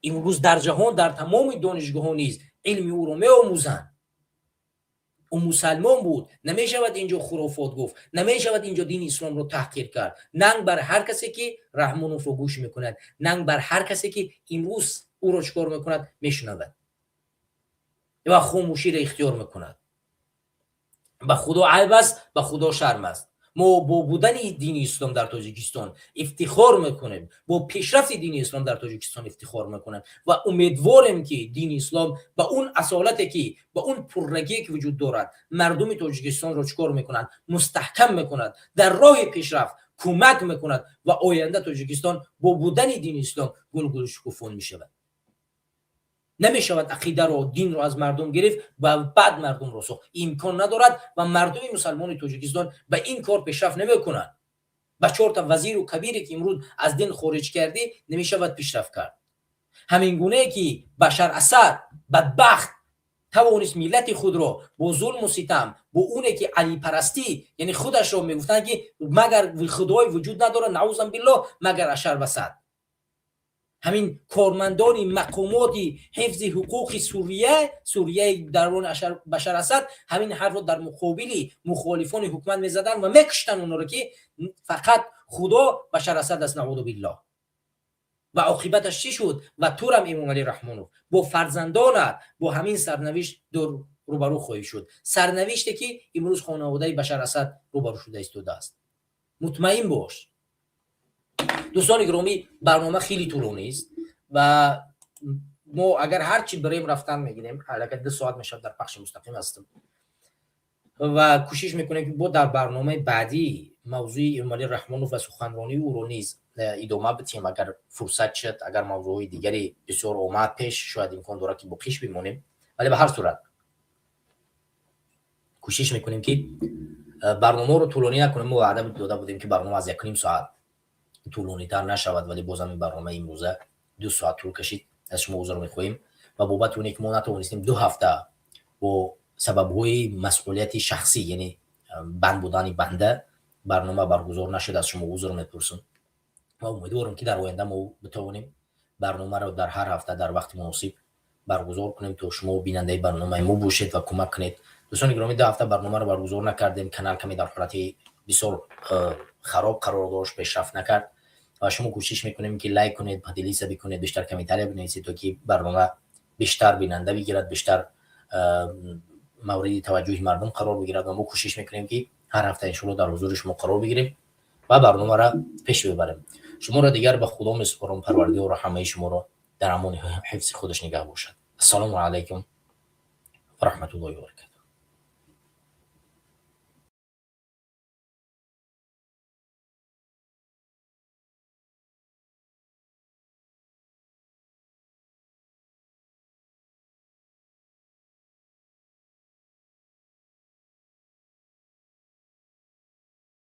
C: امروز در جهان در تمام دانشگاه‌ها نیز علم او را می‌آموزند. او مسلمان بود. نمی‌شود اینجا خرافات گفت، نمی‌شود اینجا دین اسلام رو تحقیر کرد. ننگ بر هر کسی که رحمانوف رو گوش میکند، ننگ بر هر کسی که امروز او رو چکار میکند میشنود و خاموشی را اختیار میکند. به خدا عیب است، به خدا شرم است. ما با بودن دین اسلام در تاجیکستان افتخار میکنیم، با پیشرفت دین اسلام در تاجیکستان افتخار میکنیم و امیدواریم که دین اسلام با اون اصالتی که با اون پررگی که وجود دارد مردم تاجیکستان را چکار میکنند؟ مستحکم میکند، در راه پیشرفت کمک میکند و آینده تاجیکستان با بودن دین اسلام گل شکوفان میشود. نمیشود عقیده رو، دین رو از مردم گرفت و بعد مردم رو ساخت. امکان ندارد و مردم مسلمان تاجیکستان به این کار پیشرفت نمیکنند. با 4 تا وزیر و کبیری که امروز از دین خارج کرده نمیشود پیشرفت کرد. همین گونه که بشار اسد بدبخت توانست ملت خود را با ظلم و ستم، با اونه که علی پرستی، یعنی خودش را میگفتن که مگر خدای وجود نداره نعوذ بالله مگر اشر و صد. همین کارمندان مقامات حفظ حقوق سوریه درون بشار اسد همین حرف رو در مقابل مخالفان حکومت میزدن و میکشتن اونا رو که فقط خدا بشار اسد است نعوذ بالله. و عاقبتش چی شد؟ و تو هم امام علی رحمانو با فرزندانت با همین سرنوشت روبرو خواهی شد. سرنوشتی که امروز خانواده بشار اسد روبرو شده ایستاده است. مطمئن باش. دوستان گرامی، برنامه خیلی طولانی است و ما اگر هر چی بریم رفتن میگیریم حداقل 2 ساعت میشه در پخش مستقیم هستم و کوشش میکنیم که با در برنامه بعدی موضوع امام علی رحمانو و سخنرانی او رو نیز ادامه بدیم. اگر فرصت شد، اگر موضوع دیگری بسیار اومد پیش، شاید امکان داره که با پیش بمونیم، ولی به هر صورت کوشش میکنیم که برنامه رو طولانی نکنیم. ما وعده داده بودیم که برنامه از 1.5 ساعت طولانی تر نشود، ولی بازم این برنامه امروزه 2 ساعت طول کشید. از شما عذر میخواهیم و بابت اون که ما نتوانستیم 2 هفته با سبب‌های مسئولیت شخصی، یعنی بند بودن بنده، برنامه برگزار نشد. از شما عذر میپرسم و امیدوارم که در آینده ما بتوانیم برنامه رو در هر هفته در وقت مناسب برگزار کنیم تا شما بیننده برنامه ما باشید و کمک کنید. دوستان گرامی، 2 هفته برنامه رو برگزار نکردیم، کانال کمی در حالت بسیار خراب قرار داشت، پیشرفت نکرد و شما کوشش میکنیم که لایک کنید، پادلیسه بکنید، بیشتر کامنتاری بنویسید تا که برنامه بیشتر بیننده بگیرد، بیشتر مورد توجه مردم قرار بگیرد و ما کوشش میکنیم که هر هفته ان شاء الله در حضور شما قرار بگیریم و برنامه را پیش ببریم. شما را دیگر به خدا میسپارم، پروردگار و همه شما را در امان حفظ خودش نگه باشد. السلام علیکم و رحمت الله و برکاته.